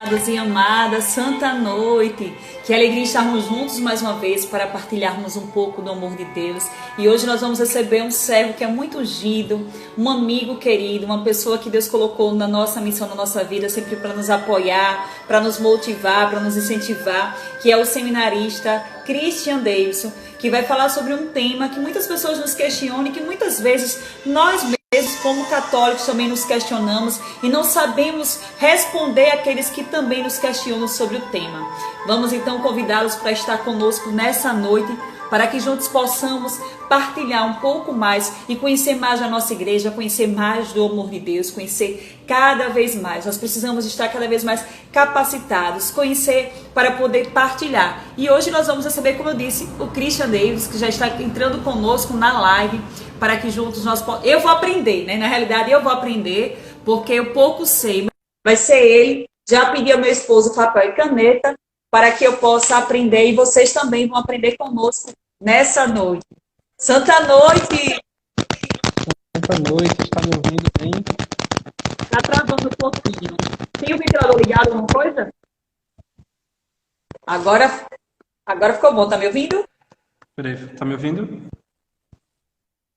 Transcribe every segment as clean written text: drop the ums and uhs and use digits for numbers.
Amados e amadas, santa noite, que alegria estarmos juntos mais uma vez para partilharmos um pouco do amor de Deus. E hoje nós vamos receber um servo que é muito ungido, um amigo querido, uma pessoa que Deus colocou na nossa missão, na nossa vida, sempre para nos apoiar, para nos motivar, para nos incentivar, que é o seminarista Christian Davidson, que vai falar sobre um tema que muitas pessoas nos questionam e que muitas vezes nós mesmos, como católicos, também nos questionamos e não sabemos responder àqueles que também nos questionam sobre o tema. Vamos então convidá-los para estar conosco nessa noite, para que juntos possamos partilhar um pouco mais e conhecer mais a nossa igreja, conhecer mais do amor de Deus, conhecer cada vez mais. Nós precisamos estar cada vez mais capacitados, conhecer para poder partilhar. E hoje nós vamos receber, como eu disse, o Christian Davis, que já está entrando conosco na live, para que juntos nós possamos... Eu vou aprender, né? Na realidade eu vou aprender, porque eu pouco sei. Vai ser ele. Já pedi ao meu esposo papel e caneta, para que eu possa aprender, e vocês também vão aprender conosco nessa noite. Santa noite! Santa noite, está me ouvindo bem? Está travando um pouquinho. Tem o ventilador ligado, alguma coisa? Agora ficou bom, tá me ouvindo? Peraí, tá me ouvindo?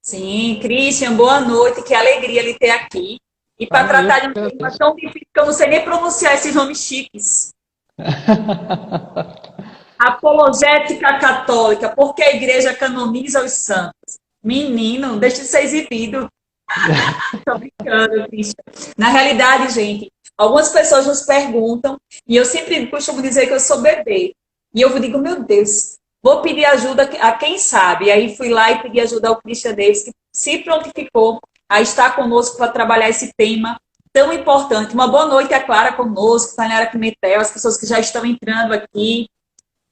Sim, Christian, boa noite, que alegria ele ter aqui. E para tratar de um tema tão difícil que eu não sei nem pronunciar esses nomes chiques. Apologética católica, porque a igreja canoniza os santos. Menino, deixa de ser exibido. Tô brincando, Christian. Na realidade, gente, algumas pessoas nos perguntam, e eu sempre costumo dizer que eu sou bebê. E eu digo, meu Deus, vou pedir ajuda a quem sabe. E aí fui lá e pedi ajuda ao Christian Davis, que se prontificou a estar conosco para trabalhar esse tema tão importante. Uma boa noite a Clara conosco, Tainara Pimentel, as pessoas que já estão entrando aqui.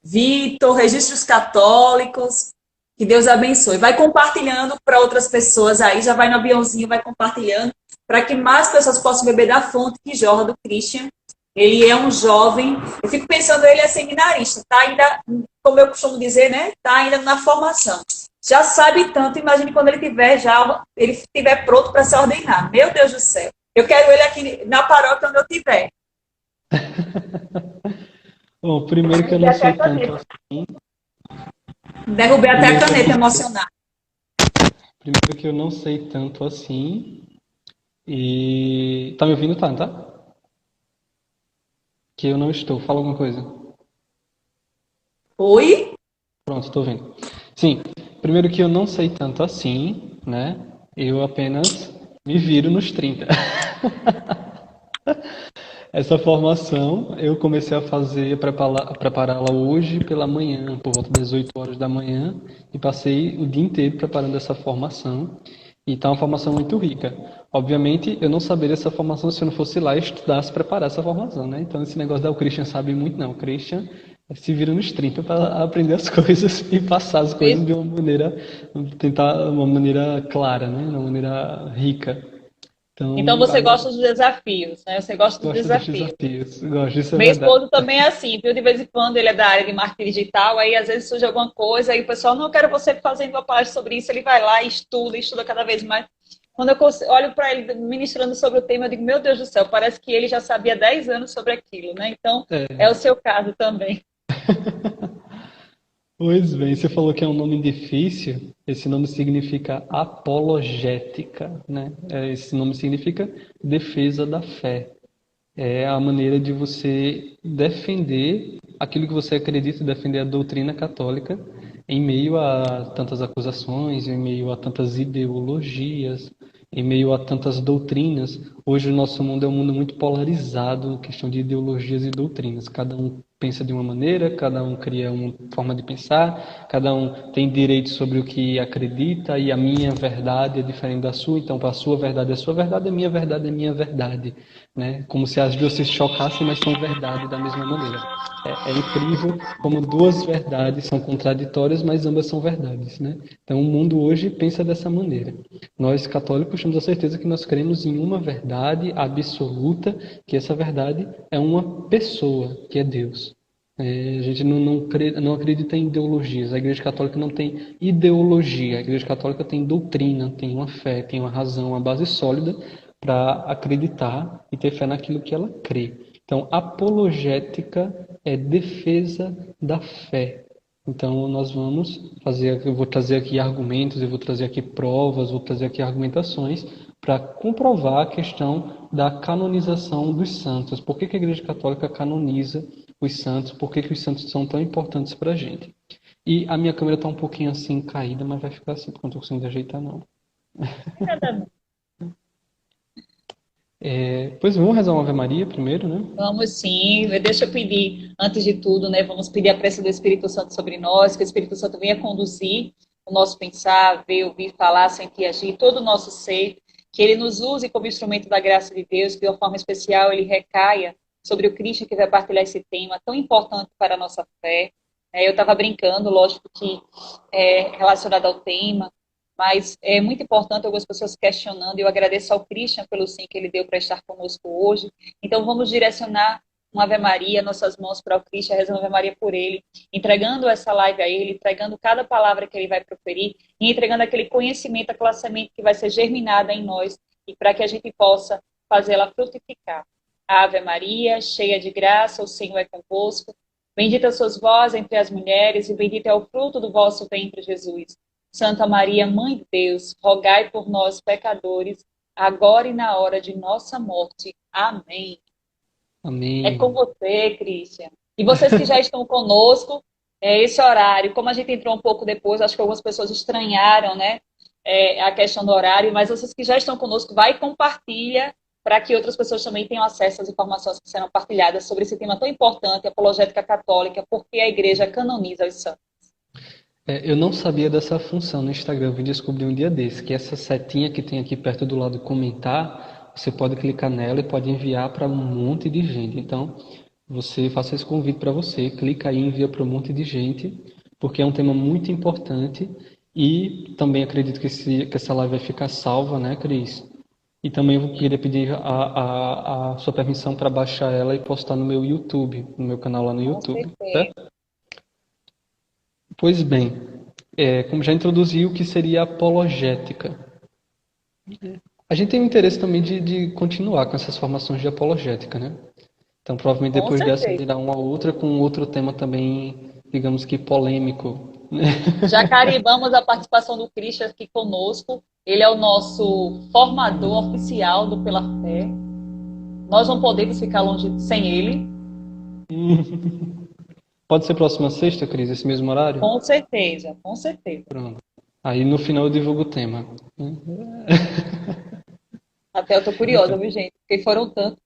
Vitor, Registros Católicos, que Deus abençoe. Vai compartilhando para outras pessoas aí, já vai no aviãozinho, vai compartilhando, para que mais pessoas possam beber da fonte que jorra do Christian. Ele é um jovem, eu fico pensando, ele é seminarista, tá ainda, como eu costumo dizer, né? Tá ainda na formação. Já sabe tanto, imagine quando ele estiver pronto para se ordenar. Meu Deus do céu. Eu quero ele aqui na paróquia onde eu estiver. Bom, primeiro que eu não sei tanto assim. Derrubei até a caneta emocionada. Primeiro que eu não sei tanto assim. E. Tá me ouvindo, tá? Que eu não estou. Fala alguma coisa. Oi? Pronto, estou ouvindo. Sim, primeiro que eu não sei tanto assim, né? Eu apenas me viro nos 30. Essa formação eu comecei a fazer, prepará-la hoje pela manhã, por volta das 8 horas da manhã, e passei o dia inteiro preparando essa formação. E está uma formação muito rica. Obviamente, eu não saberia essa formação se eu não fosse lá e estudasse preparar essa formação, né? Então, esse negócio o Christian sabe muito, não. O Christian se vira nos 30 para aprender as coisas e passar as coisas de uma maneira, tentar uma maneira clara, né? Uma maneira rica. Então você gosta dos desafios, né? Você gosta dos desafios. Gosto, isso é Meu verdade. esposo também é assim, viu? De vez em quando ele é da área de marketing digital, aí às vezes surge alguma coisa, aí o pessoal, não quero você fazendo uma palestra sobre isso, ele vai lá e estuda cada vez mais. Quando eu olho para ele ministrando sobre o tema, eu digo, meu Deus do céu, parece que ele já sabia 10 anos sobre aquilo, né? Então, é o seu caso também. Pois bem, você falou que é um nome difícil. Esse nome significa apologética, né? Esse nome significa defesa da fé. É a maneira de você defender aquilo que você acredita, defender a doutrina católica em meio a tantas acusações, em meio a tantas ideologias, em meio a tantas doutrinas. Hoje o nosso mundo é um mundo muito polarizado em questão de ideologias e doutrinas. Cada um pensa de uma maneira, cada um cria uma forma de pensar, cada um tem direito sobre o que acredita e a minha verdade é diferente da sua, então a sua verdade é a sua verdade, a minha verdade é a minha verdade, né? Como se as duas se chocassem, mas são verdade da mesma maneira. É incrível como duas verdades são contraditórias, mas ambas são verdades, né? Então o mundo hoje pensa dessa maneira. Nós católicos temos a certeza que nós cremos em uma verdade absoluta, que essa verdade é uma pessoa, que é Deus. A gente não acredita em ideologias. A Igreja Católica não tem ideologia. A Igreja Católica tem doutrina, tem uma fé, tem uma razão, uma base sólida para acreditar e ter fé naquilo que ela crê. Então, apologética é defesa da fé. Então, nós vamos fazer, eu vou trazer aqui argumentos, eu vou trazer aqui provas, vou trazer aqui argumentações para comprovar a questão da canonização dos santos. Por que que a Igreja Católica canoniza os santos? Por que que os santos são tão importantes para a gente? E a minha câmera está um pouquinho assim caída, mas vai ficar assim, porque eu não estou conseguindo ajeitar, não. Pois vamos rezar uma Ave Maria primeiro, né? Vamos sim, deixa eu pedir, antes de tudo, né? Vamos pedir a presença do Espírito Santo sobre nós, que o Espírito Santo venha conduzir o nosso pensar, ver, ouvir, falar, sentir, agir, todo o nosso ser, que ele nos use como instrumento da graça de Deus, que de uma forma especial ele recaia sobre o Cristo que vai partilhar esse tema tão importante para a nossa fé. Eu estava brincando, lógico que é relacionado ao tema, mas é muito importante algumas pessoas questionando, e eu agradeço ao Christian pelo sim que ele deu para estar conosco hoje. Então vamos direcionar uma Ave Maria, nossas mãos para o Christian, rezando Ave Maria por ele, entregando essa live a ele, entregando cada palavra que ele vai proferir, e entregando aquele conhecimento, aquela semente que vai ser germinada em nós, e para que a gente possa fazê-la frutificar. Ave Maria, cheia de graça, o Senhor é convosco. Bendita sois vós entre as mulheres, e bendito é o fruto do vosso ventre, Jesus. Santa Maria, Mãe de Deus, rogai por nós, pecadores, agora e na hora de nossa morte. Amém. Amém. É com você, Christian. E vocês que já estão conosco, esse horário, como a gente entrou um pouco depois, acho que algumas pessoas estranharam, né, a questão do horário, mas vocês que já estão conosco, vai e compartilha para que outras pessoas também tenham acesso às informações que serão partilhadas sobre esse tema tão importante, a apologética católica, porque a igreja canoniza os santos. Eu não sabia dessa função no Instagram, eu vim descobrir um dia desse, que essa setinha que tem aqui perto do lado comentar, você pode clicar nela e pode enviar para um monte de gente. Então, você faça esse convite para você, clica aí e envia para um monte de gente, porque é um tema muito importante e também acredito que essa live vai ficar salva, né, Cris? E também eu queria pedir a sua permissão para baixar ela e postar no meu YouTube, no meu canal lá no YouTube, certo? Pois bem, como já introduzi, o que seria apologética? A gente tem o interesse também de continuar com essas formações de apologética, né? Então, provavelmente depois dessa virá uma outra com outro tema também, digamos que polêmico. Já carimbamos a participação do Christian aqui conosco. Ele é o nosso formador oficial do Pela Fé. Nós não podemos ficar longe sem ele. Pode ser próxima sexta, Cris, esse mesmo horário? Com certeza, com certeza. Pronto. Aí no final eu divulgo o tema. Até eu tô curiosa, viu, gente? Porque foram tantos.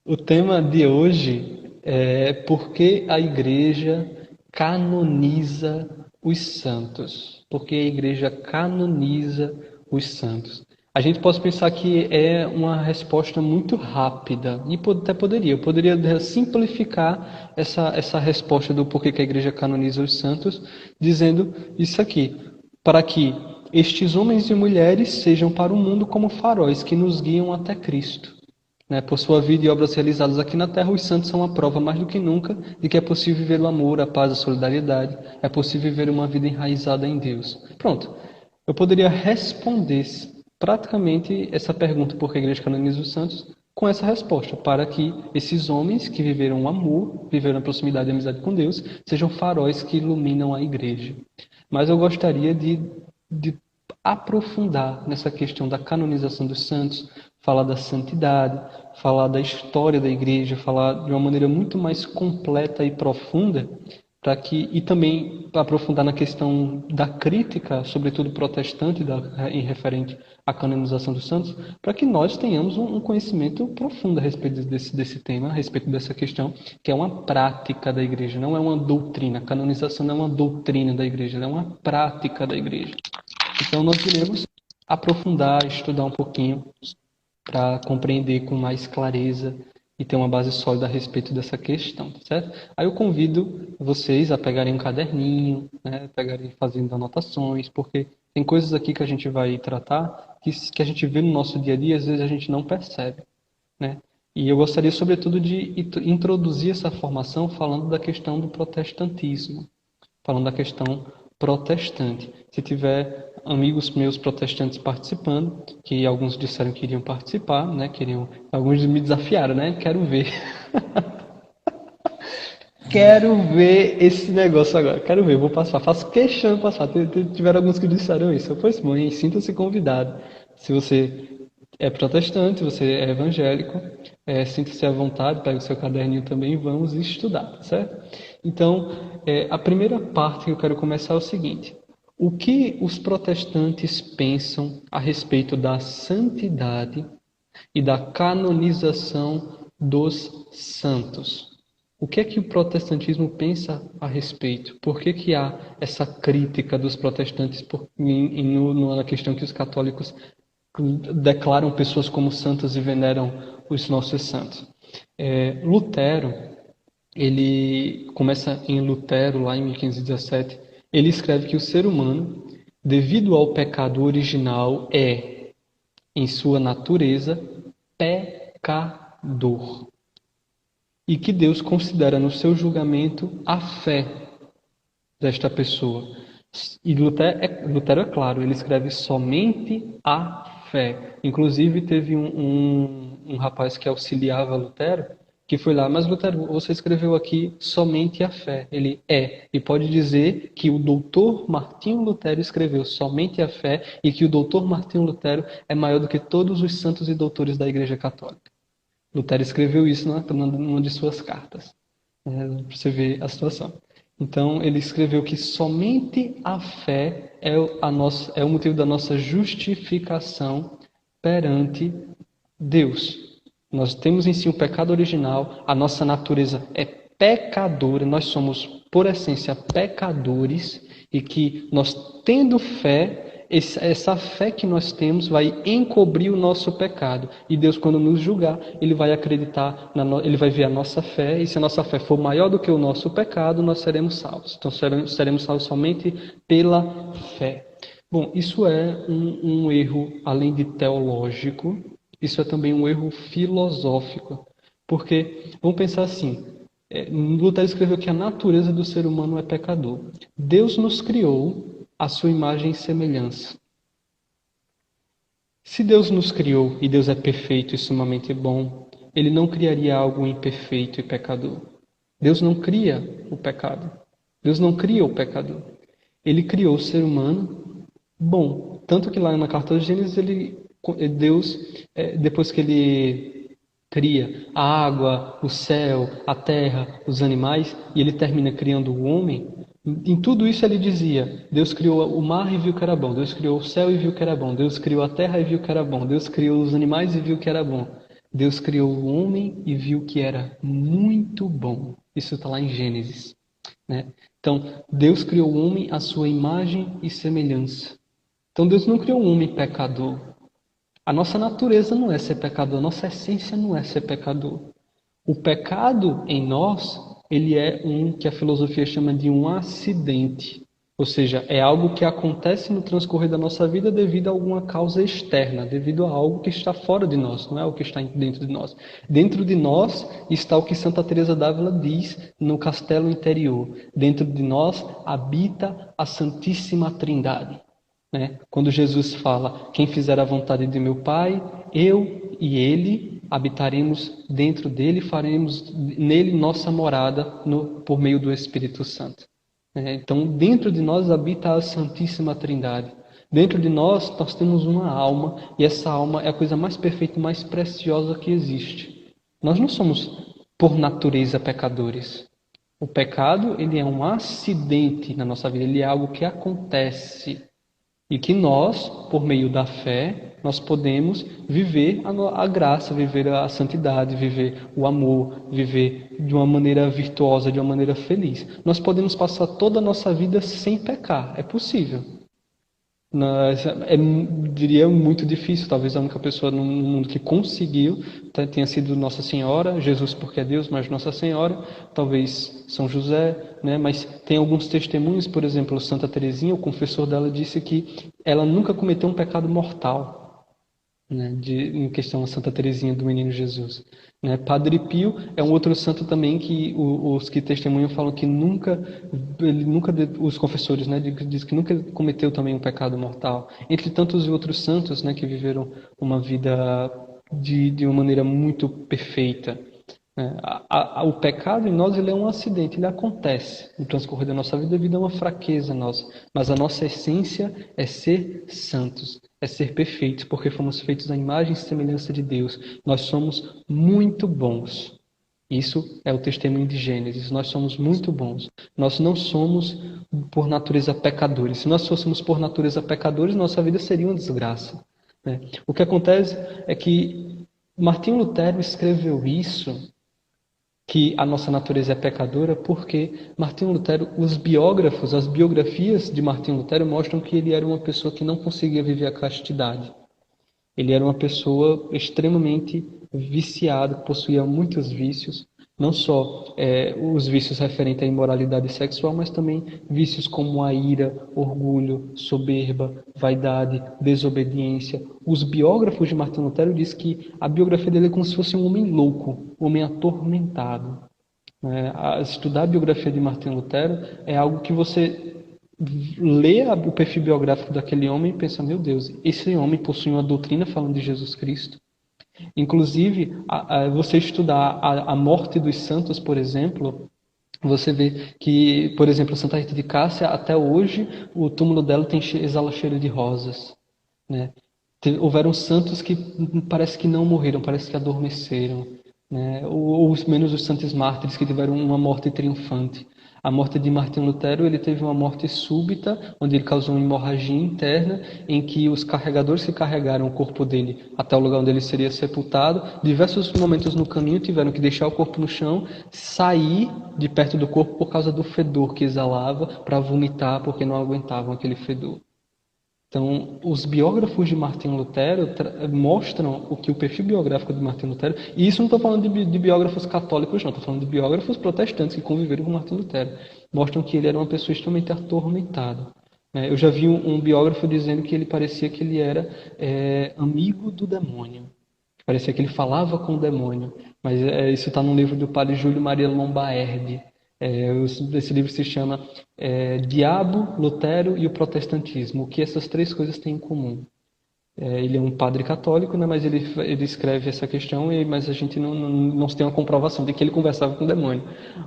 O tema de hoje é por que a igreja canoniza os santos. Por que a igreja canoniza os santos. A gente pode pensar que é uma resposta muito rápida, e até eu poderia simplificar essa resposta do porquê que a igreja canoniza os santos, dizendo isso aqui, para que estes homens e mulheres sejam para o mundo como faróis que nos guiam até Cristo. Por sua vida e obras realizadas aqui na Terra, os santos são a prova mais do que nunca de que é possível viver o amor, a paz, a solidariedade, é possível viver uma vida enraizada em Deus. Pronto, eu poderia responder praticamente essa pergunta, por que a igreja canoniza os santos, com essa resposta, para que esses homens que viveram o amor, viveram a proximidade e a amizade com Deus, sejam faróis que iluminam a igreja. Mas eu gostaria de aprofundar nessa questão da canonização dos santos, falar da santidade, falar da história da igreja, falar de uma maneira muito mais completa e profunda, e também aprofundar na questão da crítica, sobretudo protestante, em referente à canonização dos santos, para que nós tenhamos um conhecimento profundo a respeito desse tema, a respeito dessa questão, que é uma prática da igreja, não é uma doutrina. A canonização não é uma doutrina da igreja, é uma prática da igreja. Então nós iremos aprofundar, estudar um pouquinho, para compreender com mais clareza e ter uma base sólida a respeito dessa questão, certo? Aí eu convido vocês a pegarem um caderninho, pegarem fazendo anotações, porque tem coisas aqui que a gente vai tratar que a gente vê no nosso dia a dia, às vezes a gente não percebe, né? E eu gostaria, sobretudo, de introduzir essa formação falando da questão do protestantismo, falando da questão protestante. Se tiver amigos meus protestantes participando, que alguns disseram que iriam participar, né? Alguns me desafiaram, né? Quero ver. Quero ver esse negócio agora. Quero ver, vou passar. Faço questão de passar. Tiveram alguns que disseram isso. Pois, mãe, sinta-se convidado. Se você é protestante, você é evangélico, sinta-se à vontade, pega o seu caderninho também e vamos estudar, tá certo? Então, a primeira parte que eu quero começar é o seguinte. O que os protestantes pensam a respeito da santidade e da canonização dos santos? O que é que o protestantismo pensa a respeito? Por que que há essa crítica dos protestantes na questão que os católicos declaram pessoas como santas e veneram os nossos santos? Lutero, ele começa em Lutero, lá em 1517, ele escreve que o ser humano, devido ao pecado original, é, em sua natureza, pecador. E que Deus considera no seu julgamento a fé desta pessoa. E Lutero é claro, ele escreve somente a fé. Inclusive teve um rapaz que auxiliava Lutero, que foi lá, mas Lutero, você escreveu aqui somente a fé. Ele e pode dizer que o doutor Martinho Lutero escreveu somente a fé e que o doutor Martinho Lutero é maior do que todos os santos e doutores da Igreja Católica. Lutero escreveu isso numa de suas cartas, para você ver a situação. Então, ele escreveu que somente a fé é o motivo da nossa justificação perante Deus. Nós temos em si um pecado original, a nossa natureza é pecadora, nós somos, por essência, pecadores, e que nós, tendo fé, essa fé que nós temos vai encobrir o nosso pecado. E Deus, quando nos julgar, Ele vai acreditar, Ele vai ver a nossa fé, e se a nossa fé for maior do que o nosso pecado, nós seremos salvos. Então, seremos salvos somente pela fé. Bom, isso é um erro, além de teológico, isso é também um erro filosófico. Porque, vamos pensar assim, Lutero escreveu que a natureza do ser humano é pecador. Deus nos criou a sua imagem e semelhança. Se Deus nos criou e Deus é perfeito e sumamente bom, Ele não criaria algo imperfeito e pecador. Deus não cria o pecado. Deus não cria o pecador. Ele criou o ser humano bom. Tanto que lá na carta de Gênesis, Deus, depois que Ele cria a água, o céu, a terra, os animais, e Ele termina criando o homem, em tudo isso ele dizia, Deus criou o mar e viu que era bom, Deus criou o céu e viu que era bom, Deus criou a terra e viu que era bom, Deus criou os animais e viu que era bom, Deus criou o homem e viu que era muito bom. Isso está lá em Gênesis, né? Então, Deus criou o homem à sua imagem e semelhança. Então, Deus não criou um homem pecador. A nossa natureza não é ser pecador, a nossa essência não é ser pecador. O pecado em nós, ele é que a filosofia chama de um acidente. Ou seja, é algo que acontece no transcorrer da nossa vida devido a alguma causa externa, devido a algo que está fora de nós, não é o que está dentro de nós. Dentro de nós está o que Santa Teresa d'Ávila diz no castelo interior. Dentro de nós habita a Santíssima Trindade. Né? Quando Jesus fala, quem fizer a vontade de meu Pai, eu e Ele habitaremos dentro dele, faremos nele nossa morada por meio do Espírito Santo. Então, dentro de nós habita a Santíssima Trindade. Dentro de nós temos uma alma, e essa alma é a coisa mais perfeita e mais preciosa que existe. Nós não somos, por natureza, pecadores. O pecado, ele é um acidente na nossa vida, ele é algo que acontece. E que nós, por meio da fé, nós podemos viver a graça, viver a santidade, viver o amor, viver de uma maneira virtuosa, de uma maneira feliz. Nós podemos passar toda a nossa vida sem pecar, é possível. Diria muito difícil, talvez a única pessoa no mundo que conseguiu tenha sido Nossa Senhora, Jesus porque é Deus, mas Nossa Senhora, talvez São José, né? Mas tem alguns testemunhos, por exemplo, Santa Teresinha, o confessor dela disse que ela nunca cometeu um pecado mortal. né, em questão a Santa Teresinha do Menino Jesus. Né? Padre Pio é um outro santo também que os que testemunham falam que os confessores, né, diz que nunca cometeu também um pecado mortal. Entre tantos outros santos, né, que viveram uma vida de uma maneira muito perfeita. Né? O pecado em nós ele é um acidente, ele acontece no transcorrer da nossa vida. A vida é uma fraqueza nossa, mas a nossa essência é ser santos, é ser perfeitos, porque fomos feitos à imagem e semelhança de Deus. Nós somos muito bons. Isso é o testemunho de Gênesis. Nós somos muito bons. Nós não somos, por natureza, pecadores. Se nós fôssemos, por natureza, pecadores, nossa vida seria uma desgraça. Né? O que acontece é que Martinho Lutero escreveu isso, que a nossa natureza é pecadora, porque Martinho Lutero, os biógrafos, as biografias de Martinho Lutero mostram que ele era uma pessoa que não conseguia viver a castidade. Ele era uma pessoa extremamente viciada, possuía muitos vícios, não só os vícios referentes à imoralidade sexual, mas também vícios como a ira, orgulho, soberba, vaidade, desobediência. Os biógrafos de Martinho Lutero dizem que a biografia dele é como se fosse um homem louco, um homem atormentado. Estudar a biografia de Martinho Lutero é algo que você lê o perfil biográfico daquele homem e pensa, meu Deus, esse homem possui uma doutrina falando de Jesus Cristo. Inclusive, você estudar a morte dos santos, por exemplo, você vê que, por exemplo, Santa Rita de Cássia, até hoje, o túmulo dela exala cheiro de rosas. Né? Houveram santos que parece que não morreram, parece que adormeceram. Né? Ou menos os santos mártires que tiveram uma morte triunfante. A morte de Martinho Lutero, ele teve uma morte súbita, onde ele causou uma hemorragia interna, em que os carregadores que carregaram o corpo dele até o lugar onde ele seria sepultado, diversos momentos no caminho tiveram que deixar o corpo no chão, sair de perto do corpo por causa do fedor que exalava, para vomitar, porque não aguentavam aquele fedor. Então, os biógrafos de Martinho Lutero mostram o perfil biográfico de Martinho Lutero, e isso não estou falando de biógrafos católicos, não, estou falando de biógrafos protestantes que conviveram com Martinho Lutero. Mostram que ele era uma pessoa extremamente atormentada. Eu já vi um biógrafo dizendo que ele parecia que ele era amigo do demônio. Parecia que ele falava com o demônio. Mas isso está no livro do padre Júlio Maria Lombaerdi. Esse livro se chama Diabo, Lutero e o Protestantismo. O que essas três coisas têm em comum? Ele é um padre católico, né, mas ele escreve essa questão, mas a gente não tem uma comprovação de que ele conversava com o demônio.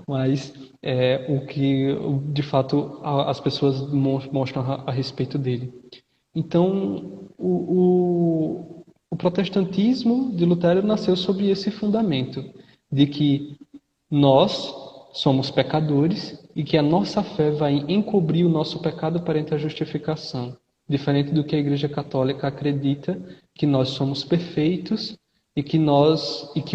Mas o que, de fato, as pessoas mostram a respeito dele. Então, o protestantismo de Lutero nasceu sob esse fundamento de que nós somos pecadores e que a nossa fé vai encobrir o nosso pecado perante a justificação. Diferente do que a Igreja Católica acredita, que nós somos perfeitos e que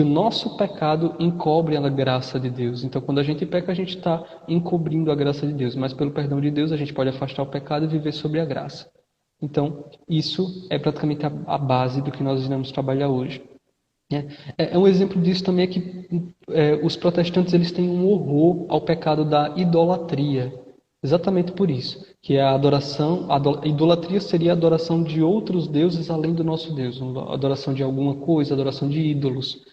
o nosso pecado encobre a graça de Deus. Então, quando a gente peca, a gente está encobrindo a graça de Deus, mas pelo perdão de Deus a gente pode afastar o pecado e viver sobre a graça. Então, isso é praticamente a base do que nós iremos trabalhar hoje. Um exemplo disso também é que os protestantes eles têm um horror ao pecado da idolatria. Exatamente por isso, que a adoração, a idolatria seria a adoração de outros deuses além do nosso Deus, a adoração de alguma coisa, a adoração de ídolos.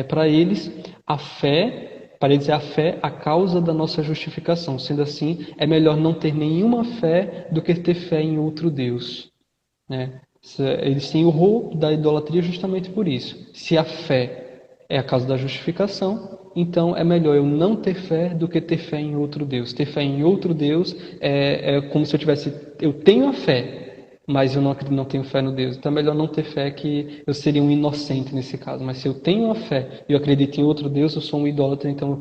Para eles, a fé é a causa da nossa justificação. Sendo assim, é melhor não ter nenhuma fé do que ter fé em outro Deus. Né? Eles têm horror da idolatria justamente por isso. Se a fé é a causa da justificação, então é melhor eu não ter fé do que ter fé em outro Deus. Ter fé em outro Deus é como se eu tenho a fé, mas eu não tenho fé no Deus. Então é melhor não ter fé, que eu seria um inocente nesse caso. Mas se eu tenho a fé e eu acredito em outro Deus, eu sou um idólatra. Então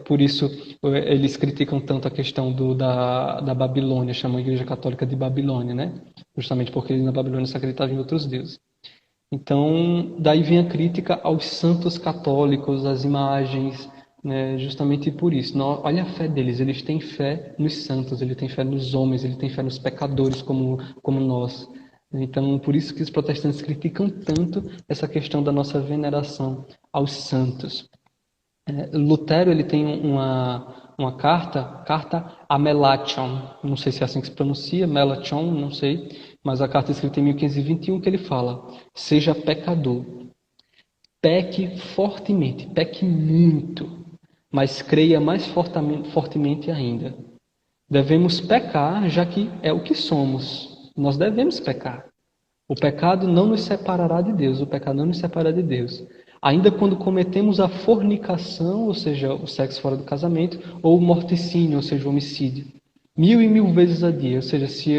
por isso eles criticam tanto a questão da Babilônia, chamam a Igreja Católica de Babilônia, né? Justamente porque na Babilônia se acreditava em outros deuses. Então, daí vem a crítica aos santos católicos, às imagens, né? Justamente por isso. Não, olha a fé deles, eles têm fé nos santos, eles têm fé nos homens, eles têm fé nos pecadores como nós. Então, por isso que os protestantes criticam tanto essa questão da nossa veneração aos santos. Lutero ele tem uma carta a Melanchthon, não sei se é assim que se pronuncia, Melanchthon, não sei, mas a carta escrita em 1521 que ele fala: seja pecador, peque fortemente, peque muito, mas creia mais fortemente ainda. Devemos pecar, já que é o que somos. Nós devemos pecar. O pecado não nos separará de Deus. O pecado não nos separa de Deus. Ainda quando cometemos a fornicação, ou seja, o sexo fora do casamento, ou o morticínio, ou seja, o homicídio. 1000 e 1000 vezes ao dia. Ou seja, se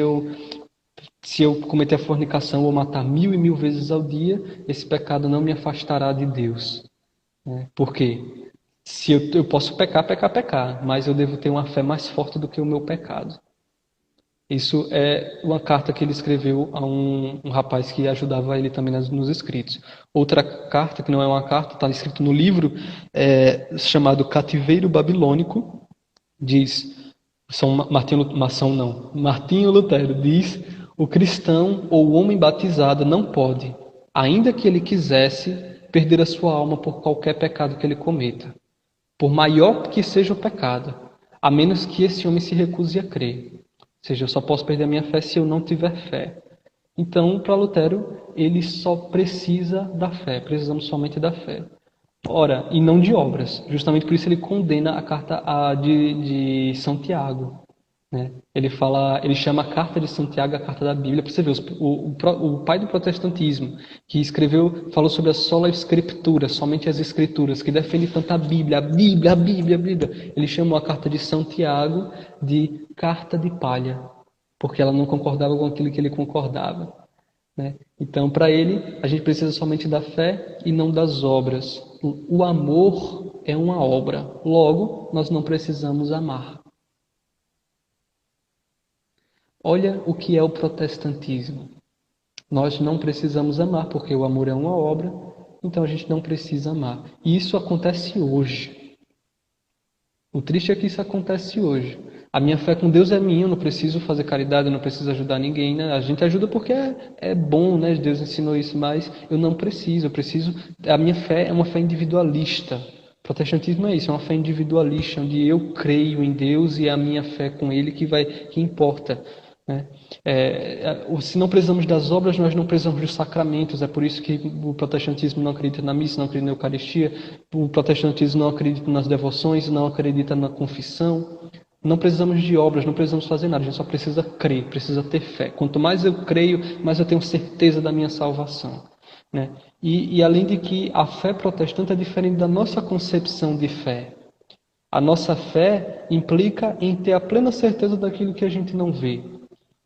eu cometer a fornicação ou matar 1000 e 1000 vezes ao dia, esse pecado não me afastará de Deus. Por quê? Se eu posso pecar, mas eu devo ter uma fé mais forte do que o meu pecado. Isso é uma carta que ele escreveu a um rapaz que ajudava ele também nos escritos. Outra carta, que não é uma carta, está escrito no livro, chamado Cativeiro Babilônico, diz, Martinho Lutero diz: o cristão ou o homem batizado não pode, ainda que ele quisesse, perder a sua alma por qualquer pecado que ele cometa, por maior que seja o pecado, a menos que esse homem se recuse a crer. Ou seja, eu só posso perder a minha fé se eu não tiver fé. Então, para Lutero, ele só precisa da fé. Precisamos somente da fé. Ora, e não de obras. Justamente por isso ele condena a carta de Santiago. Né? Ele chama a carta de Santiago a carta da Bíblia. Para você ver, o pai do protestantismo, que falou sobre a sola escritura, somente as escrituras, que defende tanto a Bíblia. Ele chamou a carta de Santiago de carta de palha, porque ela não concordava com aquilo que ele concordava. Né? Então, para ele, a gente precisa somente da fé e não das obras. O amor é uma obra. Logo, nós não precisamos amar. Olha o que é o protestantismo. Nós não precisamos amar, porque o amor é uma obra, então a gente não precisa amar. E isso acontece hoje. O triste é que isso acontece hoje. A minha fé com Deus é minha, eu não preciso fazer caridade, eu não preciso ajudar ninguém. Né? A gente ajuda porque é bom, né? Deus ensinou isso, mas eu não preciso. A minha fé é uma fé individualista. O protestantismo é isso, é uma fé individualista, onde eu creio em Deus e é a minha fé com Ele que importa. Né? Se não precisamos das obras, nós não precisamos dos sacramentos. É por isso que o protestantismo não acredita na missa, não acredita na Eucaristia. O protestantismo não acredita nas devoções, não acredita na confissão. Não precisamos de obras, não precisamos fazer nada. A gente só precisa crer, precisa ter fé. Quanto mais eu creio, mais eu tenho certeza da minha salvação. Né? E além de que a fé protestante é diferente da nossa concepção de fé. A nossa fé implica em ter a plena certeza daquilo que a gente não vê.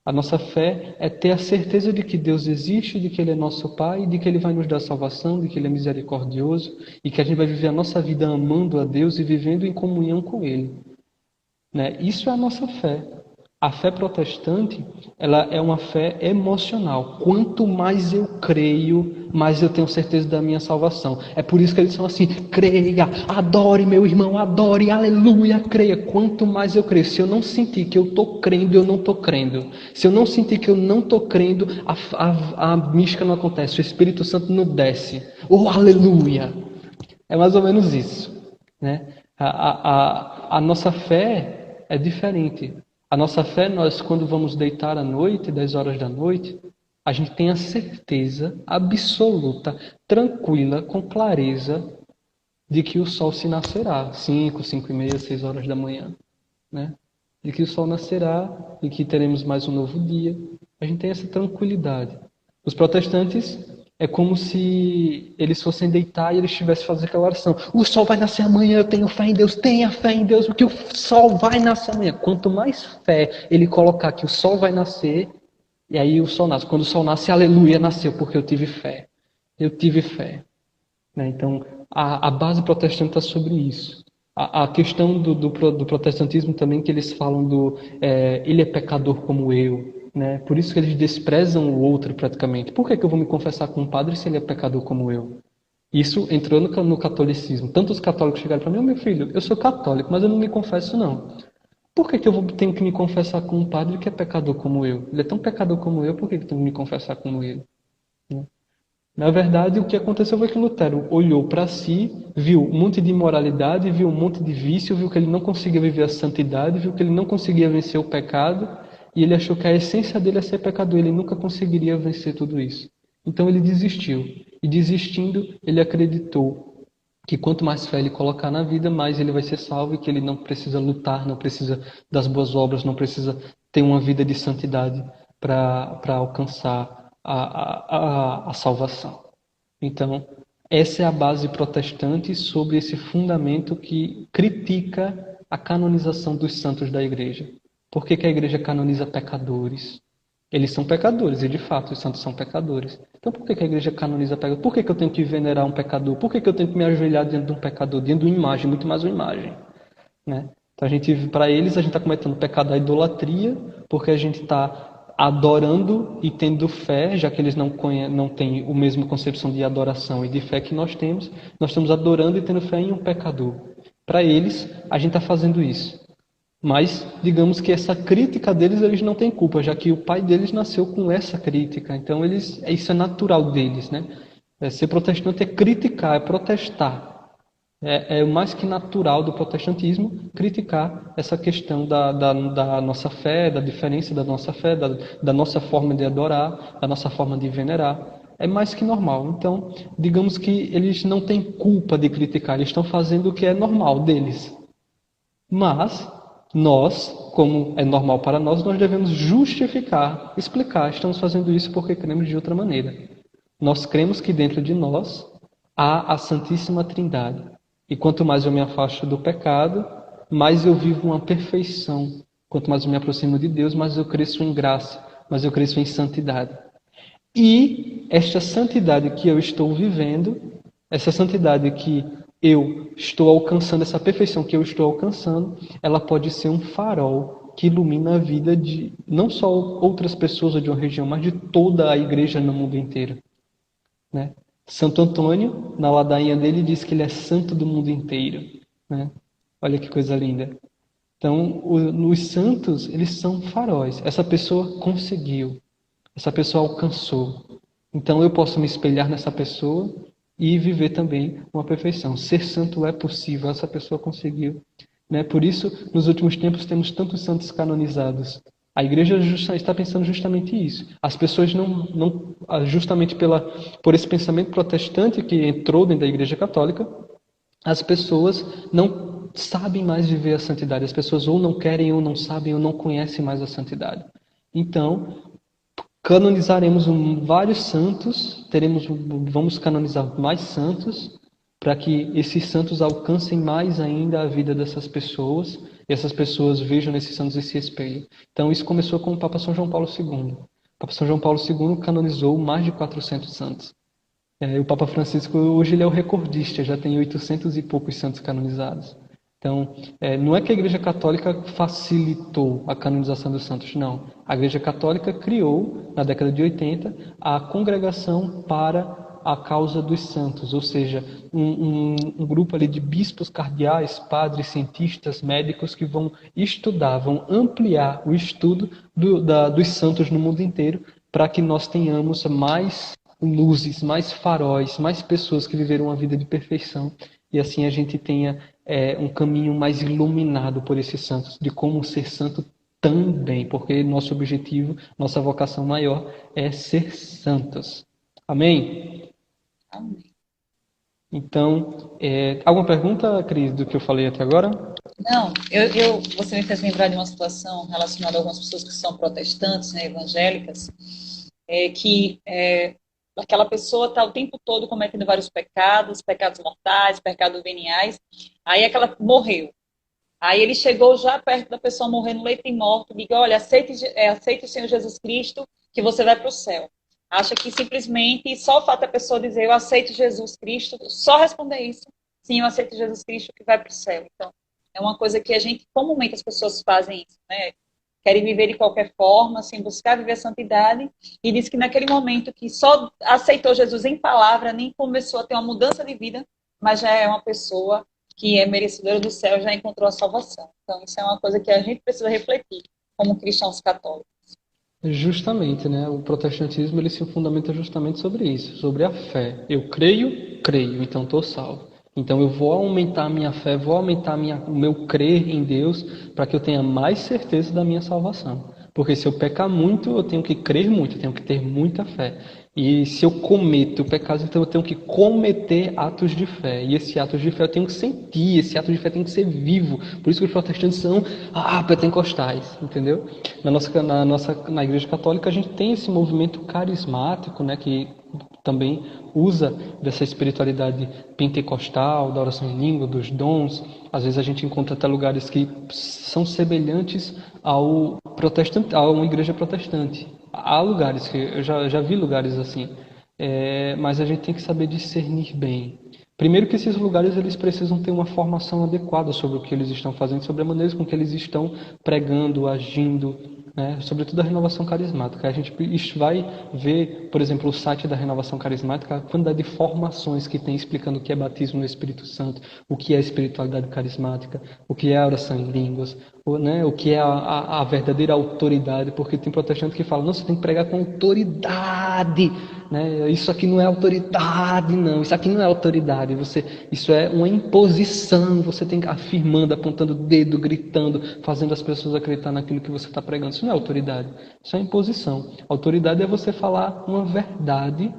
A nossa fé é ter a certeza de que Deus existe, de que Ele é nosso Pai, de que Ele vai nos dar salvação, de que Ele é misericordioso e que a gente vai viver a nossa vida amando a Deus e vivendo em comunhão com Ele. Né? Isso é a nossa fé. A fé protestante, ela é uma fé emocional. Quanto mais eu creio, mais eu tenho certeza da minha salvação. É por isso que eles são assim: creia, adore meu irmão, adore, aleluia, creia. Quanto mais eu creio. Se eu não sentir que eu estou crendo, eu não estou crendo. Se eu não sentir que eu não estou crendo, a mística não acontece, o Espírito Santo não desce. Oh, aleluia! É mais ou menos isso. Né? A nossa fé é diferente. A nossa fé, nós quando vamos deitar à noite, 10 horas da noite, a gente tem a certeza absoluta, tranquila, com clareza, de que o sol se nascerá. 5, 5:30, 6 horas da manhã. Né? De que o sol nascerá e que teremos mais um novo dia. A gente tem essa tranquilidade. Os protestantes é como se eles fossem deitar e eles tivessem fazer aquela oração: o sol vai nascer amanhã, eu tenho fé em Deus, tenha fé em Deus, porque o sol vai nascer amanhã. Quanto mais fé ele colocar que o sol vai nascer, e aí o sol nasce. Quando o sol nasce, aleluia, nasceu, porque eu tive fé. Eu tive fé. Né? Então, a base protestante está sobre isso. A questão do protestantismo também, que eles falam ele é pecador como eu. Né? Por isso que eles desprezam o outro praticamente. Por que eu vou me confessar com um padre se ele é pecador como eu? Isso entrou no catolicismo. Tantos católicos chegaram para mim: meu filho, eu sou católico, mas eu não me confesso não. Por que eu tenho que me confessar com um padre que é pecador como eu? Ele é tão pecador como eu, por que eu tenho que me confessar como ele? Né? Na verdade, o que aconteceu foi que Lutero olhou para si, viu um monte de imoralidade, viu um monte de vício, viu que ele não conseguia viver a santidade, viu que ele não conseguia vencer o pecado. e ele achou que a essência dele é ser pecador, ele nunca conseguiria vencer tudo isso. Então ele desistiu, e desistindo, ele acreditou que quanto mais fé ele colocar na vida, mais ele vai ser salvo, e que ele não precisa lutar, não precisa das boas obras, não precisa ter uma vida de santidade para alcançar a salvação. Então, essa é a base protestante sobre esse fundamento que critica a canonização dos santos da igreja. Por que a igreja canoniza pecadores? Eles são pecadores, e de fato os santos são pecadores. Então por que a igreja canoniza pecadores? Por que eu tenho que venerar um pecador? Por que eu tenho que me ajoelhar diante de um pecador, diante de uma imagem, muito mais uma imagem? Né? Então para eles, a gente está cometendo o pecado da idolatria, porque a gente está adorando e tendo fé, já que eles não têm a mesma concepção de adoração e de fé que nós estamos adorando e tendo fé em um pecador. Para eles, a gente está fazendo isso. Mas, digamos que essa crítica deles, eles não têm culpa, já que o pai deles nasceu com essa crítica. Então, isso é natural deles, né? Ser protestante é criticar, é protestar. É o mais que natural do protestantismo criticar essa questão da nossa fé, da diferença da nossa fé, da nossa forma de adorar, da nossa forma de venerar. É mais que normal. Então, digamos que eles não têm culpa de criticar, eles estão fazendo o que é normal deles. Mas nós, como é normal para nós devemos justificar, explicar. Estamos fazendo isso porque cremos de outra maneira. Nós cremos que dentro de nós há a Santíssima Trindade. E quanto mais eu me afasto do pecado, mais eu vivo uma perfeição. Quanto mais eu me aproximo de Deus, mais eu cresço em graça, mais eu cresço em santidade. E esta santidade que eu estou vivendo, essa santidade que eu estou alcançando, essa perfeição que eu estou alcançando, ela pode ser um farol que ilumina a vida de não só outras pessoas ou de uma região, mas de toda a igreja no mundo inteiro. Né? Santo Antônio, na ladainha dele, diz que ele é santo do mundo inteiro. Né? Olha que coisa linda. Então, os santos, eles são faróis. Essa pessoa conseguiu. Essa pessoa alcançou. Então, eu posso me espelhar nessa pessoa e viver também uma perfeição. Ser santo é possível. Essa pessoa conseguiu. Né? Por isso, nos últimos tempos, temos tantos santos canonizados. A igreja está pensando justamente isso. As pessoas não justamente por esse pensamento protestante que entrou dentro da igreja católica, as pessoas não sabem mais viver a santidade. As pessoas ou não querem, ou não sabem, ou não conhecem mais a santidade. Então, canonizaremos vários santos, vamos canonizar mais santos, para que esses santos alcancem mais ainda a vida dessas pessoas, e essas pessoas vejam nesses santos e se espelhem. Então isso começou com o Papa São João Paulo II. O Papa São João Paulo II canonizou mais de 400 santos. O Papa Francisco, hoje, ele é o recordista, já tem 800 e poucos santos canonizados. Então, não é que a Igreja Católica facilitou a canonização dos santos, não. A Igreja Católica criou, na década de 80, a Congregação para a Causa dos Santos, ou seja, um grupo ali de bispos cardeais, padres, cientistas, médicos que vão ampliar o estudo dos santos no mundo inteiro, para que nós tenhamos mais luzes, mais faróis, mais pessoas que viveram uma vida de perfeição, e assim a gente tenha um caminho mais iluminado por esses santos, de como ser santo também, porque nosso objetivo, nossa vocação maior é ser santos. Amém? Amém. Então, alguma pergunta, Cris, do que eu falei até agora? Não, você me fez lembrar de uma situação relacionada a algumas pessoas que são protestantes, né, evangélicas, que aquela pessoa está o tempo todo cometendo vários pecados mortais, pecados veniais, aí aquela morreu. Aí ele chegou já perto da pessoa morrer no leito de morte, diga, olha, aceite o Senhor Jesus Cristo, que você vai para o céu. Acha que simplesmente só o fato da pessoa dizer, eu aceito Jesus Cristo, só responder isso, sim, eu aceito Jesus Cristo, que vai para o céu. Então, é uma coisa que comumente as pessoas fazem isso, né? Querem viver de qualquer forma, sem buscar viver a santidade, e diz que naquele momento que só aceitou Jesus em palavra, nem começou a ter uma mudança de vida, mas já é uma pessoa que é merecedora do céu, já encontrou a salvação. Então, isso é uma coisa que a gente precisa refletir como cristãos católicos. Justamente, né? O protestantismo, ele se fundamenta justamente sobre isso, sobre a fé. Eu creio, então estou salvo. Então eu vou aumentar a minha fé, vou aumentar o meu crer em Deus, para que eu tenha mais certeza da minha salvação. Porque se eu pecar muito, eu tenho que crer muito, eu tenho que ter muita fé. E se eu cometo pecados, então eu tenho que cometer atos de fé. E esse ato de fé eu tenho que sentir, esse ato de fé tem que ser vivo. Por isso que os protestantes são pentecostais, entendeu? Na Igreja Católica a gente tem esse movimento carismático, né, que também usa dessa espiritualidade pentecostal, da oração em língua, dos dons. Às vezes a gente encontra até lugares que são semelhantes ao protestante, a uma igreja protestante. Há lugares que eu já vi lugares assim, mas a gente tem que saber discernir bem. Primeiro que esses lugares eles precisam ter uma formação adequada sobre o que eles estão fazendo, sobre a maneira com que eles estão pregando, agindo, né? Sobretudo a renovação carismática. A gente vai ver, por exemplo, o site da renovação carismática, a quantidade de formações que tem explicando o que é batismo no Espírito Santo, o que é espiritualidade carismática, o que é a oração em línguas, o que é a verdadeira autoridade, porque tem protestante que fala, não, você tem que pregar com autoridade, né? Isso aqui não é autoridade, não, isso aqui não é autoridade, isso é uma imposição, você tem que afirmando, apontando o dedo, gritando, fazendo as pessoas acreditar naquilo que você está pregando. Isso não é autoridade, isso é imposição. Autoridade é você falar uma verdade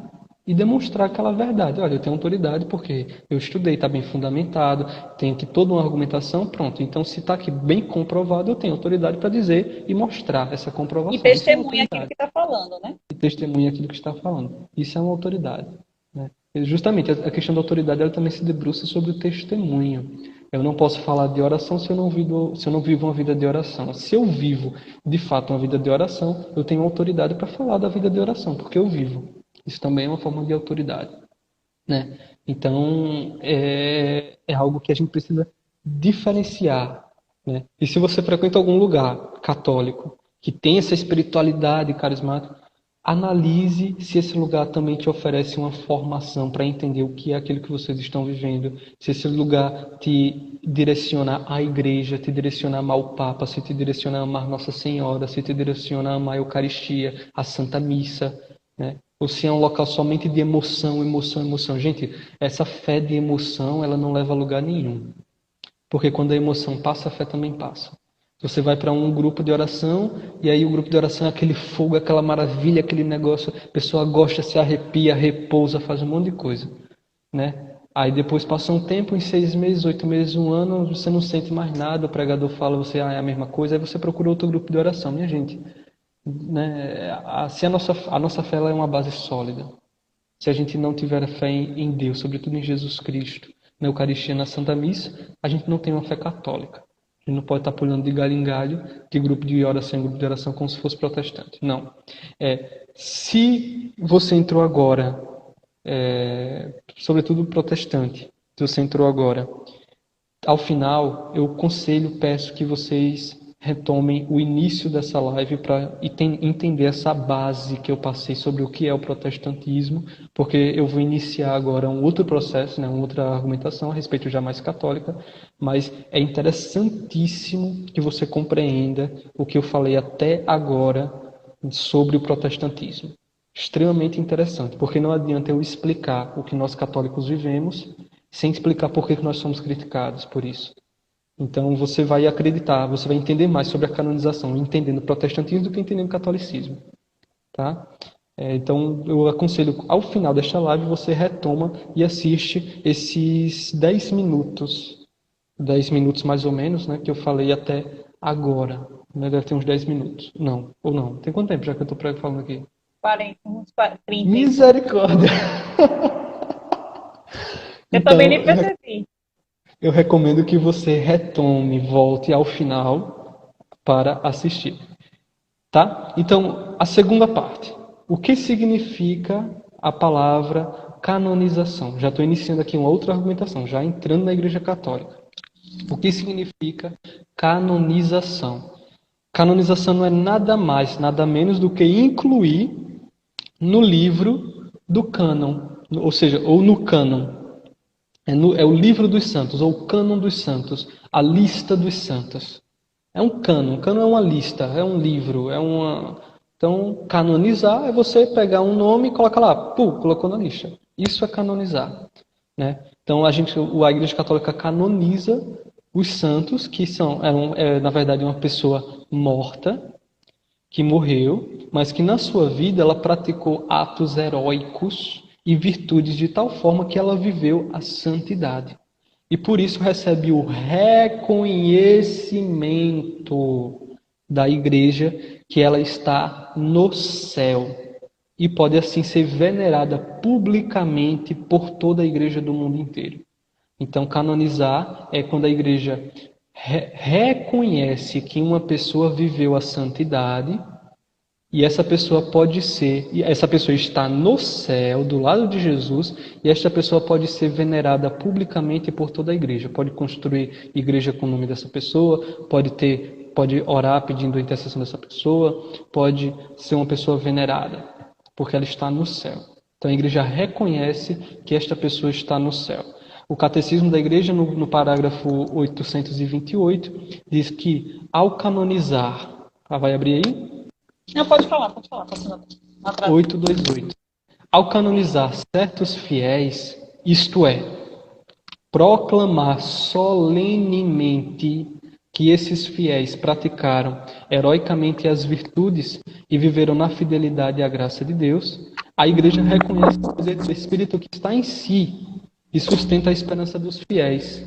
e demonstrar aquela verdade. Olha, eu tenho autoridade porque eu estudei, está bem fundamentado, tem aqui toda uma argumentação, pronto. Então, se está aqui bem comprovado, eu tenho autoridade para dizer e mostrar essa comprovação. E testemunha aquilo que está falando, né? E testemunha aquilo que está falando. Isso é uma autoridade, né? E justamente, a questão da autoridade ela também se debruça sobre o testemunho. Eu não posso falar de oração se eu não vivo uma vida de oração. Se eu vivo, de fato, uma vida de oração, eu tenho autoridade para falar da vida de oração, porque eu vivo. Isso também é uma forma de autoridade, né? Então, é algo que a gente precisa diferenciar, né? E se você frequenta algum lugar católico que tem essa espiritualidade carismática, analise se esse lugar também te oferece uma formação para entender o que é aquilo que vocês estão vivendo, se esse lugar te direciona à igreja, te direciona a amar o Papa, se te direciona a amar Nossa Senhora, se te direciona a amar a Eucaristia, a Santa Missa, né? Ou se é um local somente de emoção, emoção, emoção. Gente, essa fé de emoção, ela não leva a lugar nenhum. Porque quando a emoção passa, a fé também passa. Você vai para um grupo de oração, e aí o grupo de oração é aquele fogo, aquela maravilha, aquele negócio, a pessoa gosta, se arrepia, repousa, faz um monte de coisa, né? Aí depois passa um tempo, em 6 meses, 8 meses, 1 ano, você não sente mais nada, o pregador fala, você é a mesma coisa, aí você procura outro grupo de oração. Minha gente, né? Se a nossa fé ela é uma base sólida. Se a gente não tiver a fé em Deus, sobretudo em Jesus Cristo, na Eucaristia, na Santa Missa, a gente não tem uma fé católica. A gente não pode estar pulando de galho em galho, de grupo de oração em grupo de oração, como se fosse protestante. Não. Se você entrou agora, sobretudo protestante, se você entrou agora, ao final, eu peço que vocês retomem o início dessa live para entender essa base que eu passei sobre o que é o protestantismo, porque eu vou iniciar agora um outro processo, né, uma outra argumentação a respeito já mais católica, mas é interessantíssimo que você compreenda o que eu falei até agora sobre o protestantismo. Extremamente interessante, porque não adianta eu explicar o que nós católicos vivemos sem explicar por que nós somos criticados por isso. Então você vai acreditar, você vai entender mais sobre a canonização, entendendo o protestantismo do que entendendo o catolicismo. Tá? Então eu aconselho, ao final desta live, você retoma e assiste esses 10 minutos mais ou menos, né, que eu falei até agora. Né, deve ter uns 10 minutos. Não, ou não. Tem quanto tempo já que eu estou falando aqui? 40, uns 30. Misericórdia! Eu então, também nem percebi. Eu recomendo que você retome, volte ao final para assistir. Tá? Então, a segunda parte. O que significa a palavra canonização? Já estou iniciando aqui uma outra argumentação, já entrando na Igreja Católica. O que significa canonização? Canonização não é nada mais, nada menos do que incluir no livro do cânon, ou seja, ou no cânon. É o livro dos santos, ou o cânon dos santos, a lista dos santos. É um cânon. Cânon é uma lista, é um livro, Então, canonizar é você pegar um nome e colocar lá, colocou na lista. Isso é canonizar, né? Então, a Igreja Católica canoniza os santos, que são, na verdade, uma pessoa morta, que morreu, mas que na sua vida ela praticou atos heróicos e virtudes de tal forma que ela viveu a santidade. E por isso recebe o reconhecimento da igreja que ela está no céu. E pode assim ser venerada publicamente por toda a igreja do mundo inteiro. Então, canonizar é quando a igreja reconhece que uma pessoa viveu a santidade e essa pessoa está no céu, do lado de Jesus, e esta pessoa pode ser venerada publicamente por toda a igreja. Pode construir igreja com o nome dessa pessoa, pode orar pedindo a intercessão dessa pessoa, pode ser uma pessoa venerada, porque ela está no céu. Então a igreja reconhece que esta pessoa está no céu. O Catecismo da Igreja, no parágrafo 828, diz que ao canonizar... vai abrir aí? Não, pode falar, passando atrás. 828. Ao canonizar certos fiéis, isto é, proclamar solenemente que esses fiéis praticaram heroicamente as virtudes e viveram na fidelidade à graça de Deus, a Igreja reconhece o poder do Espírito que está em si e sustenta a esperança dos fiéis,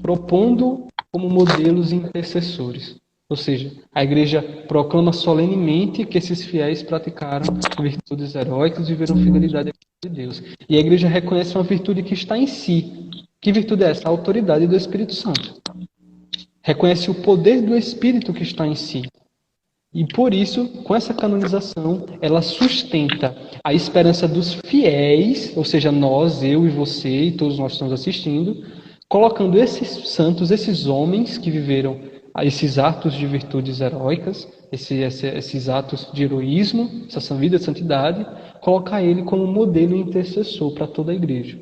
propondo como modelos intercessores. Ou seja, a igreja proclama solenemente que esses fiéis praticaram virtudes heróicas e viveram fidelidade a Deus. E a igreja reconhece uma virtude que está em si. Que virtude é essa? A autoridade do Espírito Santo. Reconhece o poder do Espírito que está em si. E por isso, com essa canonização, ela sustenta a esperança dos fiéis, ou seja, nós, eu e você e todos nós que estamos assistindo, colocando esses santos, esses homens que viveram esses atos de virtudes heróicas, esses atos de heroísmo, essa vida de santidade, colocar ele como modelo intercessor para toda a igreja.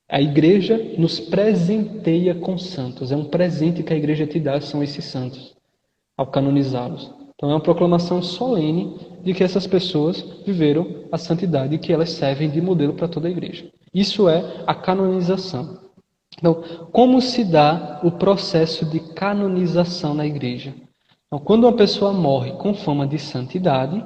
A igreja nos presenteia com santos. É um presente que a igreja te dá, são esses santos, ao canonizá-los. Então é uma proclamação solene de que essas pessoas viveram a santidade e que elas servem de modelo para toda a igreja. Isso é a canonização. Então, como se dá o processo de canonização na igreja? Então, quando uma pessoa morre com fama de santidade,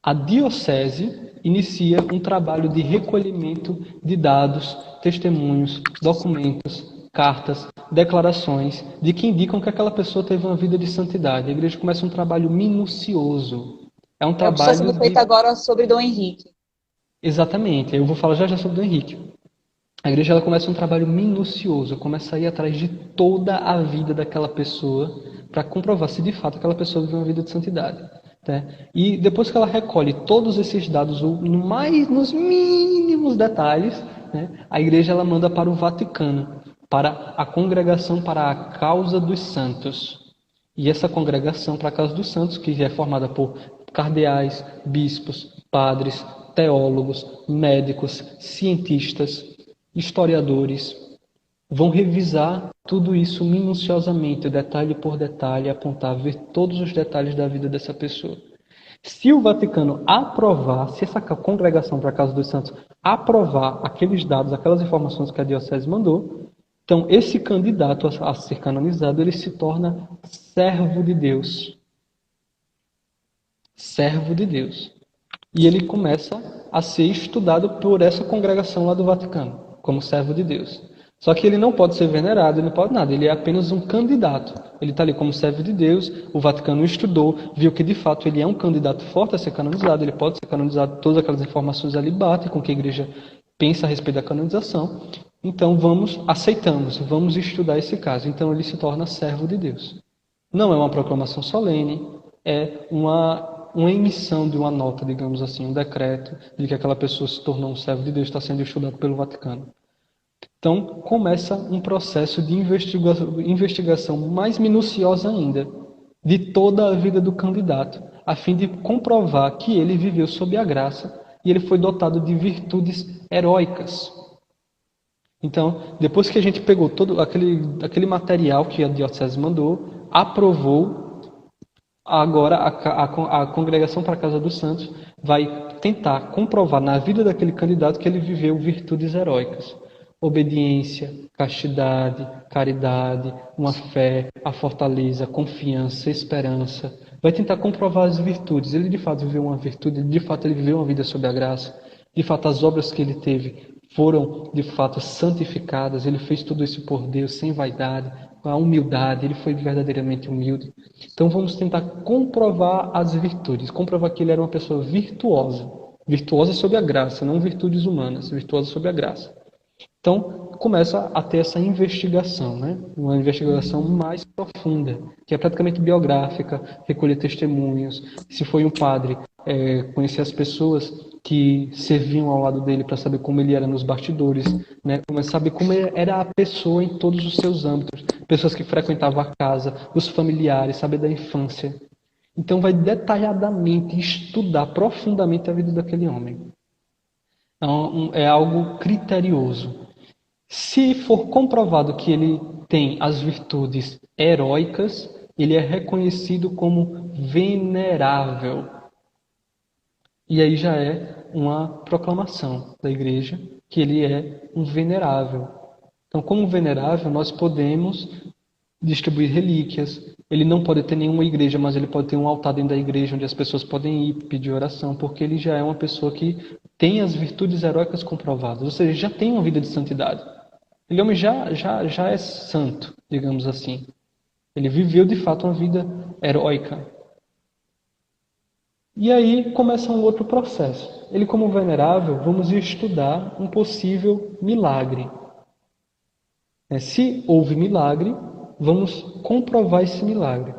a diocese inicia um trabalho de recolhimento de dados, testemunhos, documentos, cartas, declarações de que indicam que aquela pessoa teve uma vida de santidade. A igreja começa um trabalho minucioso. É um trabalho. Está sendo feito agora sobre Dom Henrique. Exatamente. Eu vou falar já sobre Dom Henrique. A igreja ela começa um trabalho minucioso, começa a ir atrás de toda a vida daquela pessoa para comprovar se de fato aquela pessoa viveu uma vida de santidade. Tá? E depois que ela recolhe todos esses dados nos mínimos detalhes, né, a igreja ela manda para o Vaticano, para a Congregação para a Causa dos Santos. E essa Congregação para a Causa dos Santos, que é formada por cardeais, bispos, padres, teólogos, médicos, cientistas, historiadores, vão revisar tudo isso minuciosamente, detalhe por detalhe, apontar, ver todos os detalhes da vida dessa pessoa. Se o Vaticano aprovar, se essa Congregação para a Causa dos Santos aprovar aqueles dados, aquelas informações que a diocese mandou, então esse candidato a ser canonizado, ele se torna servo de Deus. Servo de Deus. E ele começa a ser estudado por essa congregação lá do Vaticano, como servo de Deus. Só que ele não pode ser venerado, ele não pode nada, ele é apenas um candidato. Ele está ali como servo de Deus, o Vaticano estudou, viu que de fato ele é um candidato forte a ser canonizado, ele pode ser canonizado, todas aquelas informações ali batem com o que a igreja pensa a respeito da canonização. Então aceitamos, vamos estudar esse caso. Então ele se torna servo de Deus. Não é uma proclamação solene, é uma emissão de uma nota, digamos assim, um decreto de que aquela pessoa se tornou um servo de Deus, está sendo estudado pelo Vaticano. Então, começa um processo de investigação mais minuciosa ainda de toda a vida do candidato, a fim de comprovar que ele viveu sob a graça e ele foi dotado de virtudes heróicas. Então, depois que a gente pegou todo aquele material que a diocese mandou, aprovou, agora a Congregação para a Casa dos Santos vai tentar comprovar na vida daquele candidato que ele viveu virtudes heróicas. obediência, castidade, caridade, uma fé, a fortaleza, confiança, esperança. Vai tentar comprovar as virtudes. Ele de fato viveu uma virtude, de fato ele viveu uma vida sob a graça. De fato as obras que ele teve foram de fato santificadas. Ele fez tudo isso por Deus, sem vaidade, com a humildade. Ele foi verdadeiramente humilde. Então vamos tentar comprovar as virtudes, comprovar que ele era uma pessoa virtuosa. Virtuosa sob a graça, não virtudes humanas, virtuosa sob a graça. Então, começa a ter essa investigação, né? Uma investigação mais profunda, que é praticamente biográfica, recolher testemunhos. Se foi um padre, conhecer as pessoas que serviam ao lado dele para saber como ele era nos bastidores, né? Saber como era a pessoa em todos os seus âmbitos. Pessoas que frequentavam a casa, os familiares, saber da infância. Então, vai detalhadamente estudar profundamente a vida daquele homem. É algo criterioso. Se for comprovado que ele tem as virtudes heróicas, ele é reconhecido como venerável. E aí já é uma proclamação da igreja que ele é um venerável. Então, como venerável, nós podemos distribuir relíquias. Ele não pode ter nenhuma igreja, mas ele pode ter um altar dentro da igreja onde as pessoas podem ir pedir oração, porque ele já é uma pessoa que tem as virtudes heróicas comprovadas, ou seja, já tem uma vida de santidade. Ele homem já é santo, digamos assim. Ele viveu de fato uma vida heróica. E aí começa um outro processo. Ele, como venerável, vamos estudar um possível milagre. Se houve milagre, vamos comprovar esse milagre.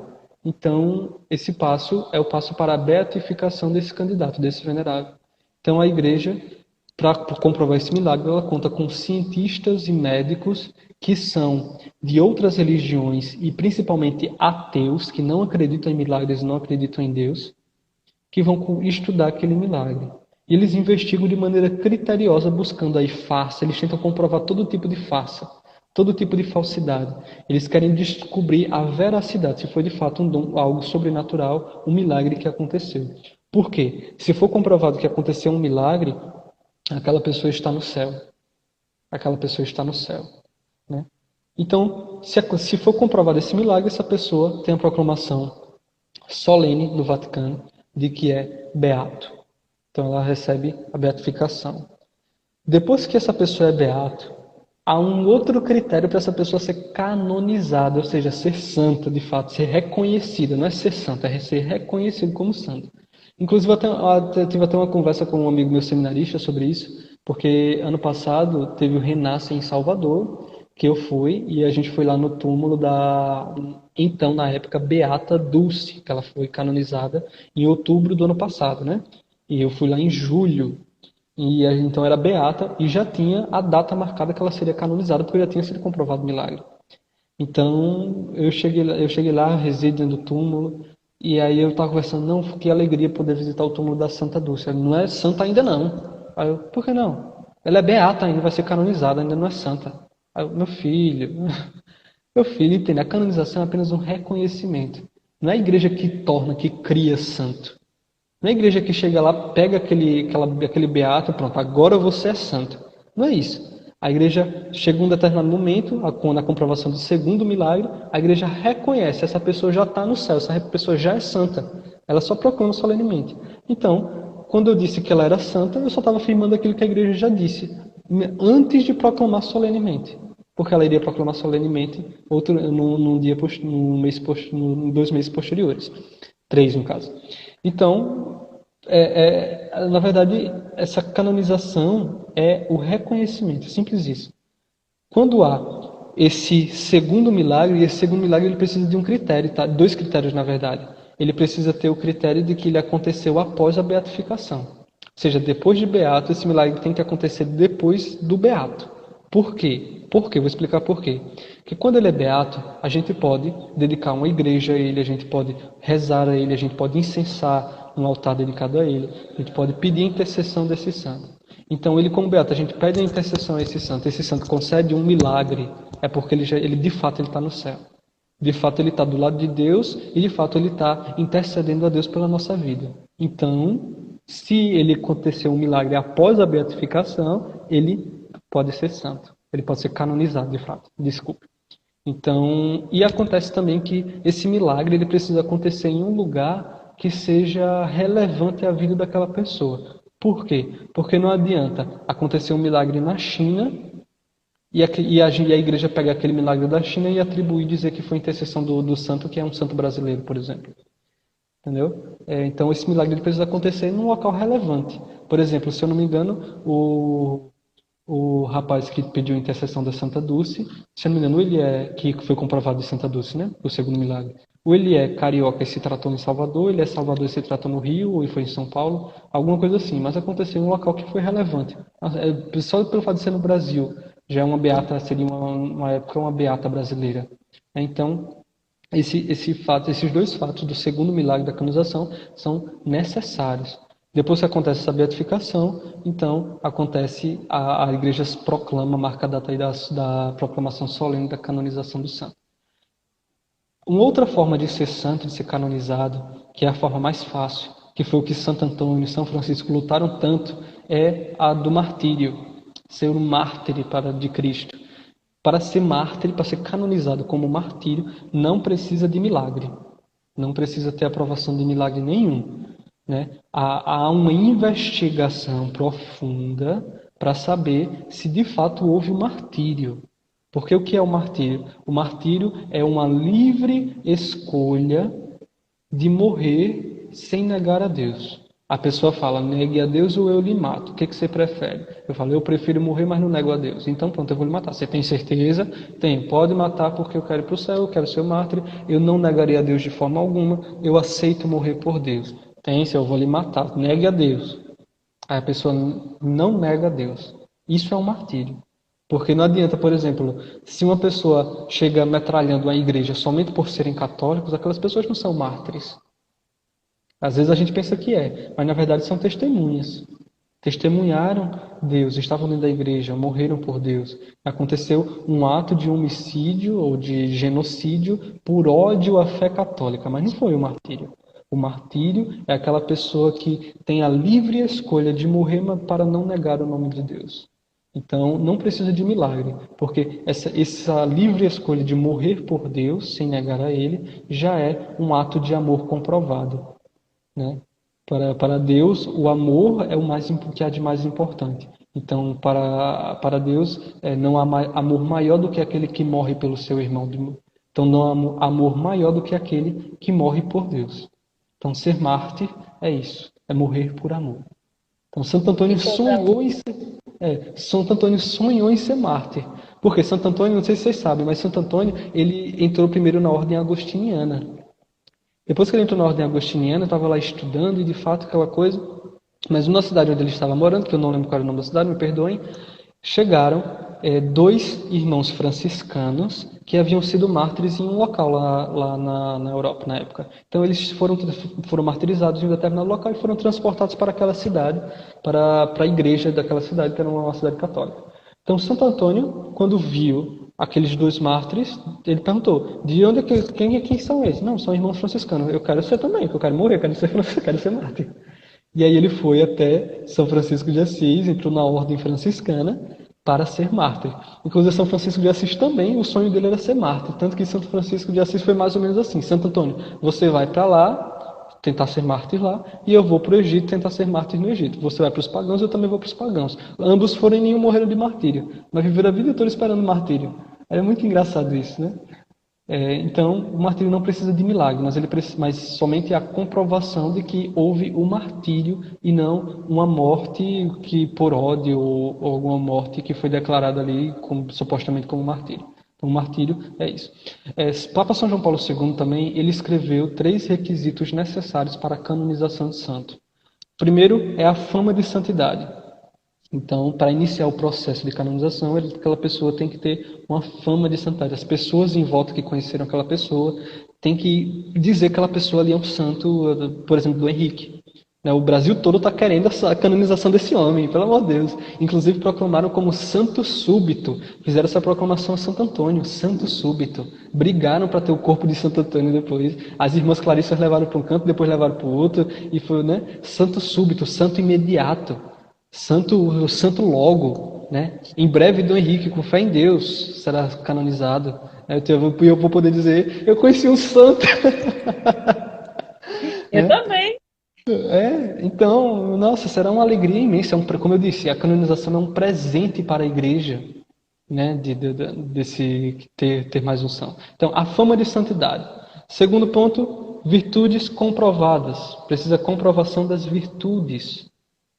Então, esse passo é o passo para a beatificação desse candidato, desse venerável. Então, a igreja, para comprovar esse milagre, ela conta com cientistas e médicos que são de outras religiões e principalmente ateus, que não acreditam em milagres, não acreditam em Deus, que vão estudar aquele milagre. E eles investigam de maneira criteriosa, buscando aí farsa, eles tentam comprovar todo tipo de farsa, todo tipo de falsidade. Eles querem descobrir a veracidade, se foi de fato um dom, algo sobrenatural, um milagre que aconteceu. Por quê? Se for comprovado que aconteceu um milagre, aquela pessoa está no céu. Aquela pessoa está no céu. Né? Então, se for comprovado esse milagre, essa pessoa tem a proclamação solene no Vaticano de que é beato. Então, ela recebe a beatificação. Depois que essa pessoa é beato, há um outro critério para essa pessoa ser canonizada, ou seja, ser santa, de fato, ser reconhecida. Não é ser santa, é ser reconhecido como santo. Inclusive, eu tive até uma conversa com um amigo meu seminarista sobre isso, porque ano passado teve o Renasce em Salvador, que eu fui, e a gente foi lá no túmulo da, então, na época, Beata Dulce, que ela foi canonizada em outubro do ano passado, né? E eu fui lá em julho. E então era beata e já tinha a data marcada que ela seria canonizada, porque já tinha sido comprovado o milagre. Então eu cheguei lá, rezei dentro do túmulo, e aí eu estava conversando, não, que alegria poder visitar o túmulo da Santa Dulce. Ela não é santa ainda não. Aí eu, por que não? Ela é beata ainda, vai ser canonizada, ainda não é santa. Aí eu, meu filho, entende? A canonização é apenas um reconhecimento. Não é a igreja que torna, que cria santo. Não é a igreja que chega lá, pega aquele beato, pronto, agora você é santo. Não é isso. A igreja chega um determinado momento, na comprovação do segundo milagre, a igreja reconhece, essa pessoa já está no céu, essa pessoa já é santa. Ela só proclama solenemente. Então, quando eu disse que ela era santa, eu só estava afirmando aquilo que a igreja já disse, antes de proclamar solenemente. Porque ela iria proclamar solenemente em 2 meses posteriores. 3, no caso. Então, na verdade, essa canonização é o reconhecimento, simples isso. Quando há esse segundo milagre, e esse segundo milagre ele precisa de um critério, tá? 2 critérios, na verdade. Ele precisa ter o critério de que ele aconteceu após a beatificação. Ou seja, depois de beato, esse milagre tem que acontecer depois do beato. Por quê? Por quê? Vou explicar por quê. Porque quando ele é beato, a gente pode dedicar uma igreja a ele, a gente pode rezar a ele, a gente pode incensar um altar dedicado a ele, a gente pode pedir a intercessão desse santo. Então, ele como beato, a gente pede a intercessão a esse santo concede um milagre, é porque ele de fato ele está no céu. De fato, ele está do lado de Deus e de fato ele está intercedendo a Deus pela nossa vida. Então, se ele aconteceu um milagre após a beatificação, ele pode ser santo. Ele pode ser canonizado, de fato. Desculpe. Então, e acontece também que esse milagre ele precisa acontecer em um lugar que seja relevante à vida daquela pessoa. Por quê? Porque não adianta acontecer um milagre na China e a igreja pegar aquele milagre da China e atribuir e dizer que foi intercessão do santo, que é um santo brasileiro, por exemplo. Entendeu? Então, esse milagre ele precisa acontecer num local relevante. Por exemplo, se eu não me engano, o rapaz que pediu a intercessão da Santa Dulce, se eu não me engano, que foi comprovado de Santa Dulce, né? O segundo milagre. Ou ele é carioca e se tratou em Salvador, ele é Salvador e se tratou no Rio, ou foi em São Paulo, alguma coisa assim. Mas aconteceu em um local que foi relevante. Só pelo fato de ser no Brasil, já é uma beata, seria uma época uma beata brasileira. Então, esses dois fatos do segundo milagre da canonização são necessários. Depois que acontece essa beatificação, então acontece, a igreja proclama, marca a data aí da proclamação solene da canonização do santo. Uma outra forma de ser santo, de ser canonizado, que é a forma mais fácil, que foi o que Santo Antônio e São Francisco lutaram tanto, é a do martírio, ser um mártir de Cristo. Para ser mártir, para ser canonizado como martírio, não precisa de milagre, não precisa ter aprovação de milagre nenhum. Né? Há uma investigação profunda para saber se de fato houve o martírio. Porque o que é o martírio? O martírio é uma livre escolha de morrer sem negar a Deus. A pessoa fala, negue a Deus ou eu lhe mato. O que você prefere? Eu falo, eu prefiro morrer, mas não nego a Deus. Então pronto, eu vou lhe matar. Você tem certeza? Tenho. Pode matar porque eu quero ir para o céu, eu quero ser o mártir. Eu não negaria a Deus de forma alguma. Eu aceito morrer por Deus. Tem, se eu vou lhe matar. Negue a Deus. Aí a pessoa não nega a Deus. Isso é um martírio. Porque não adianta, por exemplo, se uma pessoa chega metralhando a igreja somente por serem católicos, aquelas pessoas não são mártires. Às vezes a gente pensa que mas na verdade são testemunhas. Testemunharam Deus, estavam dentro da igreja, morreram por Deus. Aconteceu um ato de homicídio ou de genocídio por ódio à fé católica, mas não foi o martírio. O martírio é aquela pessoa que tem a livre escolha de morrer para não negar o nome de Deus. Então, não precisa de milagre, porque essa livre escolha de morrer por Deus, sem negar a Ele, já é um ato de amor comprovado. Né? Para Deus, o amor é o que há de mais importante. Então, para Deus, não há amor maior do que aquele que morre pelo seu irmão. Então, não há amor maior do que aquele que morre por Deus. Então, ser mártir é isso, é morrer por amor. Então, Santo Antônio sonhou em ser mártir. Porque Santo Antônio, não sei se vocês sabem, mas Santo Antônio, ele entrou primeiro na ordem agostiniana. Depois que ele entrou na ordem agostiniana, eu estava lá estudando e de fato aquela coisa, mas na cidade onde ele estava morando, que eu não lembro qual era o nome da cidade, me perdoem, chegaram dois irmãos franciscanos que haviam sido mártires em um local lá na Europa na época. Então eles foram martirizados em um determinado local e foram transportados para aquela cidade, para a igreja daquela cidade, que era uma cidade católica. Então Santo Antônio, quando viu aqueles dois mártires, ele perguntou, de onde quem são eles? Não, são irmãos franciscanos. Eu quero ser também, eu quero morrer, quero ser mártir. E aí ele foi até São Francisco de Assis, entrou na ordem franciscana para ser mártir. Inclusive São Francisco de Assis também, o sonho dele era ser mártir. Tanto que Santo Francisco de Assis foi mais ou menos assim. Santo Antônio, você vai para lá, tentar ser mártir lá, e eu vou para o Egito tentar ser mártir no Egito. Você vai para os pagãos, eu também vou para os pagãos. Ambos foram e nenhum morreram de martírio, mas viveram a vida toda esperando martírio. É muito engraçado isso, né? Então, o martírio não precisa de milagre, mas somente a comprovação de que houve o martírio e não uma morte que por ódio ou alguma morte que foi declarada ali supostamente como martírio. Então, o martírio é isso. Papa São João Paulo II também, ele escreveu 3 requisitos necessários para a canonização de santo. Primeiro é a fama de santidade. Então, para iniciar o processo de canonização, aquela pessoa tem que ter uma fama de santidade. As pessoas em volta que conheceram aquela pessoa têm que dizer que aquela pessoa ali é um santo, por exemplo, do Henrique. O Brasil todo está querendo a canonização desse homem, pelo amor de Deus. Inclusive proclamaram como santo súbito. Fizeram essa proclamação a Santo Antônio, santo súbito. Brigaram para ter o corpo de Santo Antônio depois. As irmãs Clarissas levaram para um canto, depois levaram para o outro. E foi, santo súbito, santo imediato. Santo logo, né? Em breve, Dom Henrique, com fé em Deus, será canonizado. Eu vou poder dizer, eu conheci um santo. Eu Né? também. Então, nossa, será uma alegria imensa. Como eu disse, a canonização é um presente para a igreja, né? Desse ter mais unção. Então, a fama de santidade. Segundo ponto, virtudes comprovadas. Precisa comprovação das virtudes.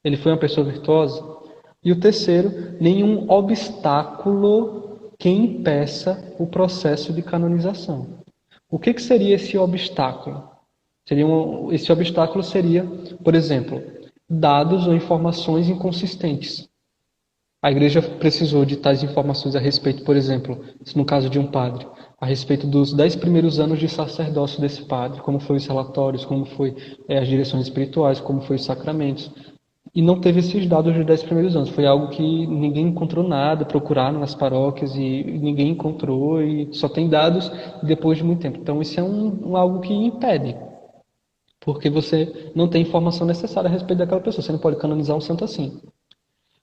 Ele foi uma pessoa virtuosa. E o terceiro, nenhum obstáculo que impeça o processo de canonização. O que seria esse obstáculo? Esse obstáculo seria, por exemplo, dados ou informações inconsistentes. A igreja precisou de tais informações a respeito, por exemplo, no caso de um padre, a respeito dos 10 primeiros anos de sacerdócio desse padre, como foi os relatórios, como foi as direções espirituais, como foi os sacramentos. E não teve esses dados dos 10 primeiros anos. Foi algo que ninguém encontrou nada, procuraram nas paróquias e ninguém encontrou, e só tem dados depois de muito tempo. Então isso é algo que impede, porque você não tem informação necessária a respeito daquela pessoa. Você não pode canonizar um santo assim.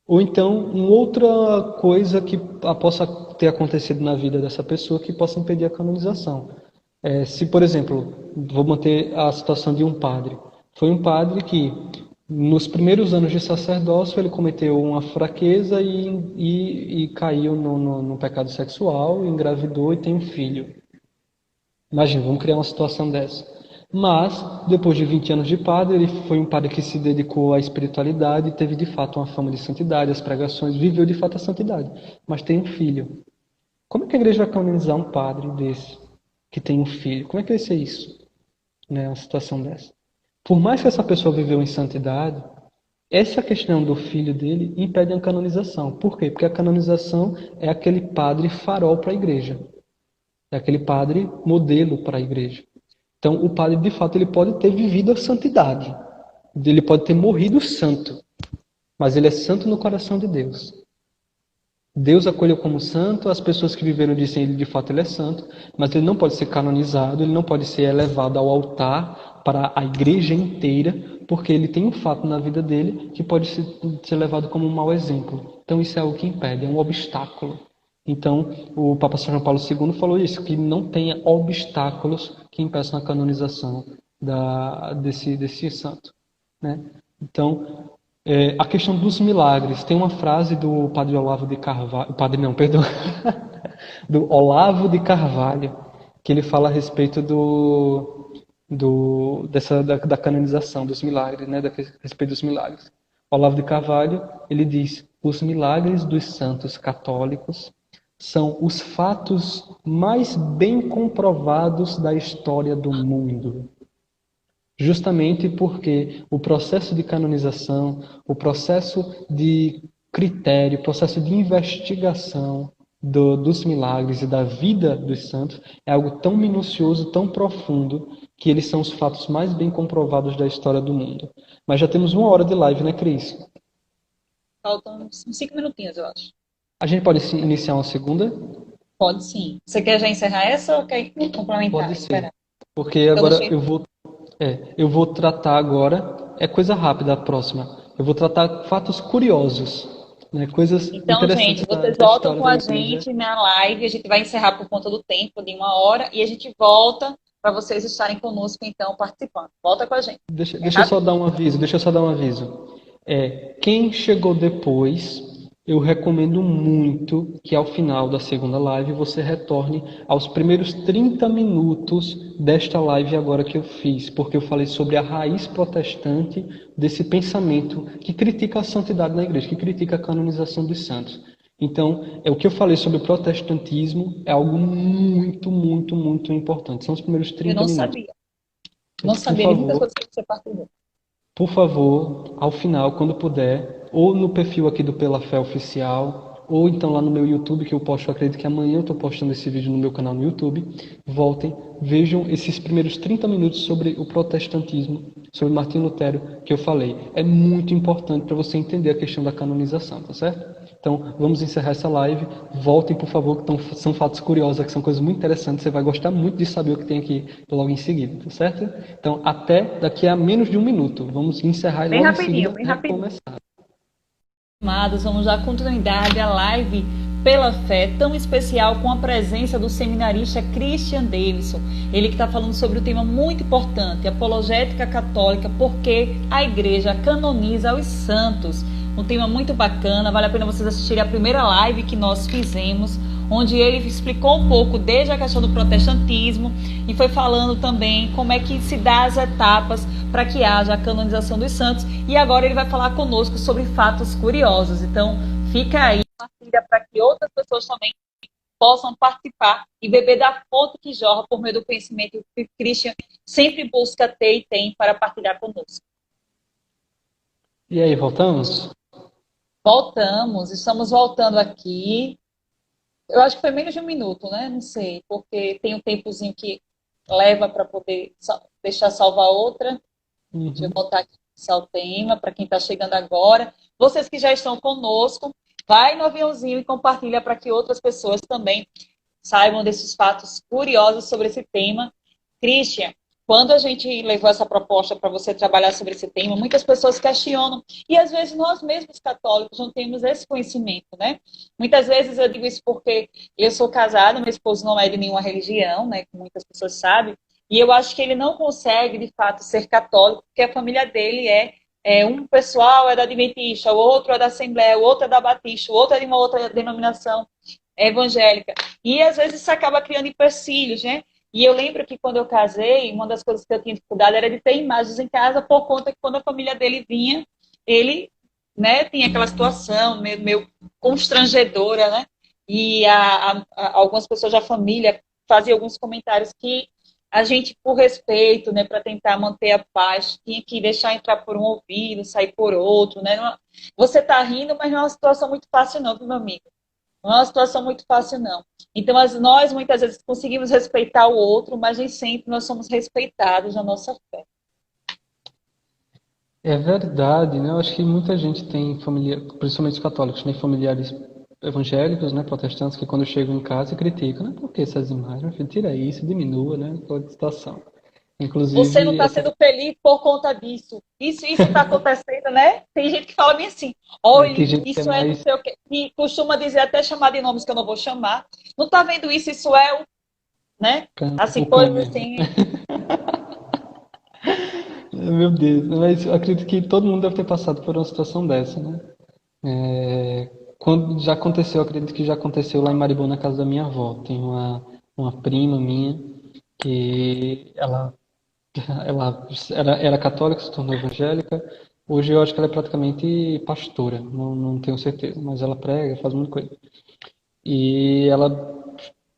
Ou então, uma outra coisa que possa ter acontecido na vida dessa pessoa que possa impedir a canonização. Se, por exemplo, vou manter a situação de um padre. Foi um padre que, nos primeiros anos de sacerdócio, ele cometeu uma fraqueza e caiu no pecado sexual, engravidou e tem um filho. Imagina, vamos criar uma situação dessa. Mas, depois de 20 anos de padre, ele foi um padre que se dedicou à espiritualidade, teve de fato uma fama de santidade, as pregações, viveu de fato a santidade. Mas tem um filho. Como é que a igreja vai canonizar um padre desse, que tem um filho? Como é que vai ser isso? Né, uma situação dessa. Por mais que essa pessoa viveu em santidade, essa questão do filho dele impede a canonização. Por quê? Porque a canonização é aquele padre farol para a igreja. É aquele padre modelo para a igreja. Então, o padre, de fato, ele pode ter vivido a santidade. Ele pode ter morrido santo. Mas ele é santo no coração de Deus. Deus acolheu como santo, as pessoas que viveram dizem ele, de fato, ele é santo. Mas ele não pode ser canonizado, ele não pode ser elevado ao altar para a igreja inteira, porque ele tem um fato na vida dele que pode ser levado como um mau exemplo. Então, isso é algo que impede, é um obstáculo. Então, o Papa São João Paulo II falou isso, que não tenha obstáculos que impeçam a canonização desse santo. Né? Então, a questão dos milagres. Tem uma frase do padre Olavo de Carvalho, do Olavo de Carvalho, que ele fala a respeito da canonização, dos milagres, né? A respeito dos milagres. Olavo de Carvalho, ele diz: os milagres dos santos católicos são os fatos mais bem comprovados da história do mundo. Justamente porque o processo de canonização, o processo de critério, o processo de investigação dos milagres e da vida dos santos é algo tão minucioso, tão profundo, que eles são os fatos mais bem comprovados da história do mundo. Mas já temos 1 hora de live, né, Cris? Faltam uns 5 minutinhos, eu acho. A gente pode iniciar uma segunda? Pode sim. Você quer já encerrar essa ou quer complementar? Pode ser. Esperar? Porque Então, agora deixa eu vou tratar agora, é coisa rápida a próxima. Eu vou tratar fatos curiosos, né? Coisas Então, interessantes gente, da vocês da voltam história com da a igreja. gente na live. A gente vai encerrar por conta do tempo, de 1 hora, e a gente volta para vocês estarem conosco, então, participando. Volta com a gente. Deixa É eu só rápido? dar um aviso, quem chegou depois, eu recomendo muito que ao final da segunda live você retorne aos primeiros 30 minutos desta live agora que eu fiz, porque eu falei sobre a raiz protestante desse pensamento que critica a santidade na igreja, que critica a canonização dos santos. Então, o que eu falei sobre o protestantismo é algo muito, muito, muito importante. São os primeiros Eu 30 não minutos. sabia. Não Por sabia de muitas favor, coisas que você partilhou. por favor, ao final, quando puder, ou no perfil aqui do Pela Fé Oficial, ou então lá no meu YouTube, que eu posto, acredito que amanhã eu estou postando esse vídeo no meu canal no YouTube. Voltem, vejam esses primeiros 30 minutos sobre o protestantismo, sobre Martinho Lutero, que eu falei. É muito importante para você entender a questão da canonização, tá certo? Então, vamos encerrar essa live. Voltem, por favor, que são fatos curiosos, que são coisas muito interessantes. Você vai gostar muito de saber o que tem aqui logo em seguida, tá certo? Então, até daqui a menos de 1 minuto. Vamos encerrar e Bem logo em rapidinho, seguida bem rapidinho. recomeçar. Amados, vamos dar continuidade à live pela fé tão especial com a presença do seminarista Christian Davidson. Ele que está falando sobre um tema muito importante, apologética católica, porque a igreja canoniza os santos. Um tema muito bacana, vale a pena vocês assistirem a primeira live que nós fizemos, onde ele explicou um pouco desde a questão do protestantismo e foi falando também como é que se dá as etapas para que haja a canonização dos santos. E agora ele vai falar conosco sobre fatos curiosos. Então, fica aí, compartilha para que outras pessoas também possam participar e beber da fonte que jorra por meio do conhecimento que o Christian sempre busca ter e tem para partilhar conosco. E aí, voltamos? Voltamos, estamos voltando aqui. Eu acho que foi menos de um minuto, né? Não sei, porque tem um tempozinho que leva para poder deixar salvar outra. Deixa eu botar aqui o tema para quem está chegando agora. Vocês que já estão conosco, vai no aviãozinho e compartilha para que outras pessoas também saibam desses fatos curiosos sobre esse tema. Christian, quando a gente levou essa proposta para você trabalhar sobre esse tema, muitas pessoas questionam, e às vezes nós mesmos católicos não temos esse conhecimento, né? Muitas vezes eu digo isso porque eu sou casada, meu esposo não é de nenhuma religião, né? Como muitas pessoas sabem, e eu acho que ele não consegue, de fato, ser católico, porque a família dele um pessoal é da Adventista, o outro é da Assembleia, o outro é da Batista, o outro é de uma outra denominação evangélica. E às vezes isso acaba criando empecilhos, né? E eu lembro que quando eu casei, uma das coisas que eu tinha dificuldade era de ter imagens em casa, por conta que quando a família dele vinha, ele, né, tinha aquela situação meio constrangedora, né? E algumas pessoas da família faziam alguns comentários que a gente, por respeito, né, para tentar manter a paz, tinha que deixar entrar por um ouvido, sair por outro, né? Você está rindo, mas não é uma situação muito fácil não, meu amigo. Não é uma situação muito fácil, não. Então, nós, muitas vezes, conseguimos respeitar o outro, mas nem sempre nós somos respeitados na nossa fé. É verdade, né? Eu acho que muita gente tem família, principalmente os católicos, tem familiares evangélicos, né, protestantes, que quando chegam em casa criticam, né? Por que essas imagens? Meu filho, tira isso, diminua, né? Toda situação. Você não Inclusive, está sendo feliz por conta disso. Isso está acontecendo, né? Tem gente que fala bem assim, tem olha, gente que é isso é não mais sei o quê. E costuma dizer, até chamar de nomes que eu não vou chamar. Não está vendo isso, isso é o, né? Assim, o cão coisas mesmo. assim. Meu Deus, mas eu acredito que todo mundo deve ter passado por uma situação dessa, né? Quando já aconteceu, eu acredito que já aconteceu lá em Maribor, na casa da minha avó. Tem uma prima minha que ela era católica, se tornou evangélica. Hoje eu acho que ela é praticamente pastora, não tenho certeza, mas ela prega, faz muita coisa. E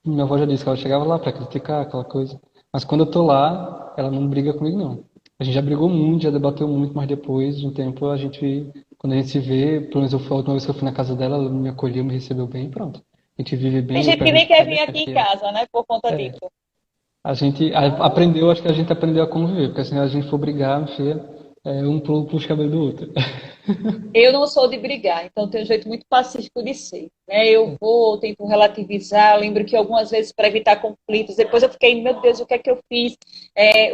minha avó já disse que ela chegava lá para criticar aquela coisa. Mas quando eu tô lá, ela não briga comigo, não. A gente já brigou muito, já debateu muito, mas depois de um tempo quando a gente se vê, pelo menos a última vez que eu fui na casa dela, ela me acolheu, me recebeu bem, pronto. A gente vive Tem bem, eu gente que pergunto nem se tá quer bem, vir minha aqui em filha. casa, né? Por conta É, disso. a gente aprendeu, acho que a gente aprendeu a conviver, porque se a gente for brigar, minha filha, um puxa o cabelo do outro. Eu não sou de brigar, então tenho um jeito muito pacífico de ser, né? Eu vou, tento relativizar, eu lembro que algumas vezes para evitar conflitos, depois eu fiquei, meu Deus, o que é que eu fiz?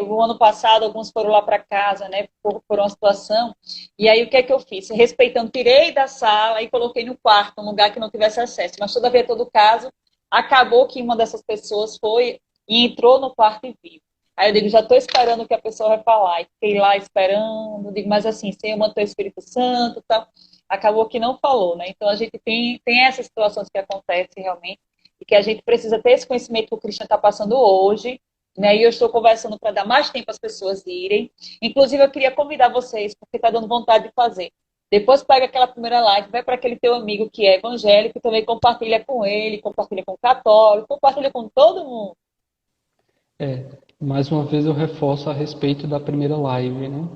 O ano passado, alguns foram lá para casa, né, por uma situação, e aí o que é que eu fiz? Respeitando, tirei da sala e coloquei no quarto, um lugar que não tivesse acesso, mas todavia, todo caso, acabou que uma dessas pessoas foi e entrou no quarto e viu. Aí eu digo, já estou esperando o que a pessoa vai falar. E fiquei lá esperando, digo, mas assim, sem eu manter o Espírito Santo e tal. Acabou que não falou, né? Então a gente tem essas situações que acontecem realmente, e que a gente precisa ter esse conhecimento que o Cristian está passando hoje, né? E eu estou conversando para dar mais tempo às pessoas irem. Inclusive, eu queria convidar vocês, porque está dando vontade de fazer. Depois pega aquela primeira live, vai para aquele teu amigo que é evangélico, e também compartilha com ele, compartilha com o católico, compartilha com todo mundo. Mais uma vez eu reforço a respeito da primeira live, né?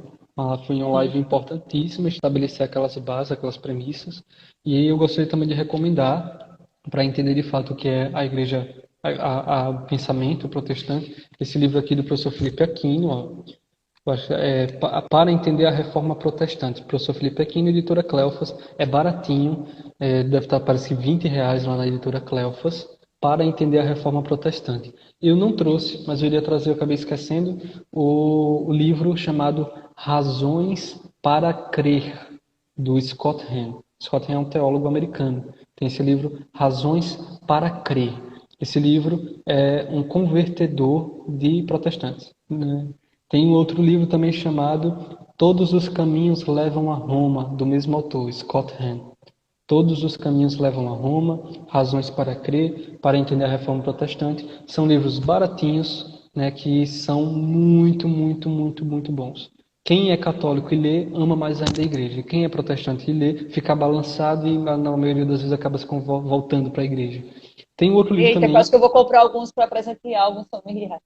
Foi uma live importantíssima, estabelecer aquelas bases, aquelas premissas. E aí eu gostaria também de recomendar, para entender de fato o que é a igreja, o pensamento protestante, esse livro aqui do professor Felipe Aquino, ó, eu acho, para entender a reforma protestante. Professor Felipe Aquino, editora Cleofas, é baratinho, deve estar, parece que R$ 20 lá na editora Cleofas, para entender a reforma protestante. Eu não trouxe, mas eu iria trazer, eu acabei esquecendo, o livro chamado Razões para Crer, do Scott Hahn. Scott Hahn é um teólogo americano. Tem esse livro, Razões para Crer. Esse livro é um convertedor de protestantes, né? Tem um outro livro também chamado Todos os Caminhos Levam a Roma, do mesmo autor, Scott Hahn. Todos os caminhos levam a Roma, Razões para Crer, para entender a Reforma Protestante. São livros baratinhos, né, que são muito, muito, muito, muito bons. Quem é católico e lê, ama mais ainda a igreja. Quem é protestante e lê, fica balançado e, na maioria das vezes, acaba se voltando para a igreja. Tem outro livro Eita, também. quase que eu vou comprar alguns para presentear alguns familiares.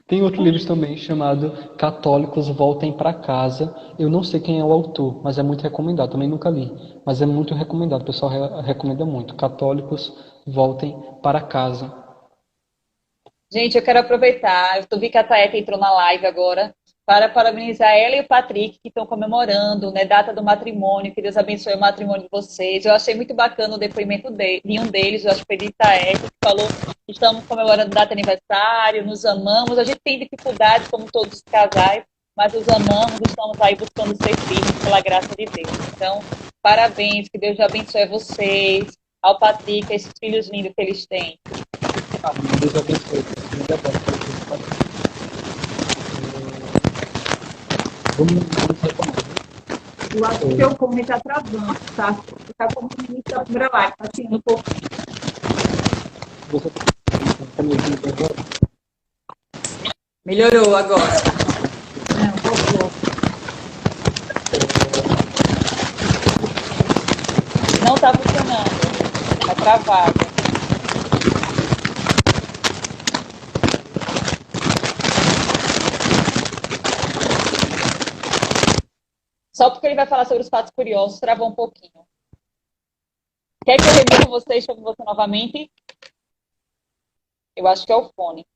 Tem outro livro também chamado Católicos Voltem para Casa. Eu não sei quem é o autor, mas é muito recomendado. Também nunca li, mas é muito recomendado. O pessoal recomenda muito. Católicos Voltem para Casa. Gente, eu quero aproveitar. Eu vi que a Taeta entrou na live agora para parabenizar ela e o Patrick, que estão comemorando, né, data do matrimônio. Que Deus abençoe o matrimônio de vocês. Eu achei muito bacana o depoimento de um deles, eu acho que foi de Taeta, que falou que estamos comemorando data de aniversário, nos amamos. A gente tem dificuldades, como todos os casais, mas os amamos, estamos aí buscando ser firmes pela graça de Deus. Então, parabéns, que Deus abençoe vocês, ao Patrick, a esses filhos lindos que eles têm. Deus abençoe. Vamos retomar. Eu acho que o seu fone está travando, tá? Está como no início da primeira live, tá assim, um pouco. Você está me ouvindo agora? Melhorou agora. É, um pouco. Não está funcionando. Está travado. Só porque ele vai falar sobre os fatos curiosos, travou um pouquinho. Quer que eu remova você e chame você novamente? Eu acho que é o fone.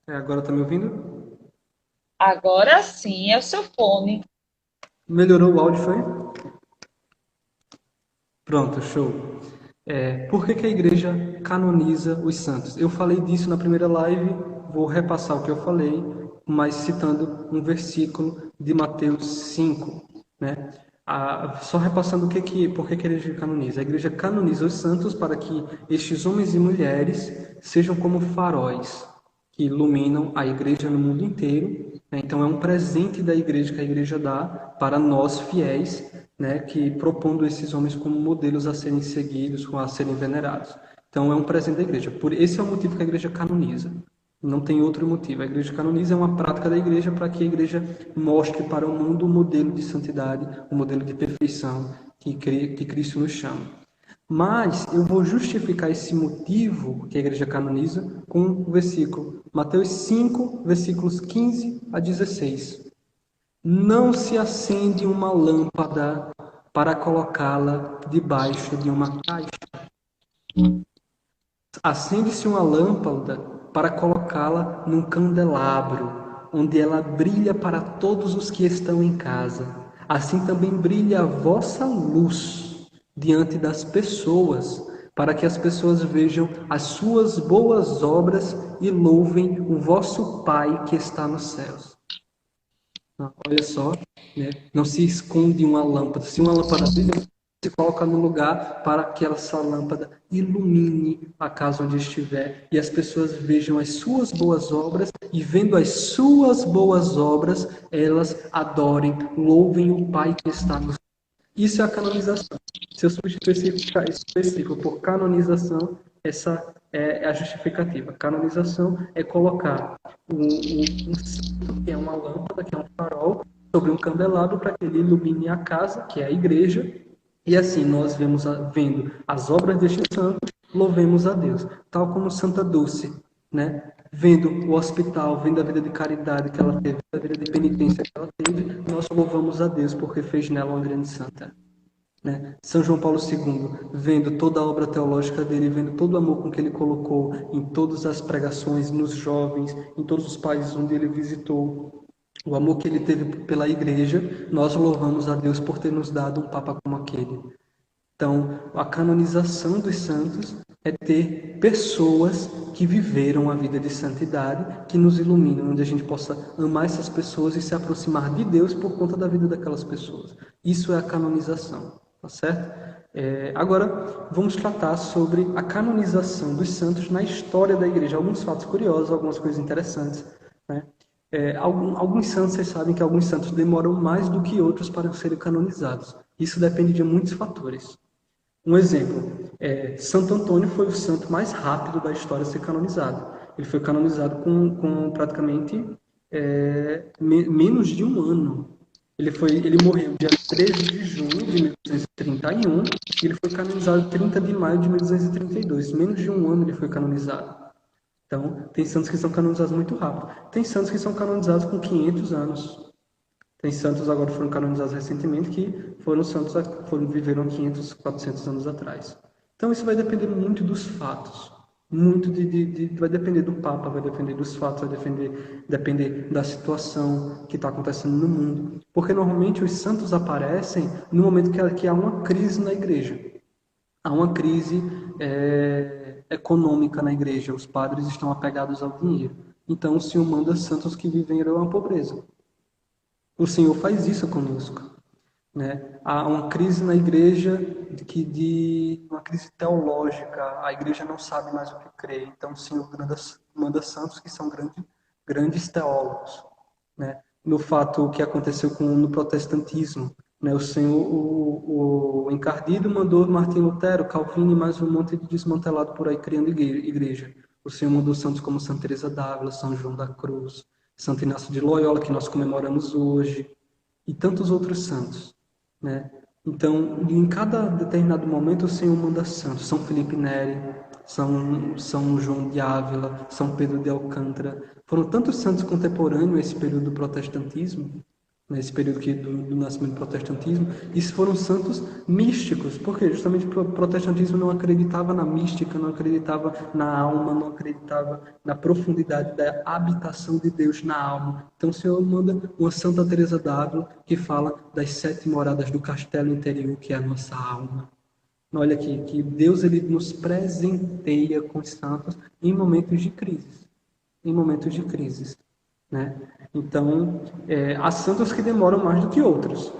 Agora está me ouvindo? Agora sim, é o seu fone. Melhorou o áudio, foi? Pronto, show. Por que a igreja canoniza os santos? Eu falei disso na primeira live, vou repassar o que eu falei, mas citando um versículo de Mateus 5, né? Só repassando por que a igreja canoniza. A igreja canoniza os santos para que estes homens e mulheres sejam como faróis que iluminam a igreja no mundo inteiro, né? Então é um presente da igreja que a igreja dá para nós fiéis, né? Que propondo esses homens como modelos a serem seguidos, a serem venerados. Então é um presente da igreja. Esse é o motivo que a igreja canoniza. Não tem outro motivo. A igreja canoniza é uma prática da igreja para que a igreja mostre para o mundo o modelo de santidade, o modelo de perfeição que Cristo nos chama. Mas eu vou justificar esse motivo que a igreja canoniza com o versículo. Mateus 5, versículos 15 a 16. Não se acende uma lâmpada para colocá-la debaixo de uma caixa. Acende-se uma lâmpada para colocá-la num candelabro, onde ela brilha para todos os que estão em casa. Assim também brilha a vossa luz diante das pessoas, para que as pessoas vejam as suas boas obras e louvem o vosso Pai que está nos céus. Olha só, né? Não se esconde uma lâmpada. Se uma lâmpada brilha, se coloca no lugar para que essa lâmpada ilumine a casa onde estiver e as pessoas vejam as suas boas obras e vendo as suas boas obras, elas adorem, louvem o Pai que está nos céus. Isso é a canonização. Se eu substituir esse versículo por canonização, essa é a justificativa. Canonização é colocar um santo, que é uma lâmpada, que é um farol, sobre um candelabro para que ele ilumine a casa, que é a igreja, e assim nós vendo as obras deste santo, louvemos a Deus. Tal como Santa Dulce, né? Vendo o hospital, vendo a vida de caridade que ela teve, a vida de penitência que ela teve, nós louvamos a Deus porque fez nela uma grande santa. Né? São João Paulo II, vendo toda a obra teológica dele, vendo todo o amor com que ele colocou em todas as pregações, nos jovens, em todos os países onde ele visitou, o amor que ele teve pela igreja, nós louvamos a Deus por ter nos dado um Papa como aquele. Então, a canonização dos santos é ter pessoas que viveram a vida de santidade, que nos iluminam, onde a gente possa amar essas pessoas e se aproximar de Deus por conta da vida daquelas pessoas. Isso é a canonização, tá certo? Agora, vamos tratar sobre a canonização dos santos na história da igreja. Alguns fatos curiosos, algumas coisas interessantes, né? Alguns santos, vocês sabem que alguns santos demoram mais do que outros para serem canonizados. Isso depende de muitos fatores. Um exemplo, Santo Antônio foi o santo mais rápido da história a ser canonizado. Ele foi canonizado com praticamente menos de um ano. Ele morreu dia 13 de junho de 1231 e ele foi canonizado 30 de maio de 1232. Menos de um ano ele foi canonizado. Então, tem santos que são canonizados muito rápido. Tem santos que são canonizados com 500 anos. Tem santos agora que foram canonizados recentemente que foram santos viveram 500, 400 anos atrás. Então isso vai depender muito dos fatos, muito vai depender do Papa, vai depender dos fatos, vai depender da situação que está acontecendo no mundo, porque normalmente os santos aparecem no momento que há uma crise na igreja, há uma crise econômica na igreja, os padres estão apegados ao dinheiro. Então o Senhor manda santos que viveram a pobreza. O Senhor faz isso conosco, né? Há uma crise na igreja, uma crise teológica. A igreja não sabe mais o que crer. Então o Senhor manda santos que são grandes teólogos, né? No fato que aconteceu no protestantismo, né? O Senhor, o encardido mandou Martim Lutero, Calvino e mais um monte de desmantelado por aí criando igreja. O Senhor mandou santos como Santa Teresa d'Ávila, São João da Cruz, Santo Inácio de Loyola, que nós comemoramos hoje, e tantos outros santos, né? Então, em cada determinado momento, o Senhor manda santos. São Felipe Neri, São João de Ávila, São Pedro de Alcântara. Foram tantos santos contemporâneos nesse período do protestantismo, nesse período do nascimento do protestantismo, e foram santos místicos, porque justamente o protestantismo não acreditava na mística, não acreditava na alma, não acreditava na profundidade da habitação de Deus na alma. Então o Senhor manda uma Santa Teresa d'Ávila que fala das 7 moradas do castelo interior, que é a nossa alma. Olha aqui, que Deus ele nos presenteia com os santos em momentos de crises. Em momentos de crises, né? Então, há santos que demoram mais do que outros.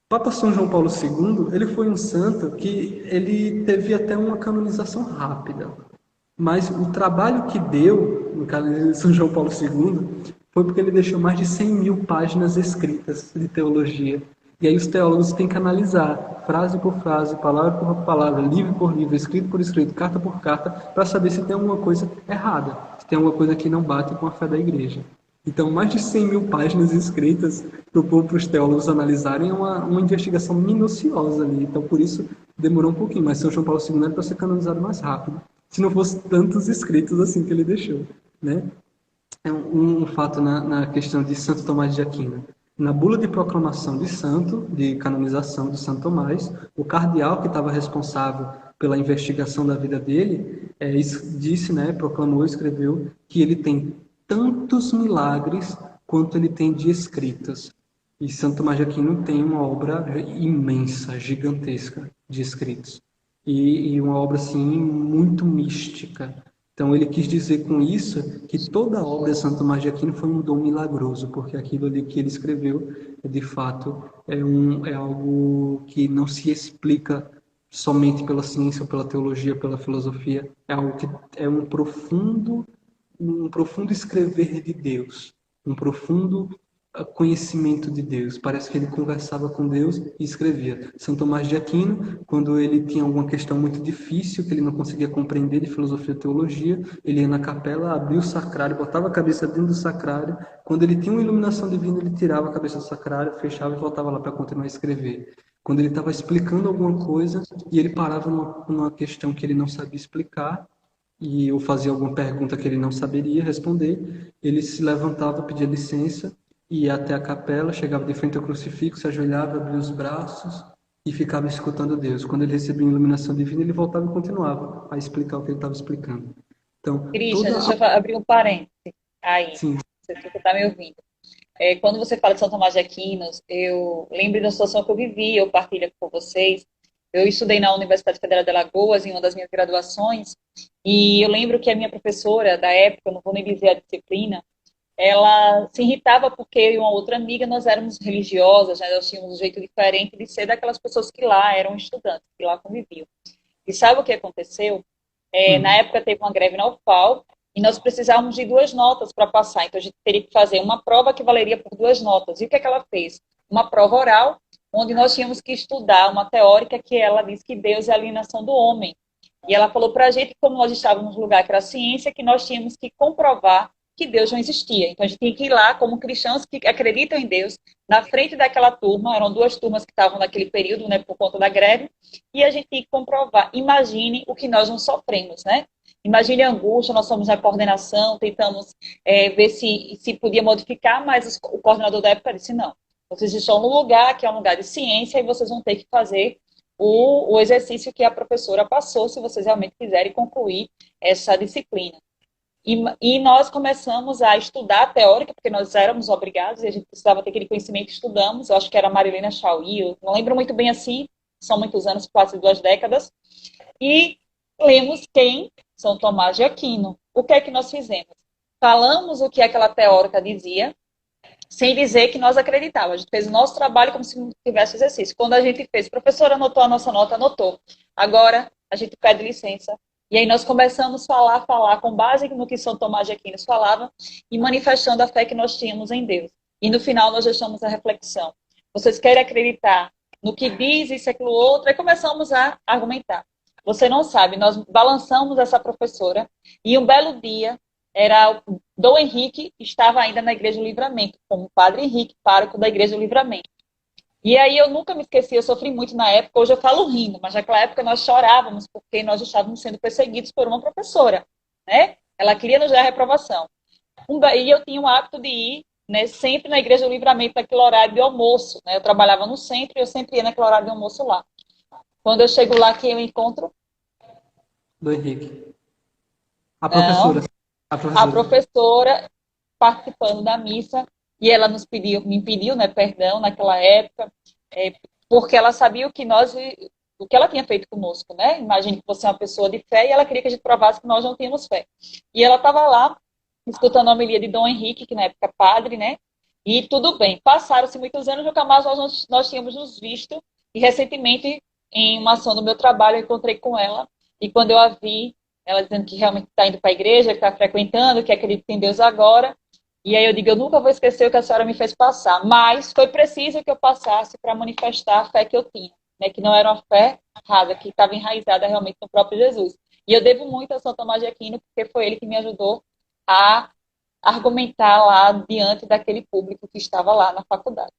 Papa São João Paulo II, ele foi um santo que ele teve até uma canonização rápida. Mas o trabalho que deu, no caso de São João Paulo II, foi porque ele deixou mais de 100.000 páginas escritas de teologia. E aí os teólogos têm que analisar, frase por frase, palavra por palavra, livro por livro, escrito por escrito, carta por carta, para saber se tem alguma coisa errada, se tem alguma coisa que não bate com a fé da igreja. Então, mais de 100.000 páginas escritas para os teólogos analisarem é uma investigação minuciosa ali. Então, por isso, demorou um pouquinho. Mas São João Paulo II era para ser canonizado mais rápido, se não fosse tantos escritos assim que ele deixou, né? É um fato na questão de Santo Tomás de Aquino. Na bula de proclamação de santo, de canonização de Santo Tomás, o cardeal que estava responsável pela investigação da vida dele, disse, né, proclamou, escreveu, que ele tem tantos milagres quanto ele tem de escritas. E Santo Tomás de Aquino tem uma obra imensa, gigantesca de escritos. E uma obra, assim, muito mística. Então ele quis dizer com isso que toda a obra de Santo Tomás de Aquino foi um dom milagroso, porque aquilo ali que ele escreveu, de fato, é algo que não se explica somente pela ciência, ou pela teologia, pela filosofia. É algo que é um profundo escrever de Deus, um profundo conhecimento de Deus. Parece que ele conversava com Deus e escrevia. São Tomás de Aquino, quando ele tinha alguma questão muito difícil, que ele não conseguia compreender de filosofia e teologia, ele ia na capela, abria o sacrário, botava a cabeça dentro do sacrário. Quando ele tinha uma iluminação divina, ele tirava a cabeça do sacrário, fechava e voltava lá para continuar a escrever. Quando ele estava explicando alguma coisa e ele parava numa questão que ele não sabia explicar, e eu fazia alguma pergunta que ele não saberia responder, ele se levantava, pedia licença, ia até a capela, chegava de frente ao crucifixo, se ajoelhava, abria os braços e ficava escutando Deus. Quando ele recebia iluminação divina, ele voltava e continuava a explicar o que ele estava explicando. Então, Christian, deixa eu abrir um parêntese aí, Sim. você está me ouvindo. Quando você fala de São Tomás de Aquino, eu lembro da situação que eu vivi, eu partilho com vocês. Eu estudei na Universidade Federal de Alagoas, em uma das minhas graduações, e eu lembro que a minha professora da época, eu não vou nem dizer a disciplina, ela se irritava porque eu e uma outra amiga, nós éramos religiosas, né? Nós tínhamos um jeito diferente de ser daquelas pessoas que lá eram estudantes, que lá conviviam. E sabe o que aconteceu? Na Hum. época teve uma greve na UFAL e nós precisávamos de 2 notas para passar. Então a gente teria que fazer uma prova que valeria por 2 notas. E o que é que ela fez? Uma prova oral, onde nós tínhamos que estudar uma teórica que ela diz que Deus é a alienação do homem. E ela falou para a gente, como nós estávamos no lugar que era a ciência, que nós tínhamos que comprovar que Deus não existia. Então a gente tinha que ir lá, como cristãos que acreditam em Deus, na frente daquela turma, eram 2 turmas que estavam naquele período, né, por conta da greve, e a gente tinha que comprovar. Imagine o que nós não sofremos, né? Imagine a angústia, nós somos na coordenação, tentamos ver se podia modificar, mas o coordenador da época disse, não, vocês estão no lugar que é um lugar de ciência e vocês vão ter que fazer o exercício que a professora passou, se vocês realmente quiserem concluir essa disciplina. E nós começamos a estudar a teórica, porque nós éramos obrigados e a gente precisava ter aquele conhecimento, estudamos, eu acho que era Marilena Chauí, eu não lembro muito bem assim, são muitos anos, quase 2 décadas, e lemos quem? São Tomás de Aquino. O que é que nós fizemos? Falamos o que aquela teórica dizia, sem dizer que nós acreditávamos. A gente fez o nosso trabalho como se não tivesse exercício. Quando a gente fez, o professor anotou a nossa nota, anotou. Agora, a gente pede licença. E aí nós começamos a falar, com base no que São Tomás de Aquino falava, e manifestando a fé que nós tínhamos em Deus. E no final nós deixamos a reflexão. Vocês querem acreditar no que diz isso, aquilo, outro? Aí começamos a argumentar. Você não sabe, nós balançamos essa professora, e um belo dia, era o Dom Henrique, estava ainda na Igreja do Livramento, como Padre Henrique, pároco da Igreja do Livramento. E aí eu nunca me esqueci, eu sofri muito na época, hoje eu falo rindo, mas naquela época nós chorávamos porque nós estávamos sendo perseguidos por uma professora, né? Ela queria nos dar a reprovação. E eu tinha o hábito de ir, né, sempre na Igreja do Livramento, naquele horário de almoço, né? Eu trabalhava no centro e eu sempre ia naquele horário de almoço lá. Quando eu chego lá, que eu encontro... Do Henrique. A Não, professora. A a professora. professora participando da missa, e ela me pediu, né, perdão naquela época, porque ela sabia o que ela tinha feito conosco, né? Imagine que você é uma pessoa de fé e ela queria que a gente provasse que nós não tínhamos fé. E ela estava lá escutando a homilia de Dom Henrique, que na época é padre, né? E tudo bem. Passaram-se muitos anos, nunca mais nós tínhamos nos visto. E recentemente, em uma ação do meu trabalho, eu encontrei com ela. E quando eu a vi, ela dizendo que realmente está indo para a igreja, que está frequentando, que acredita em Deus agora. E aí eu digo, eu nunca vou esquecer o que a senhora me fez passar, mas foi preciso que eu passasse para manifestar a fé que eu tinha, né? Que não era uma fé rasa, que estava enraizada realmente no próprio Jesus. E eu devo muito a São Tomás de Aquino, porque foi ele que me ajudou a argumentar lá diante daquele público que estava lá na faculdade.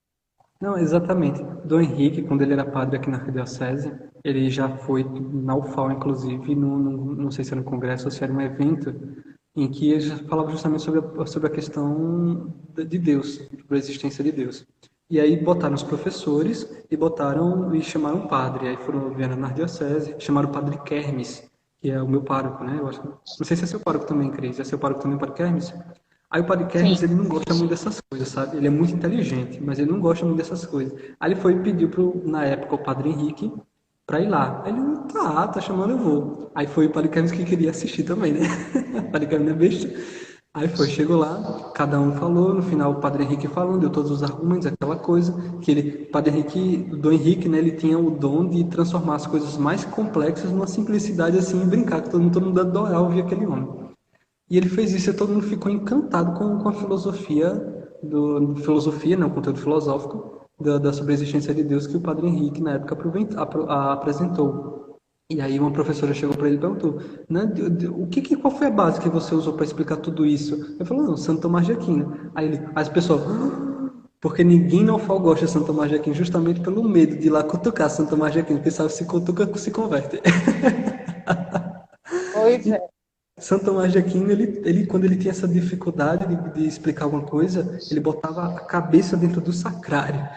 Não, exatamente. Dom Henrique, quando ele era padre aqui na Arquidiocese, ele já foi na UFAL, inclusive, não sei se era um congresso ou se era um evento, em que ele já falava justamente sobre a questão de Deus, sobre a existência de Deus. E aí botaram os professores e chamaram o padre. Aí vieram na Arquidiocese, chamaram o padre Kermes, que é o meu pároco, né? Eu acho, não sei se é seu pároco também, Cris. É seu pároco também, o padre Kermes? Aí o padre Sim. Kermes, ele não gosta muito dessas coisas, sabe? Ele é muito inteligente, mas ele não gosta muito dessas coisas. Aí ele foi e pediu na época, o padre Henrique pra ir lá. Aí ele, tá chamando, eu vou. Aí foi o padre Kermes que queria assistir também, né? O padre Kermes não é besta. Aí chegou lá, cada um falou, no final o padre Henrique falando, deu todos os argumentos, aquela coisa, o padre Henrique, o Dom Henrique, né, ele tinha o dom de transformar as coisas mais complexas numa simplicidade assim, e brincar, que todo mundo adorar ouvir aquele homem. E ele fez isso e todo mundo ficou encantado com a filosofia, não, o conteúdo filosófico da sobre a existência de Deus que o padre Henrique, na época, apresentou. E aí uma professora chegou para ele e perguntou, né, qual foi a base que você usou para explicar tudo isso? Ele falou, não, Santo Tomás de Aquino. Aí as pessoas, porque ninguém na UFAL gosta de Santo Tomás de Aquino, justamente pelo medo de ir lá cutucar Santo Tomás de Aquino, porque sabe, se cutuca, se converte. Pois é. Santo Tomás de Aquino, quando ele tinha essa dificuldade de explicar alguma coisa, ele botava a cabeça dentro do sacrário,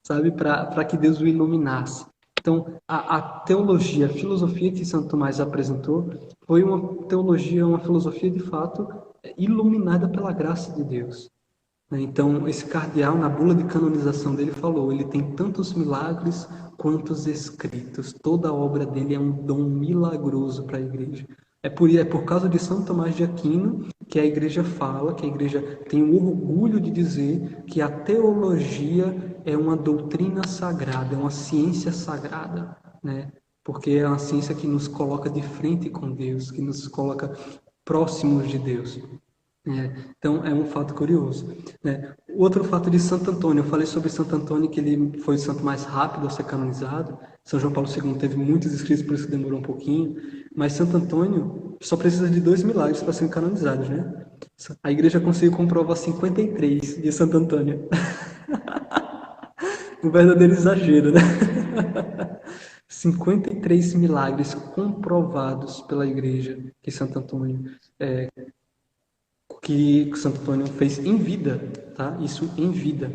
sabe, para que Deus o iluminasse. Então, a teologia, a filosofia que Santo Tomás apresentou foi uma teologia, uma filosofia de fato iluminada pela graça de Deus. Então, esse cardeal, na bula de canonização dele, falou: ele tem tantos milagres quantos escritos. Toda a obra dele é um dom milagroso para a igreja. É por causa de São Tomás de Aquino que a igreja fala, que a igreja tem o orgulho de dizer que a teologia é uma doutrina sagrada, é uma ciência sagrada, né? Porque é uma ciência que nos coloca de frente com Deus, que nos coloca próximos de Deus. Então, é um fato curioso, né? Outro fato de Santo Antônio, eu falei sobre Santo Antônio que ele foi o santo mais rápido a ser canonizado. São João Paulo II teve muitos escritos, por isso que demorou um pouquinho. Mas Santo Antônio só precisa de 2 milagres para ser canonizado, né? A igreja conseguiu comprovar 53 de Santo Antônio. Um verdadeiro exagero, né? 53 milagres comprovados pela igreja que Santo Antônio fez em vida, tá? Isso em vida.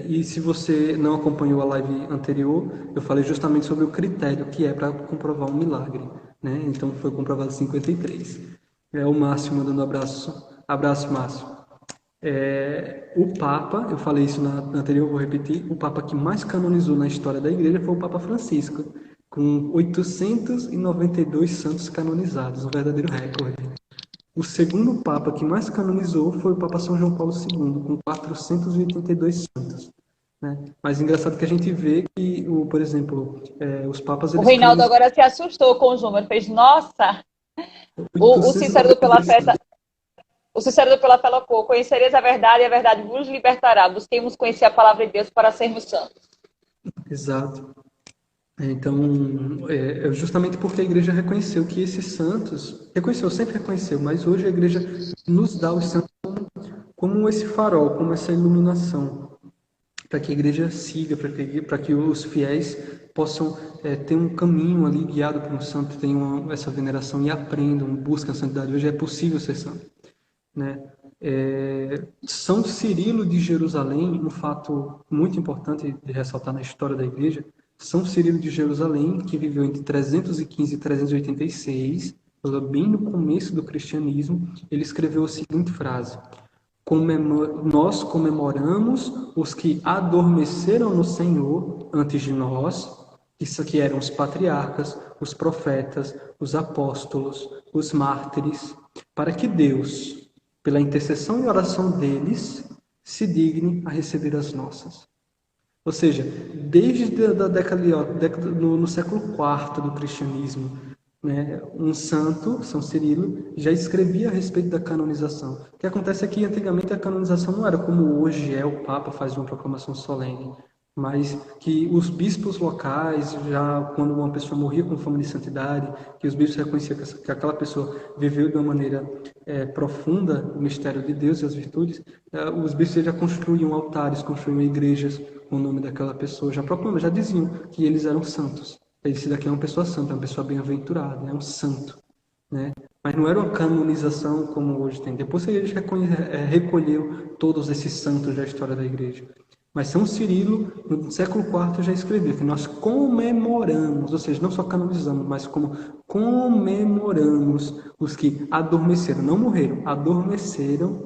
E se você não acompanhou a live anterior, eu falei justamente sobre o critério que é para comprovar um milagre, né? Então foi comprovado 53. O Márcio mandando abraço. Abraço, Márcio. O Papa, eu falei isso na anterior, vou repetir, o Papa que mais canonizou na história da Igreja foi o Papa Francisco, com 892 santos canonizados, um verdadeiro recorde. O segundo Papa que mais canonizou foi o Papa São João Paulo II, com 482 santos. Né? Mas engraçado que a gente vê que, por exemplo, os Papas... O Reinaldo agora se assustou com os números, fez, nossa! O Cícero do Pela Fé... O Cícero do Pela Fé colocou, conhecereis a verdade e a verdade vos libertará. Busquemos conhecer a palavra de Deus para sermos santos. Exato. Então, justamente porque a igreja reconheceu que esses santos, sempre reconheceu, mas hoje a igreja nos dá os santos como esse farol, como essa iluminação, para que a igreja siga, para que os fiéis possam ter um caminho ali guiado por um santo, tenham essa veneração e aprendam, busquem a santidade. Hoje é possível ser santo, né? São Cirilo de Jerusalém, um fato muito importante de ressaltar na história da igreja. São Cirilo de Jerusalém, que viveu entre 315 e 386, bem no começo do cristianismo, ele escreveu a seguinte frase: nós comemoramos os que adormeceram no Senhor antes de nós, isso aqui eram os patriarcas, os profetas, os apóstolos, os mártires, para que Deus, pela intercessão e oração deles, se digne a receber as nossas. Ou seja, desde a década no século IV do cristianismo, né, um santo, São Cirilo, já escrevia a respeito da canonização. O que acontece é que antigamente a canonização não era como hoje o Papa faz uma proclamação solene, mas que os bispos locais, já quando uma pessoa morria com fome de santidade, que os bispos reconheciam que aquela pessoa viveu de uma maneira profunda o mistério de Deus e as virtudes, os bispos já construíam altares, construíam igrejas com o nome daquela pessoa, já diziam que eles eram santos. Esse daqui é uma pessoa santa, uma pessoa bem-aventurada, é um santo, né? Mas não era uma canonização como hoje tem. Depois a igreja recolheu todos esses santos da história da igreja. Mas São Cirilo, no século IV, já escreveu que nós comemoramos, ou seja, não só canonizamos, mas como comemoramos os que adormeceram, não morreram, adormeceram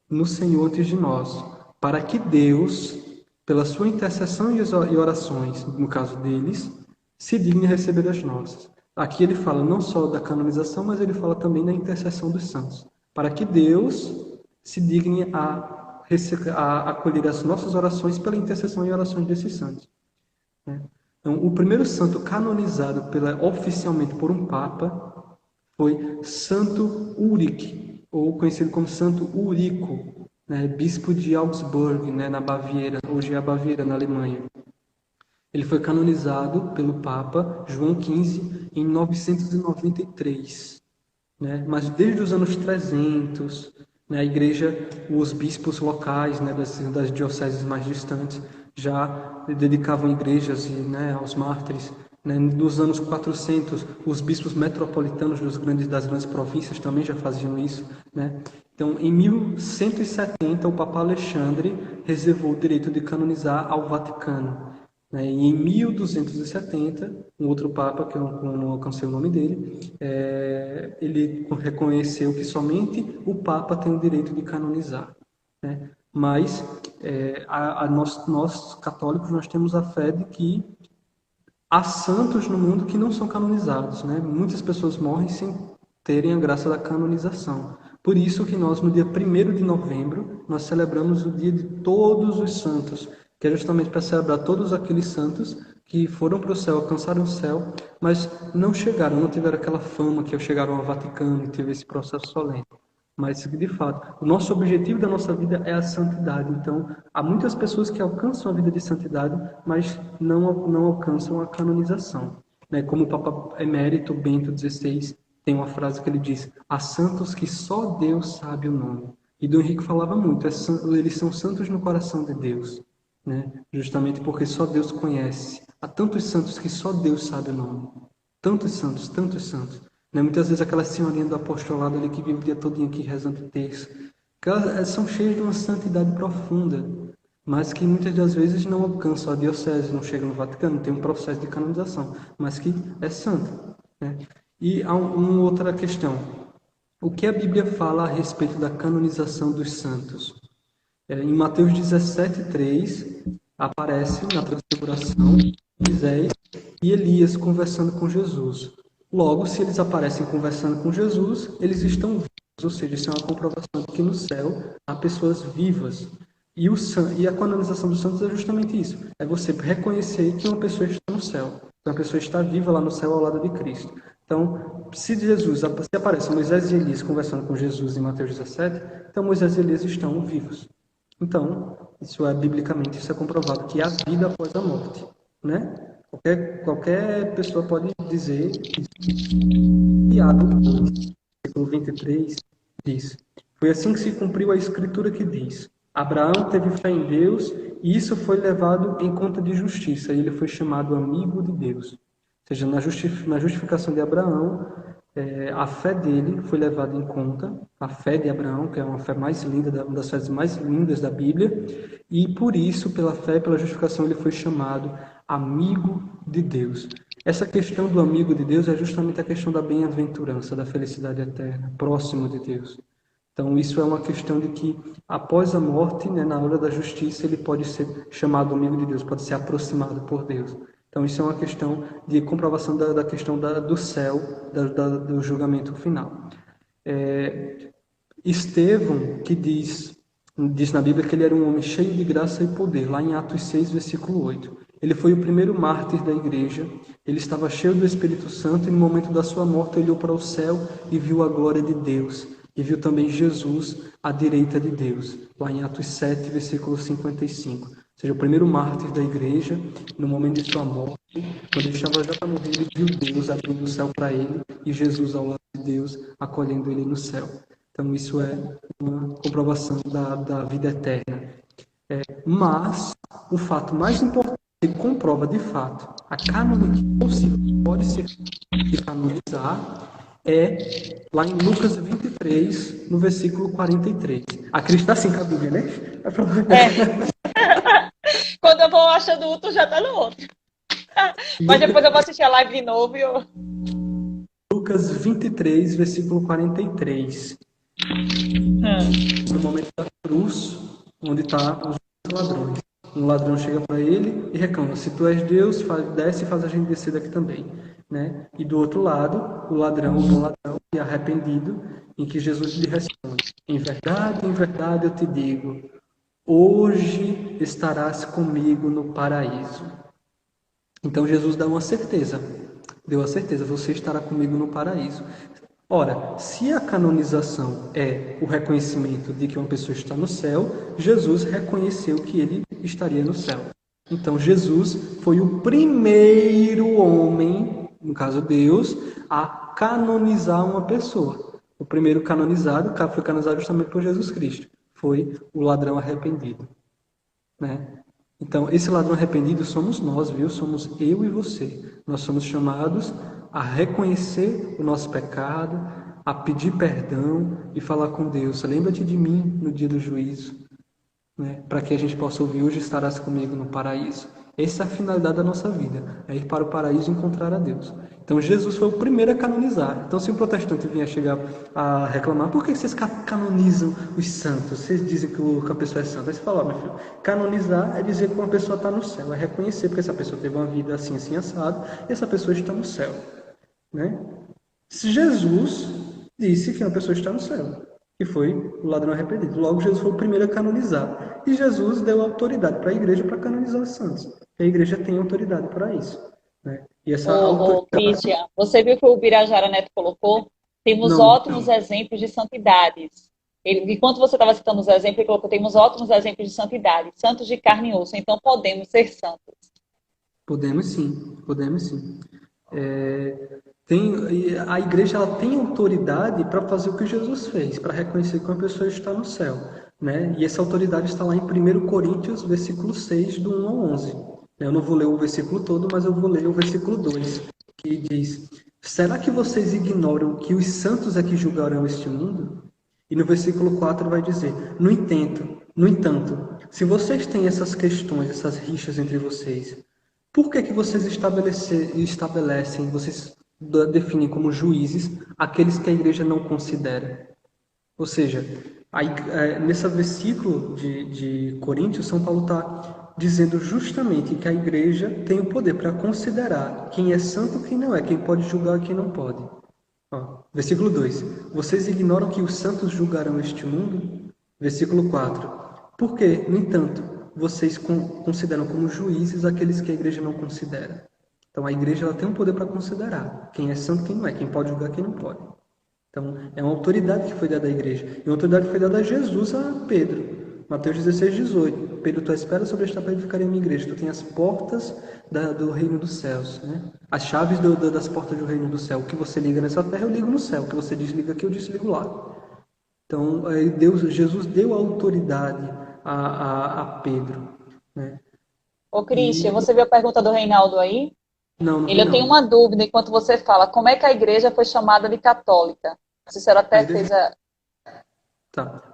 no Senhor antes de nós, para que Deus, pela sua intercessão e orações, no caso deles, se digne a receber as nossas. Aqui ele fala não só da canonização, mas ele fala também da intercessão dos santos, para que Deus se digne a acolher as nossas orações pela intercessão e orações desses santos. Então, o primeiro santo canonizado oficialmente por um papa foi Santo Ulrich, ou conhecido como Santo Ulrico, né, bispo de Augsburg, né, na Baviera, hoje é a Baviera, na Alemanha. Ele foi canonizado pelo Papa João XV em 993, né? Mas desde os anos 300, né, a igreja, os bispos locais, né, das dioceses mais distantes, já dedicavam igrejas, né, aos mártires. Né? Nos anos 400, os bispos metropolitanos das grandes províncias também já faziam isso. Né? Então, em 1170, o Papa Alexandre reservou o direito de canonizar ao Vaticano. E em 1270, um outro Papa, que eu não alcancei o nome dele, ele reconheceu que somente o Papa tem o direito de canonizar. Né? Mas nós católicos nós temos a fé de que há santos no mundo que não são canonizados, né? Muitas pessoas morrem sem terem a graça da canonização. Por isso que nós, no dia 1º de novembro, nós celebramos o dia de todos os santos, que é justamente para celebrar todos aqueles santos que foram para o céu, alcançaram o céu, mas não chegaram, não tiveram aquela fama que chegaram ao Vaticano e teve esse processo solene. Mas, de fato, o nosso objetivo da nossa vida é a santidade. Então, há muitas pessoas que alcançam a vida de santidade, mas não alcançam a canonização. Né? Como o Papa Emérito Bento XVI tem uma frase que ele diz: há santos que só Deus sabe o nome. E Dom Henrique falava muito, eles são santos no coração de Deus. Né? Justamente porque só Deus conhece. Há tantos santos que só Deus sabe o nome. Tantos santos, tantos santos. Né? Muitas vezes aquela senhorinha do apostolado ali que vive o dia todinho aqui rezando terço, que elas são cheias de uma santidade profunda, mas que muitas das vezes não alcançam a diocese, não chegam no Vaticano, tem um processo de canonização, mas que é santo. Né? E há uma outra questão. O que a Bíblia fala a respeito da canonização dos santos? Em Mateus 17:3, aparece na transfiguração Moisés e Elias conversando com Jesus. Logo, se eles aparecem conversando com Jesus, eles estão vivos, ou seja, isso é uma comprovação de que no céu há pessoas vivas. E a canonização dos santos é justamente isso, é você reconhecer que uma pessoa está no céu, que uma pessoa está viva lá no céu ao lado de Cristo. Então, se aparece Moisés e Elias conversando com Jesus em Mateus 17, então Moisés e Elias estão vivos. Então, biblicamente, isso é comprovado, que há vida após a morte, né? Qualquer pessoa pode dizer isso. Tiago 2, versículo 23, diz: foi assim que se cumpriu a escritura que diz: Abraão teve fé em Deus e isso foi levado em conta de justiça, e ele foi chamado amigo de Deus. Ou seja, na justificação de Abraão, a fé dele foi levada em conta, a fé de Abraão, que é uma fé mais linda, uma das fés mais lindas da Bíblia, e por isso, pela fé e pela justificação, ele foi chamado amigo de Deus. Essa questão do amigo de Deus é justamente a questão da bem-aventurança, da felicidade eterna, próximo de Deus. Então, isso é uma questão de que, após a morte, né, na hora da justiça, ele pode ser chamado amigo de Deus, pode ser aproximado por Deus. Então, isso é uma questão de comprovação da questão do céu, do julgamento final. Estevão, que diz na Bíblia que ele era um homem cheio de graça e poder, lá em Atos 6, versículo 8. Ele foi o primeiro mártir da igreja, ele estava cheio do Espírito Santo e no momento da sua morte olhou para o céu e viu a glória de Deus. E viu também Jesus à direita de Deus, lá em Atos 7, versículo 55. Ou seja, o primeiro mártir da igreja, no momento de sua morte, quando ele estava já para morrer, ele viu Deus abrindo o céu para ele e Jesus ao lado de Deus, acolhendo ele no céu. Então, isso é uma comprovação da vida eterna. Mas, o fato mais importante que comprova, de fato, a canonização, que pode ser canonizar, é lá em Lucas 23, no versículo 43. A Cris está assim com a Bíblia, né? Quando eu vou achando outro, já está no outro. Mas depois eu vou assistir a live de novo e eu... Lucas 23, versículo 43. No momento da cruz, onde está os ladrões. Um ladrão chega para ele e reclama: se tu és Deus, desce e faz a gente descer daqui também. Né? E do outro lado, o bom ladrão, e arrependido, em que Jesus lhe responde: em verdade eu te digo, hoje estarás comigo no paraíso. Então Jesus deu a certeza, você estará comigo no paraíso. Ora, se a canonização é o reconhecimento de que uma pessoa está no céu, Jesus reconheceu que ele estaria no céu. Então Jesus foi o primeiro homem, no caso Deus, a canonizar uma pessoa. O primeiro canonizado foi canonizado justamente por Jesus Cristo. Foi o ladrão arrependido. Né? Então, esse ladrão arrependido somos nós, viu? Somos eu e você. Nós somos chamados a reconhecer o nosso pecado, a pedir perdão e falar com Deus: lembra-te de mim no dia do juízo, né? Para que a gente possa ouvir: hoje estarás comigo no paraíso. Essa é a finalidade da nossa vida, é ir para o paraíso e encontrar a Deus. Então Jesus foi o primeiro a canonizar. Então se um protestante vier chegar a reclamar, por que vocês canonizam os santos? Vocês dizem que a pessoa é santa. Aí você fala, ó, meu filho, canonizar é dizer que uma pessoa está no céu, é reconhecer porque essa pessoa teve uma vida assim, assim, assado, e essa pessoa está no céu. Né? Se Jesus disse que uma pessoa está no céu, que foi o ladrão arrependido. Logo, Jesus foi o primeiro a canonizar. E Jesus deu autoridade para a igreja para canonizar os santos. E a igreja tem autoridade para isso. Né? E essa Ô, autoridade. Christian, você viu que o Birajara Neto colocou? Temos Não, ótimos exemplos de santidades. Enquanto você estava citando os exemplos, ele colocou: temos ótimos exemplos de santidade, santos de carne e osso, então podemos ser santos. podemos sim, podemos sim. A igreja ela tem autoridade para fazer o que Jesus fez, para reconhecer que uma pessoa está no céu. Né? E essa autoridade está lá em 1 Coríntios, versículo 6, do 1 ao 11. Eu não vou ler o versículo todo, mas eu vou ler o versículo 2, que diz: será que vocês ignoram que os santos é que julgarão este mundo? E no versículo 4 vai dizer: no entanto, se vocês têm essas questões, essas rixas entre vocês, por que que vocês estabelecem, vocês definem como juízes aqueles que a igreja não considera? Ou seja, nesse versículo de Coríntios, São Paulo está dizendo justamente que a igreja tem o poder para considerar quem é santo e quem não é, quem pode julgar e quem não pode. Ó, versículo 2. Vocês ignoram que os santos julgarão este mundo? Versículo 4. Por que, no entanto, vocês consideram como juízes aqueles que a igreja não considera? Então a igreja ela tem um poder para considerar quem é santo e quem não é, quem pode julgar e quem não pode. Então é uma autoridade que foi dada à igreja. E uma autoridade que foi dada a Jesus a Pedro. Mateus 16, 18. Pedro, tu esperas sobre esta pedra e ficarei a minha igreja. Tu tem as portas do reino dos céus. Né? As chaves das portas do reino do céu. O que você liga nessa terra, eu ligo no céu. O que você desliga aqui, eu desligo lá. Então, Jesus deu autoridade a Pedro. Né? Ô, E Christian, você viu a pergunta do Reinaldo aí? não vi Eu tenho não. uma dúvida enquanto você fala. Como é que a igreja foi chamada de católica? Cícero A até igreja, fez a... tá.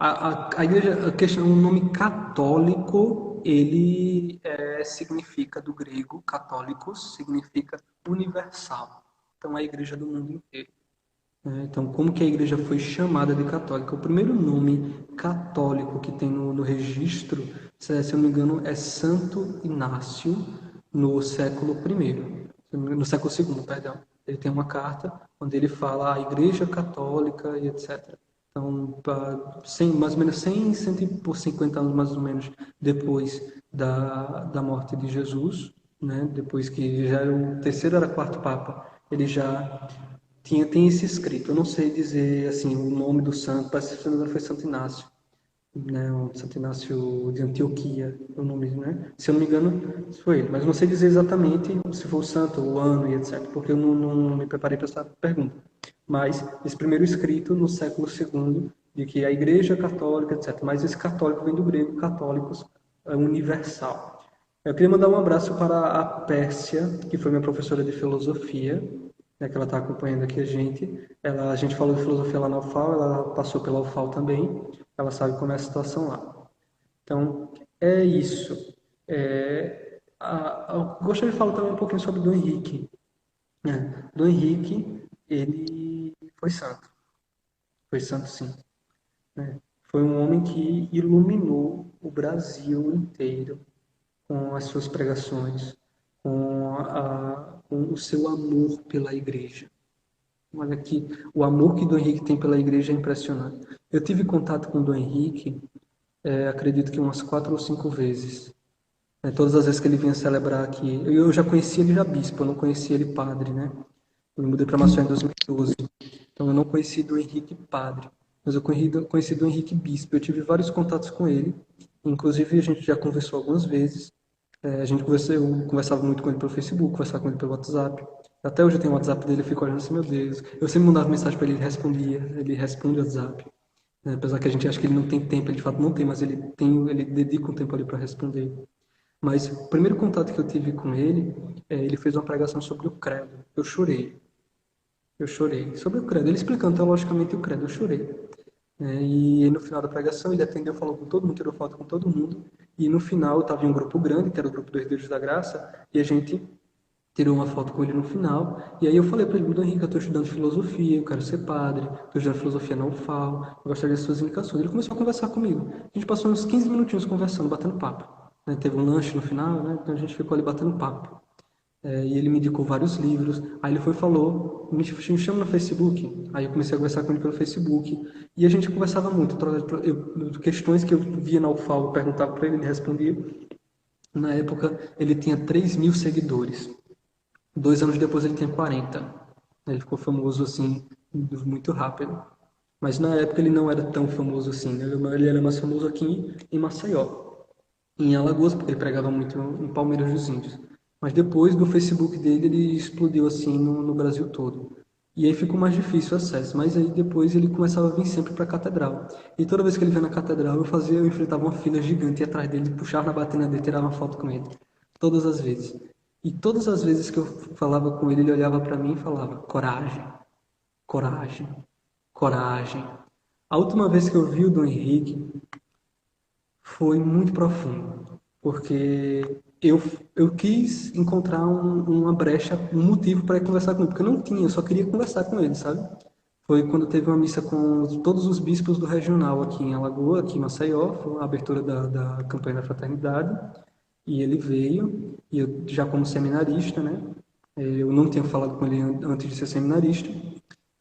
A igreja, a questão, o nome católico, ele significa do grego, católicos, significa universal. Então, é a igreja do mundo inteiro. Né? Então, como que a igreja foi chamada de católica? O primeiro nome católico que tem no registro, se eu não me engano, é Santo Inácio, no século I, no século II, perdão. Ele tem uma carta onde ele fala a Igreja Católica e etc. Então, mais ou menos 150 anos mais ou menos depois da morte de Jesus, né? Depois que já era o terceiro, era o quarto Papa, ele já tem esse escrito. Eu não sei dizer assim o nome do santo, parece que se não me engano foi Santo Inácio, né? O Santo Inácio de Antioquia, o nome, né? Se eu não me engano, foi ele, mas não sei dizer exatamente se foi o santo, o ano e etc, porque eu não me preparei para essa pergunta. Mas esse primeiro escrito no século II de que a Igreja Católica, etc. Mas esse católico vem do grego católicos, é universal. Eu queria mandar um abraço para a Pérsia, que foi minha professora de filosofia, né, que ela está acompanhando aqui a gente. A gente falou de filosofia lá na UFAL, ela passou pela UFAL também, ela sabe como é a situação lá. Então, é isso. Eu gostaria de falar também um pouquinho sobre Dom Henrique. Né? Dom Henrique, ele foi santo sim. Né? Foi um homem que iluminou o Brasil inteiro com as suas pregações, com o seu amor pela igreja. Olha aqui, o amor que Dom Henrique tem pela igreja é impressionante. Eu tive contato com Dom Henrique, acredito que umas 4 ou 5 vezes. Todas as vezes que ele vinha celebrar aqui. Eu já conhecia ele já bispo, eu não conhecia ele padre, né? Eu me mudei para Maceió em 2012. Então eu não conheci Dom Henrique padre, mas eu conheci Dom Henrique bispo. Eu tive vários contatos com ele, inclusive a gente já conversou algumas vezes. Eu conversava muito com ele pelo Facebook, conversava com ele pelo WhatsApp. Até hoje eu tenho o WhatsApp dele, eu fico olhando assim, meu Deus. Eu sempre mandava mensagem para ele, ele respondia, ele responde o WhatsApp. Apesar que a gente acha que ele não tem tempo, ele de fato não tem, mas ele dedica um tempo ali para responder. Mas o primeiro contato que eu tive com ele, ele fez uma pregação sobre o credo. Eu chorei. Eu chorei. Sobre o credo. Ele explicando teologicamente o credo, eu chorei. E no final da pregação ele atendeu, falou com todo mundo, tirou foto com todo mundo. E no final eu estava em um grupo grande, que era o grupo dos Herdeiros da Graça, e a gente tirou uma foto com ele no final, e aí eu falei para ele: Bruno Henrique, eu estou estudando filosofia, eu quero ser padre, estou estudando filosofia na UFAL, eu gostaria das suas indicações. Ele começou a conversar comigo. A gente passou uns 15 minutinhos conversando, batendo papo. Né? Teve um lanche no final, né? Então a gente ficou ali batendo papo. E ele me indicou vários livros. Aí ele foi e falou: me chama no Facebook. Aí eu comecei a conversar com ele pelo Facebook. E a gente conversava muito. Questões que eu via na UFAL, eu perguntava para ele, ele respondia. Na época, ele tinha 3.000 seguidores. 2 anos depois ele tinha 40. Ele ficou famoso assim, muito rápido. Mas na época ele não era tão famoso assim, né? Ele era mais famoso aqui em Maceió, em Alagoas, porque ele pregava muito em Palmeiras dos Índios. Mas depois do Facebook dele, ele explodiu assim no Brasil todo. E aí ficou mais difícil o acesso. Mas aí depois ele começava a vir sempre para a catedral. E toda vez que ele vinha na catedral, eu enfrentava uma fila gigante atrás dele, puxava na batina dele, tirava uma foto com ele. Todas as vezes. E todas as vezes que eu falava com ele, ele olhava para mim e falava: coragem, coragem, coragem. A última vez que eu vi o Dom Henrique foi muito profundo, porque eu quis encontrar uma brecha, um motivo para ir conversar com ele, porque eu não tinha, eu só queria conversar com ele, sabe? Foi quando teve uma missa com todos os bispos do regional aqui em Alagoas, aqui em Maceió, foi a abertura da campanha da fraternidade, e ele veio, e eu já como seminarista, né? Eu não tinha falado com ele antes de ser seminarista,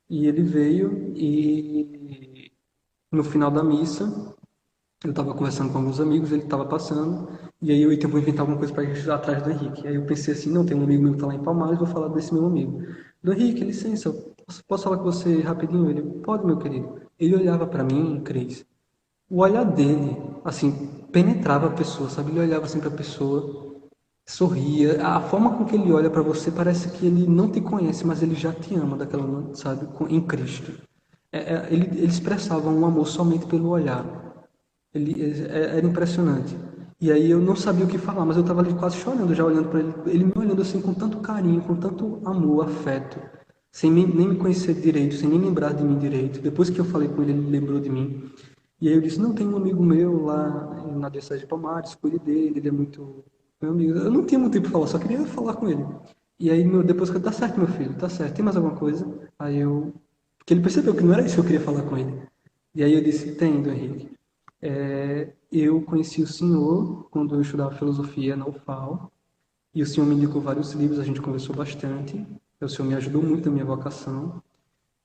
e ele veio e no final da missa eu estava conversando com alguns amigos, ele estava passando, e aí eu ia vou inventar alguma coisa para ir atrás do Henrique. Aí eu pensei assim: não, tem um amigo meu que está lá em Palmares, vou falar desse meu amigo. Do Henrique, licença, posso falar com você rapidinho? Ele: pode, meu querido. Ele olhava para mim, Cris, o olhar dele, assim, penetrava a pessoa, sabe? Ele olhava assim para a pessoa, sorria. A forma com que ele olha para você parece que ele não te conhece, mas ele já te ama daquela, sabe? Em Cristo. Ele expressava um amor somente pelo olhar. Era impressionante. E aí eu não sabia o que falar, mas eu estava ali quase chorando, já olhando para ele. Ele me olhando assim com tanto carinho, com tanto amor, afeto, sem nem me conhecer direito, sem nem lembrar de mim direito. Depois que eu falei com ele, ele lembrou de mim. E aí eu disse: não, tem um amigo meu lá na Diocese de Palmares, cuide dele, ele é muito meu amigo. Eu não tinha muito tempo para falar, só queria falar com ele. E aí depois que eu: tá certo, meu filho, tá certo, tem mais alguma coisa? Aí eu... Porque ele percebeu que não era isso que eu queria falar com ele. E aí eu disse: tem, Dom Henrique. Eu conheci o senhor quando eu estudava filosofia na UFAL, e o senhor me indicou vários livros, a gente conversou bastante, o senhor me ajudou muito na minha vocação,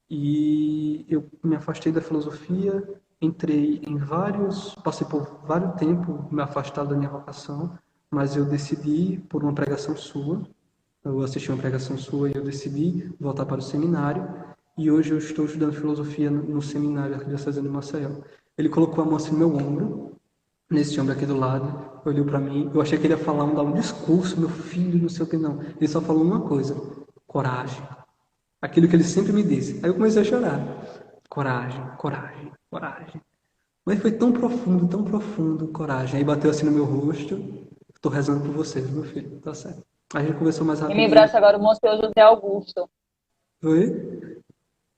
e eu me afastei da filosofia, entrei em vários, passei por vários tempos me afastado da minha vocação, mas eu decidi, por uma pregação sua, eu assisti uma pregação sua e eu decidi voltar para o seminário, e hoje eu estou estudando filosofia no seminário aqui da César de Maceió. Ele colocou a mão assim no meu ombro, nesse ombro aqui do lado, olhou para mim, eu achei que ele ia falar, dar um discurso, meu filho, não sei o que, não. Ele só falou uma coisa: coragem. Aquilo que ele sempre me disse. Aí eu comecei a chorar. Coragem, coragem, coragem. Mas foi tão profundo, coragem. Aí bateu assim no meu rosto: estou rezando por vocês, meu filho, tá certo. Aí a gente conversou mais Me rapidinho. lembrasse agora o Monsenhor José Augusto. Oi?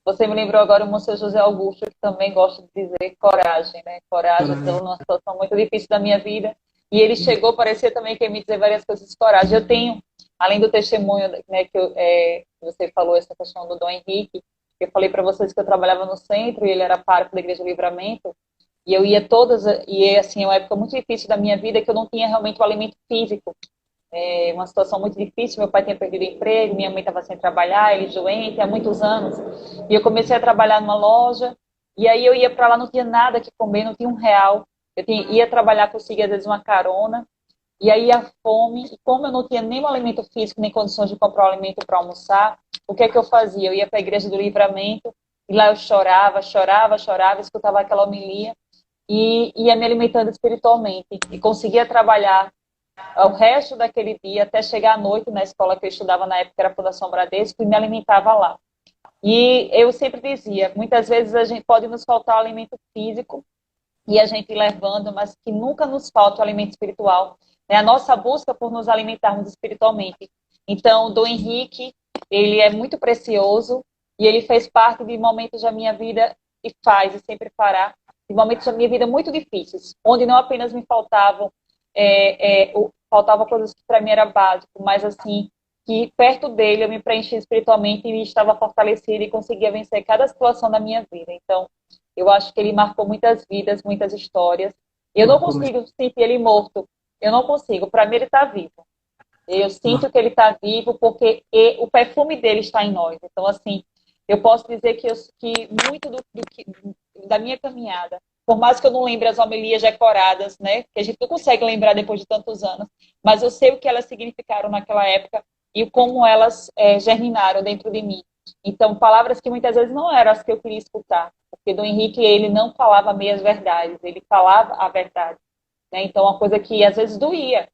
Você me lembrou agora o Monsenhor José Augusto, que também gosta de dizer coragem, né? Coragem, estou Coragem. numa situação muito difícil da minha vida. E ele chegou, parecia também que ia me dizer várias coisas de coragem. Eu tenho, além do testemunho, né, que você falou, essa questão do Dom Henrique, eu falei para vocês que eu trabalhava no centro e ele era pároco da Igreja do Livramento, e eu ia todas, e assim, é uma época muito difícil da minha vida que eu não tinha realmente o alimento físico. Uma situação muito difícil, meu pai tinha perdido o emprego, minha mãe estava sem trabalhar, ele doente há muitos anos, e eu comecei a trabalhar numa loja, e aí eu ia para lá, não tinha nada que comer, não tinha R$ 1, ia trabalhar, conseguia às vezes uma carona, e aí a fome, e como eu não tinha nem o alimento físico, nem condições de comprar o alimento para almoçar, o que é que eu fazia? Eu ia para a Igreja do Livramento, e lá eu chorava, chorava, chorava, escutava aquela homilia, e ia me alimentando espiritualmente, e conseguia trabalhar o resto daquele dia, até chegar à noite na escola que eu estudava na época, era a Fundação Bradesco, e me alimentava lá. E eu sempre dizia, muitas vezes a gente pode nos faltar o alimento físico, e a gente ir levando, mas que nunca nos falta o alimento espiritual. É a nossa busca por nos alimentarmos espiritualmente. Então, o Dom Henrique, ele é muito precioso, e ele fez parte de momentos da minha vida, e faz, e sempre fará, de momentos da minha vida muito difíceis, onde não apenas me faltavam faltava coisas que para mim era básico, mas assim, que perto dele eu me preenchi espiritualmente e estava fortalecida e conseguia vencer cada situação da minha vida. Então, eu acho que ele marcou muitas vidas, muitas histórias. Eu não Marcou mesmo. consigo sentir ele morto. Eu não consigo. Para mim, ele está vivo. Eu Mar- sinto que ele está vivo porque o perfume dele está em nós. Então, assim, eu posso dizer que muito da minha caminhada, por mais que eu não lembre as homilias decoradas, né, que a gente não consegue lembrar depois de tantos anos, mas eu sei o que elas significaram naquela época e como elas germinaram dentro de mim. Então, palavras que muitas vezes não eram as que eu queria escutar, porque Dom Henrique, ele não falava meias verdades, ele falava a verdade. Né? Então, uma coisa que às vezes doía,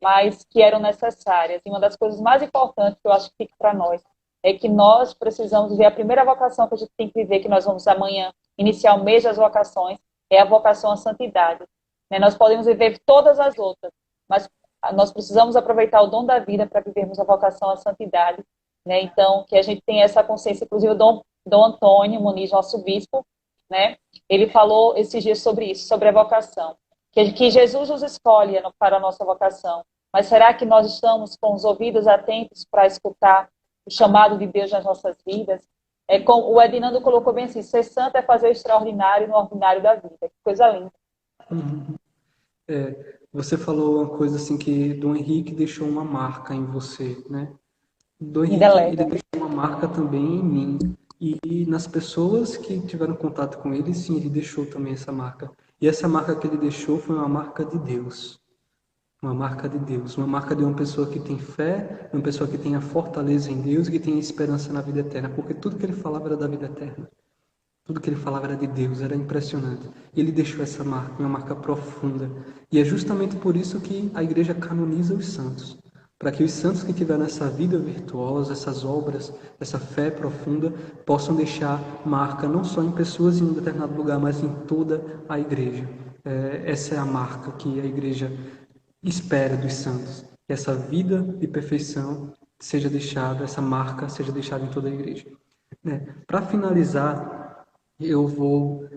mas que eram necessárias. E uma das coisas mais importantes que eu acho que fica para nós é que nós precisamos ver a primeira vocação que a gente tem que viver, que nós vamos amanhã iniciar o mês das vocações, é a vocação à santidade. Né? Nós podemos viver todas as outras, mas nós precisamos aproveitar o dom da vida para vivermos a vocação à santidade. Né? Então, que a gente tenha essa consciência, inclusive o Dom Antônio Muniz, nosso bispo, né? Ele falou esses dias sobre isso, sobre a vocação que Jesus nos escolhe para a nossa vocação. Mas será que nós estamos com os ouvidos atentos para escutar o chamado de Deus nas nossas vidas? O Edinando colocou bem assim, ser santo é fazer o extraordinário no ordinário da vida. Que coisa linda. Uhum. Você falou uma coisa assim que Dom Henrique deixou uma marca em você, né? Dom Henrique, ele Indelével. deixou uma marca também em mim e nas pessoas que tiveram contato com ele, sim, ele deixou também essa marca. E essa marca que ele deixou foi uma marca de Deus. Uma marca de Deus, uma marca de uma pessoa que tem fé, uma pessoa que tem a fortaleza em Deus e que tem a esperança na vida eterna, porque tudo que ele falava era da vida eterna. Tudo que ele falava era de Deus, era impressionante. E ele deixou essa marca, uma marca profunda. E é justamente por isso que a igreja canoniza os santos. Para que os santos que tiveram essa vida virtuosa, essas obras, essa fé profunda, possam deixar marca não só em pessoas em um determinado lugar, mas em toda a igreja. Essa é a marca que a igreja espera dos santos. Que essa vida de perfeição seja deixada, essa marca seja deixada em toda a igreja. Para finalizar, eu vou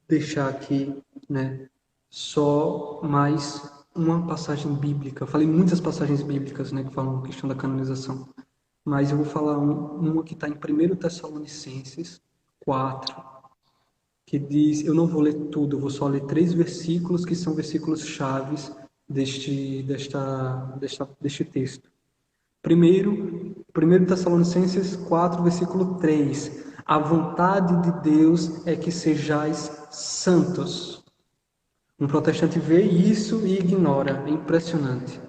deixar aqui, né, só mais uma passagem bíblica. Eu falei muitas passagens bíblicas, né, que falam a questão da canonização, mas eu vou falar uma que está em 1 Tessalonicenses 4, que diz, eu não vou ler tudo, eu vou só ler 3 versículos que são versículos chaves deste texto. Primeiro Tessalonicenses 4, versículo 3. A vontade de Deus é que sejais santos. Um protestante vê isso e ignora. É impressionante.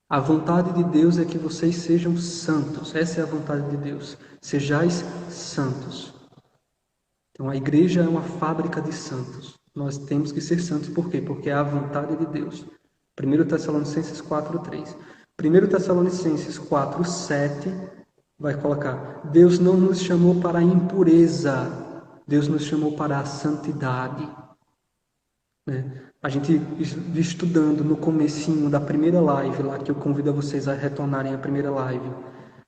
A vontade de Deus é que vocês sejam santos. Essa é a vontade de Deus. Sejais santos. Então a igreja é uma fábrica de santos. Nós temos que ser santos. Por quê? Porque é a vontade de Deus. 1 Tessalonicenses 4, 3. 1 Tessalonicenses 4, 7 vai colocar: Deus não nos chamou para a impureza, Deus nos chamou para a santidade. Né? A gente estudando no comecinho da primeira live, lá que eu convido a vocês a retornarem à primeira live,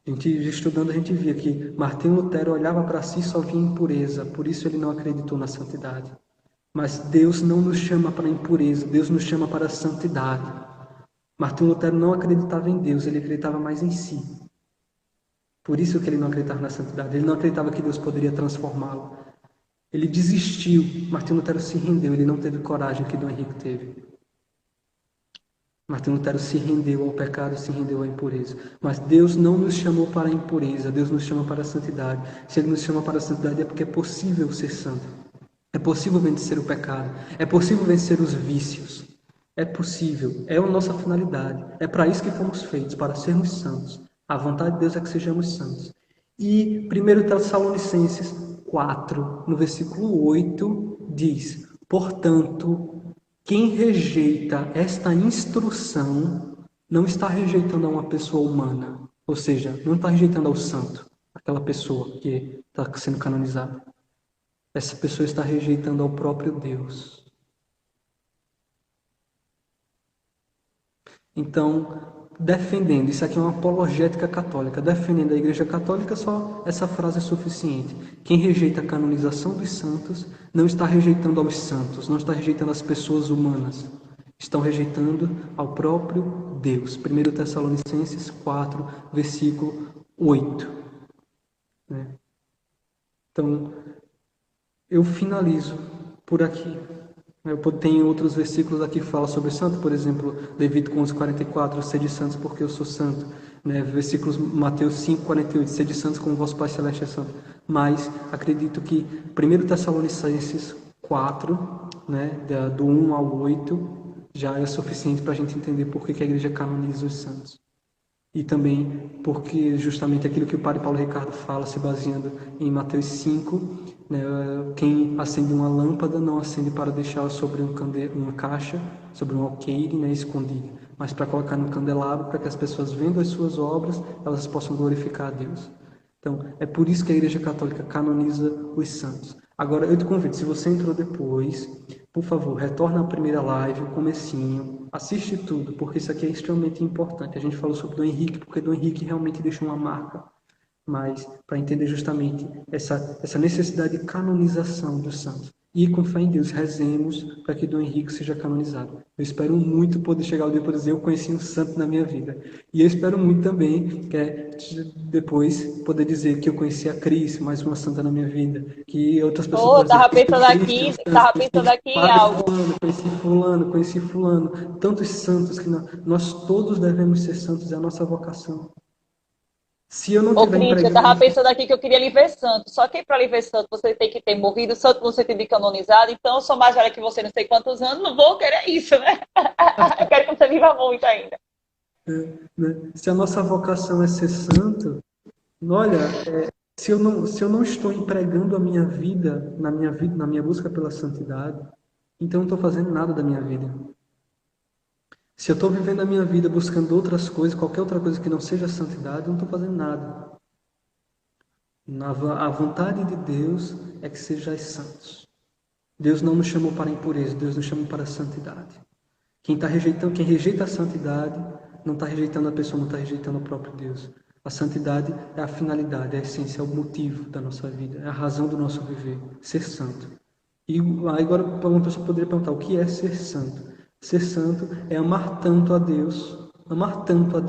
a gente estudando, a gente via que Martinho Lutero olhava para si e só via impureza, por isso ele não acreditou na santidade. Mas Deus não nos chama para a impureza, Deus nos chama para a santidade. Martinho Lutero não acreditava em Deus, ele acreditava mais em si. Por isso que ele não acreditava na santidade, ele não acreditava que Deus poderia transformá-lo. Ele desistiu, Martinho Lutero se rendeu, ele não teve coragem que Dom Henrique teve. Martinho Lutero se rendeu ao pecado, se rendeu à impureza. Mas Deus não nos chamou para a impureza, Deus nos chama para a santidade. Se Ele nos chama para a santidade é porque é possível ser santo. É possível vencer o pecado. É possível vencer os vícios. É possível. É a nossa finalidade. É para isso que fomos feitos, para sermos santos. A vontade de Deus é que sejamos santos. E 1 Tessalonicenses 4, no versículo 8, diz: portanto, quem rejeita esta instrução não está rejeitando a uma pessoa humana, ou seja, não está rejeitando ao santo, aquela pessoa que está sendo canonizada. Essa pessoa está rejeitando ao próprio Deus. Então, defendendo, isso aqui é uma apologética católica, defendendo a Igreja Católica, só essa frase é suficiente. Quem rejeita a canonização dos santos não está rejeitando aos santos, não está rejeitando as pessoas humanas, Estão rejeitando ao próprio Deus. 1 Tessalonicenses 4, versículo 8. Né? Então, eu finalizo por aqui. Eu tenho outros versículos aqui que falam sobre santo, por exemplo, Levítico 11:44, sede santos porque eu sou santo. Né? Versículos Mateus 5:48, sede santos como vosso Pai Celeste é santo. Mas acredito que 1 Tessalonicenses 4, né, do 1 ao 8, já é suficiente para a gente entender por que a igreja canoniza os santos. E também porque justamente aquilo que o padre Paulo Ricardo fala, se baseando em Mateus 5, né, quem acende uma lâmpada não acende para deixá-la sobre uma caixa, sobre um alqueire, né, escondida, mas para colocar no candelabro, para que as pessoas vendo as suas obras, elas possam glorificar a Deus. Então, é por isso que a Igreja Católica canoniza os santos. Agora, eu te convido, se você entrou depois, por favor, retorna à primeira live, o comecinho, assiste tudo, porque isso aqui é extremamente importante. A gente falou sobre Dom Henrique, porque Dom Henrique realmente deixou uma marca, mas para entender justamente essa necessidade de canonização dos santos. E com fé em Deus, rezemos para que Dom Henrique seja canonizado. Eu espero muito poder chegar ao dia para dizer eu conheci um santo na minha vida. E eu espero muito também depois poder dizer que eu conheci a Cris, mais uma santa na minha vida. Que outras pessoas Oh, podem dizer que tava pensando aqui em algo. conheci fulano. Tantos santos que nós todos devemos ser santos, é a nossa vocação. Se eu não Ô, tiver Cris, eu empregando. tava pensando aqui que eu queria lhe ver santo. Só que para lhe ver santo, você tem que ter morrido, santo no sentido de canonizado. Então, eu sou mais velha que você, não sei quantos anos, não vou querer isso, né? Eu quero que você viva muito ainda. Né? Se a nossa vocação é ser santo, olha, se eu não estou empregando a minha vida, na minha busca pela santidade, então eu não estou fazendo nada da minha vida. Se eu estou vivendo a minha vida buscando outras coisas, qualquer outra coisa que não seja santidade, eu não estou fazendo nada. A vontade de Deus é que sejais santos. Deus não nos chamou para a impureza, Deus nos chamou para a santidade. Quem rejeita a santidade, não está rejeitando a pessoa, não está rejeitando o próprio Deus. A santidade é a finalidade, é a essência, é o motivo da nossa vida, é a razão do nosso viver, ser santo. E aí agora uma pessoa poderia perguntar, o que é ser santo? Ser santo é amar tanto a Deus e amar tanto a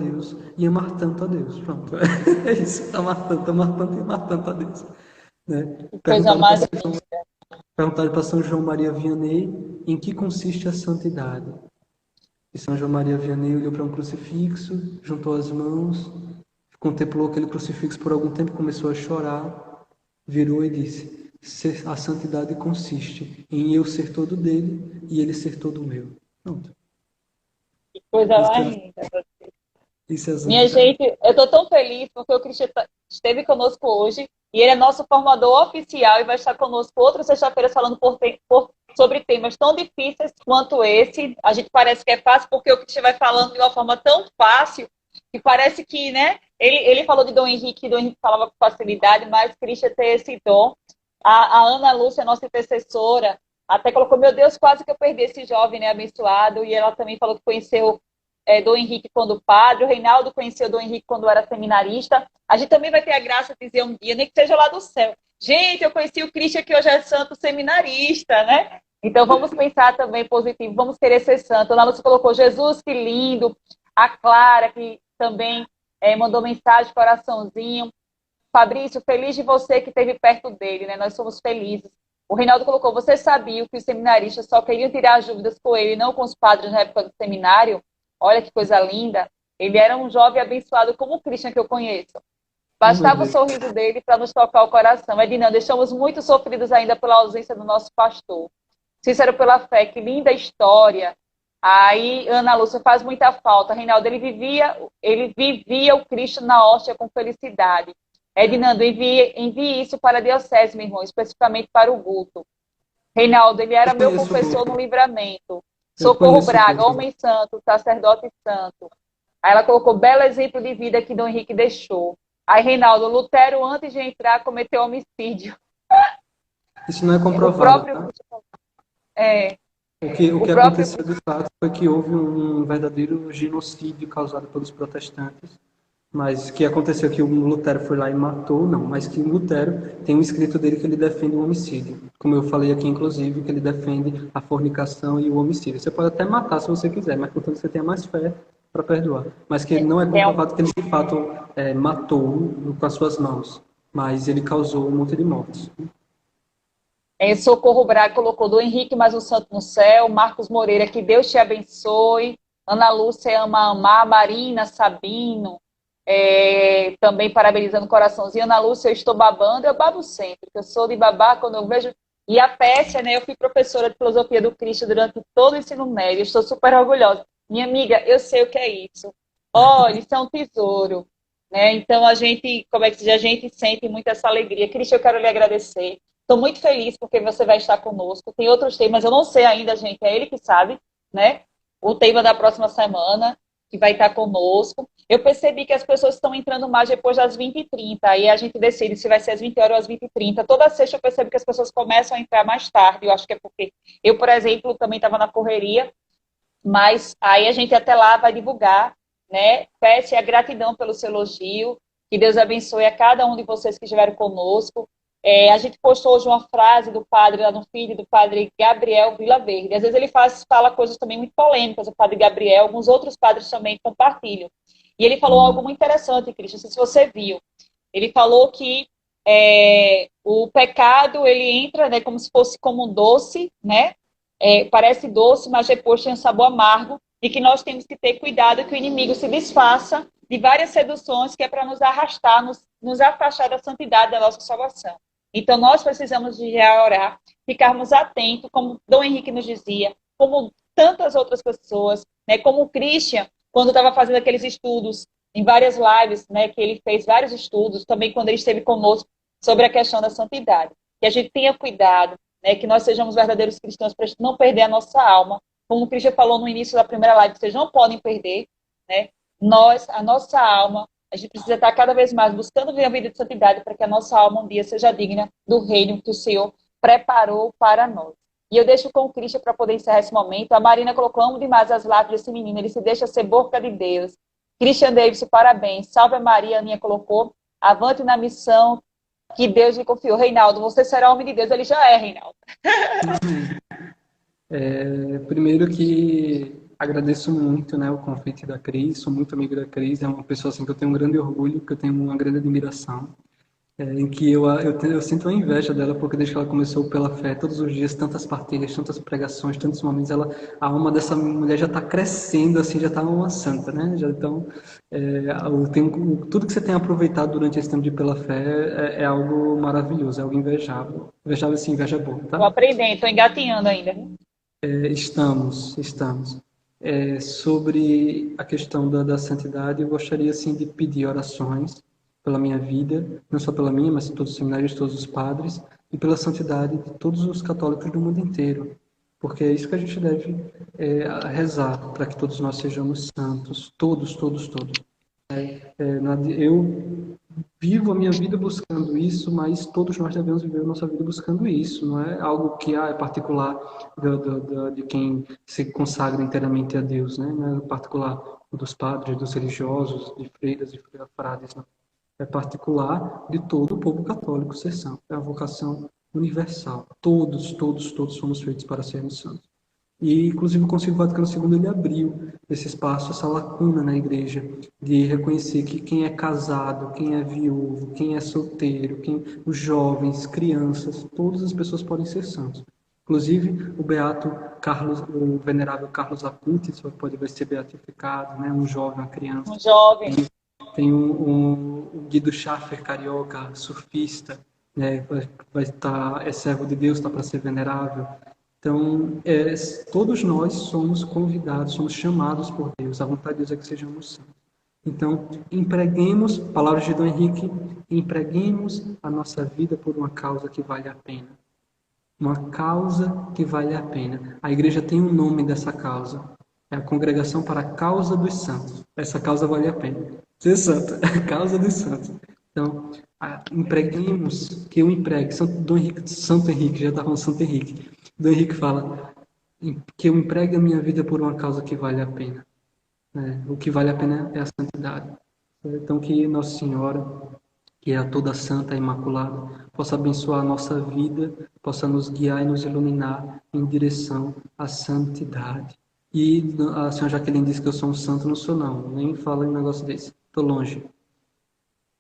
Deus. Pronto, é isso, amar tanto e amar tanto a Deus. Né? Coisa mais linda. Perguntaram para São João Maria Vianney em que consiste a santidade. E São João Maria Vianney olhou para um crucifixo, juntou as mãos, contemplou aquele crucifixo por algum tempo, começou a chorar, virou e disse: a santidade consiste em eu ser todo dele e ele ser todo meu. Pronto. Que coisa Isso mais é, linda. isso é Minha santidade. gente, eu estou tão feliz porque o Cristian esteve conosco hoje e ele é nosso formador oficial e vai estar conosco outra sexta-feira falando sobre temas tão difíceis quanto esse. A gente parece que é fácil porque o Cristian vai falando de uma forma tão fácil que parece que, né? Ele falou de Dom Henrique falava com facilidade, mas o Cristian tem esse dom. A Ana Lúcia, nossa intercessora, até colocou, meu Deus, quase que eu perdi esse jovem, né, abençoado, e ela também falou que conheceu Dom Henrique quando padre, o Reinaldo conheceu Dom Henrique quando era seminarista. A gente também vai ter a graça de dizer um dia, nem que seja lá do céu. Gente, eu conheci o Cristian que hoje é santo seminarista, né? Então vamos pensar também positivo, vamos querer ser santo. Lá você colocou Jesus, que lindo. A Clara, que também mandou mensagem, coraçãozinho. Fabrício, feliz de você que esteve perto dele, né? Nós somos felizes. O Reinaldo colocou, você sabia que os seminaristas só queriam tirar as dúvidas com ele, não com os padres na época do seminário? Olha que coisa linda. Ele era um jovem abençoado como o Christian que eu conheço. Bastava o sorriso dele para nos tocar o coração. Edinando, estamos muito sofridos ainda pela ausência do nosso pastor. Cícero pela fé, que linda história. Aí, Ana Lúcia, faz muita falta. Reinaldo, ele vivia o Cristo na hóstia com felicidade. Edinando, envie isso para a diocese, meu irmão, especificamente para o Guto. Reinaldo, ele era meu confessor no livramento. Socorro Braga, homem santo, sacerdote santo. Aí ela colocou, belo exemplo de vida que Dom Henrique deixou. Aí, Reinaldo, Lutero, antes de entrar, cometeu homicídio. Isso não é comprovado, tá? O que aconteceu de fato foi que houve um verdadeiro genocídio causado pelos protestantes, Mas o que aconteceu que o Lutero foi lá e matou, não. Mas que o Lutero tem um escrito dele que ele defende o homicídio. Como eu falei aqui, inclusive, que ele defende a fornicação e o homicídio. Você pode até matar se você quiser, mas portanto você tenha mais fé para perdoar. Mas que não é Tem um- comprovado que ele de fato matou com as suas mãos. Mas ele causou um monte de mortes. Socorro Braga colocou do Henrique mais um santo no céu, Marcos Moreira, que Deus te abençoe, Ana Lúcia ama amar, Marina, Sabino, também parabenizando o coraçãozinho, Ana Lúcia, eu estou babando, eu babo sempre, eu sou de babar quando eu vejo, e a Pécia, né, eu fui professora de filosofia do Cristo durante todo o ensino médio, estou super orgulhosa, minha amiga, eu sei o que é isso, olha, isso é um tesouro, né, então a gente, como é que se diz, a gente sente muito essa alegria, Cristo, eu quero lhe agradecer. Estou muito feliz porque você vai estar conosco. Tem outros temas, eu não sei ainda, gente, é ele que sabe, né? O tema da próxima semana, que vai estar conosco. Eu percebi que as pessoas estão entrando mais depois das 20h30, aí a gente decide se vai ser às 20 horas ou às 20h30. Toda sexta eu percebo que as pessoas começam a entrar mais tarde, eu acho que é porque eu, por exemplo, também estava na correria, mas aí a gente até lá vai divulgar, né? Peço a gratidão pelo seu elogio, que Deus abençoe a cada um de vocês que estiveram conosco. A gente postou hoje uma frase do padre lá no feed do padre Gabriel Vilaverde. Às vezes ele fala coisas também muito polêmicas, o padre Gabriel, alguns outros padres também compartilham. E ele falou algo muito interessante, Cristo, não sei se você viu. Ele falou que o pecado ele entra, né, como se fosse como um doce, né? Parece doce, mas depois tem um sabor amargo, e que nós temos que ter cuidado que o inimigo se desfaça de várias seduções que é para nos arrastar, nos afastar da santidade da nossa salvação. Então, nós precisamos de orar, ficarmos atentos, como Dom Henrique nos dizia, como tantas outras pessoas, né, como o Christian, quando estava fazendo aqueles estudos, em várias lives, né, que ele fez vários estudos, também quando ele esteve conosco, sobre a questão da santidade. Que a gente tenha cuidado, né, que nós sejamos verdadeiros cristãos para não perder a nossa alma. Como o Christian falou no início da primeira live, vocês não podem perder, né? A nossa alma, a gente precisa estar cada vez mais buscando viver a vida de santidade para que a nossa alma um dia seja digna do reino que o Senhor preparou para nós. E eu deixo com o Christian para poder encerrar esse momento. A Marina colocou, amo demais as lágrimas desse menino, ele se deixa ser boca de Deus. Christian Davis, parabéns. Salve a Maria, a Aninha colocou. Avante na missão que Deus lhe confiou. Reinaldo, você será homem de Deus. Ele já é, Reinaldo. Primeiro que agradeço muito, né, o convite da Cris, sou muito amigo da Cris, é uma pessoa assim que eu tenho um grande orgulho, que eu tenho uma grande admiração, em que eu sinto uma inveja dela, porque desde que ela começou pela fé, todos os dias, tantas partilhas, tantas pregações, tantos momentos, a alma dessa mulher já está crescendo, assim, já está uma santa, né? Já então, tudo que você tem aproveitado durante esse tempo de pela fé é algo maravilhoso, é algo invejável. Invejável, sim, inveja boa, Estou tá? aprendendo, estou engatinhando ainda. Estamos. Sobre a questão da santidade, eu gostaria assim de pedir orações pela minha vida, não só pela minha, mas de todos os seminários, de todos os padres, e pela santidade de todos os católicos do mundo inteiro, porque é isso que a gente deve rezar, para que todos nós sejamos santos, todos, todos, todos. Eu vivo a minha vida buscando isso, mas todos nós devemos viver a nossa vida buscando isso. Não é algo que é particular de quem se consagra inteiramente a Deus, né? Não é particular dos padres, dos religiosos, de freiras e frades, não. É particular de todo o povo católico ser santo. É a vocação universal. Todos, todos, todos somos feitos para sermos santos. E, inclusive, o Concílio Vaticano II ele abriu esse espaço, essa lacuna na igreja, de reconhecer que quem é casado, quem é viúvo, quem é solteiro, os jovens, crianças, todas as pessoas podem ser santos. Inclusive, o venerável Carlos Acutis vai ser beatificado, né? Um jovem, uma criança. Um jovem. Tem o Guido Schaffer, carioca, surfista, né? Vai estar, é servo de Deus, está para ser venerável. Então, todos nós somos convidados, somos chamados por Deus. A vontade de Deus é que sejamos santos. Então, empreguemos, palavras de Dom Henrique, empreguemos a nossa vida por uma causa que vale a pena. Uma causa que vale a pena. A igreja tem um nome dessa causa. É a Congregação para a Causa dos Santos. Essa causa vale a pena. Ser santo, a causa dos santos. Então, empreguemos, que eu empregue. Santo Henrique, já está falando Santo Henrique. Dom Henrique fala que eu empregue a minha vida por uma causa que vale a pena. O que vale a pena é a santidade. Então, que Nossa Senhora, que é a toda santa e imaculada, possa abençoar a nossa vida, possa nos guiar e nos iluminar em direção à santidade. E a senhora Jaqueline disse que eu sou um santo, não sou não, nem fala em negócio desse, estou longe.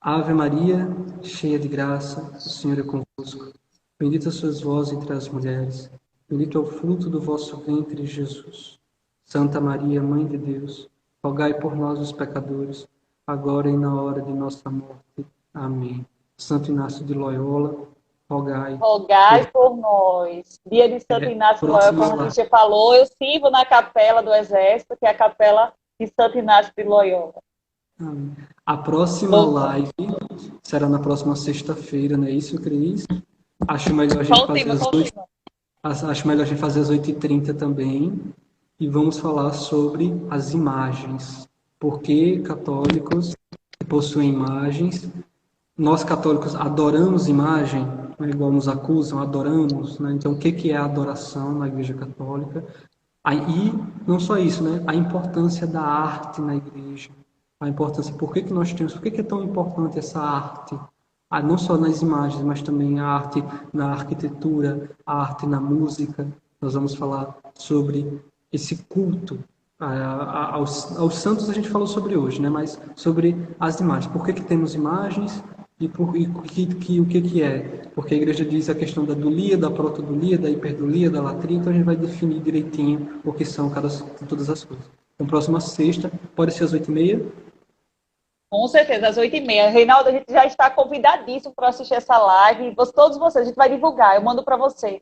Ave Maria, cheia de graça, o Senhor é convosco. Bendita sois vós entre as mulheres, bendito é o fruto do vosso ventre, Jesus. Santa Maria, Mãe de Deus, rogai por nós os pecadores, agora e na hora de nossa morte. Amém. Santo Inácio de Loyola, rogai. Rogai por nós. Dia de Santo Inácio de Loyola, como você falou, eu sirvo na capela do Exército, que é a capela de Santo Inácio de Loyola. Amém. A próxima live será na próxima sexta-feira, não é isso, Cris? Acho melhor a gente fazer às 8. Acho melhor a gente fazer às 8h30 também. E vamos falar sobre as imagens. Por que católicos possuem imagens? Nós católicos adoramos imagem, não é igual nos acusam, adoramos, né? Então, o que é a adoração na Igreja Católica? E não só isso, né? A importância da arte na Igreja. A importância, por que nós temos, por que é tão importante essa arte? Não só nas imagens, mas também a arte na arquitetura, a arte na música. Nós vamos falar sobre esse culto aos santos, a gente falou sobre hoje, né? Mas sobre as imagens. Por que temos imagens e o que é? Porque a igreja diz a questão da dulia, da protodulia, da hiperdulia, da latria, então a gente vai definir direitinho o que são todas as coisas. Então, próxima sexta, pode ser às 8h30? Com certeza, às 8h30. Reinaldo, a gente já está convidadíssimo para assistir essa live. Todos vocês, a gente vai divulgar, eu mando para você.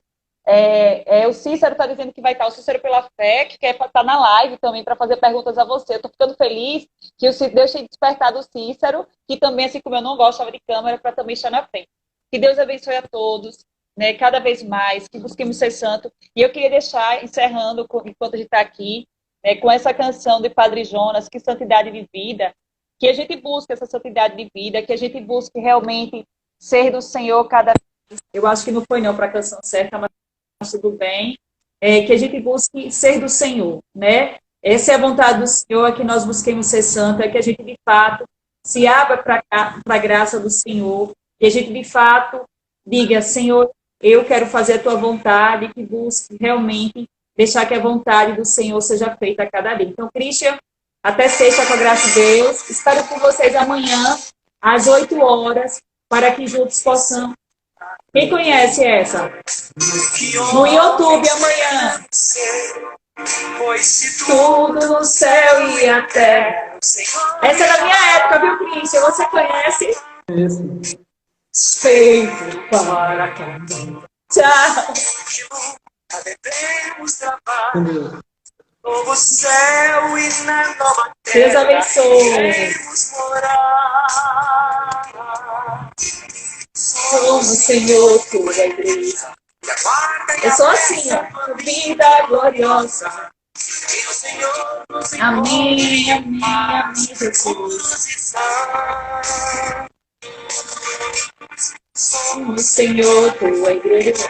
O Cícero está dizendo que vai estar, o Cícero pela Fé, que quer estar na live também para fazer perguntas a você. Eu estou ficando feliz que Deus tenha despertado o Cícero, que também, assim como eu não gostava de câmera, para também estar na frente. Que Deus abençoe a todos, né, cada vez mais, que busquemos ser santo. E eu queria deixar, encerrando, enquanto a gente está aqui, né, com essa canção de Padre Jonas, que santidade de vida, que a gente busque essa santidade de vida, que a gente busque realmente ser do Senhor cada vez. Eu acho que não foi não para a canção certa, mas tudo bem. Que a gente busque ser do Senhor, né? Essa é a vontade do Senhor, é que nós busquemos ser santo, é que a gente de fato se abra para a graça do Senhor, que a gente de fato diga, Senhor, eu quero fazer a tua vontade, que busque realmente deixar que a vontade do Senhor seja feita a cada dia. Então, Christian, até sexta, com a graça de Deus. Espero por vocês amanhã, às 8h, para que juntos possamos. Quem conhece essa? No YouTube amanhã. Tudo no céu e a terra. Essa é da minha época, viu, Christian? Você conhece? Isso. Feito para cantar. Tchau. Novo céu e na nova terra. Deus abençoe. Somos, Senhor, tua igreja. Eu sou assim, ó. Vida gloriosa. Amém, amém, amém, Jesus. Somos, Senhor, tua igreja.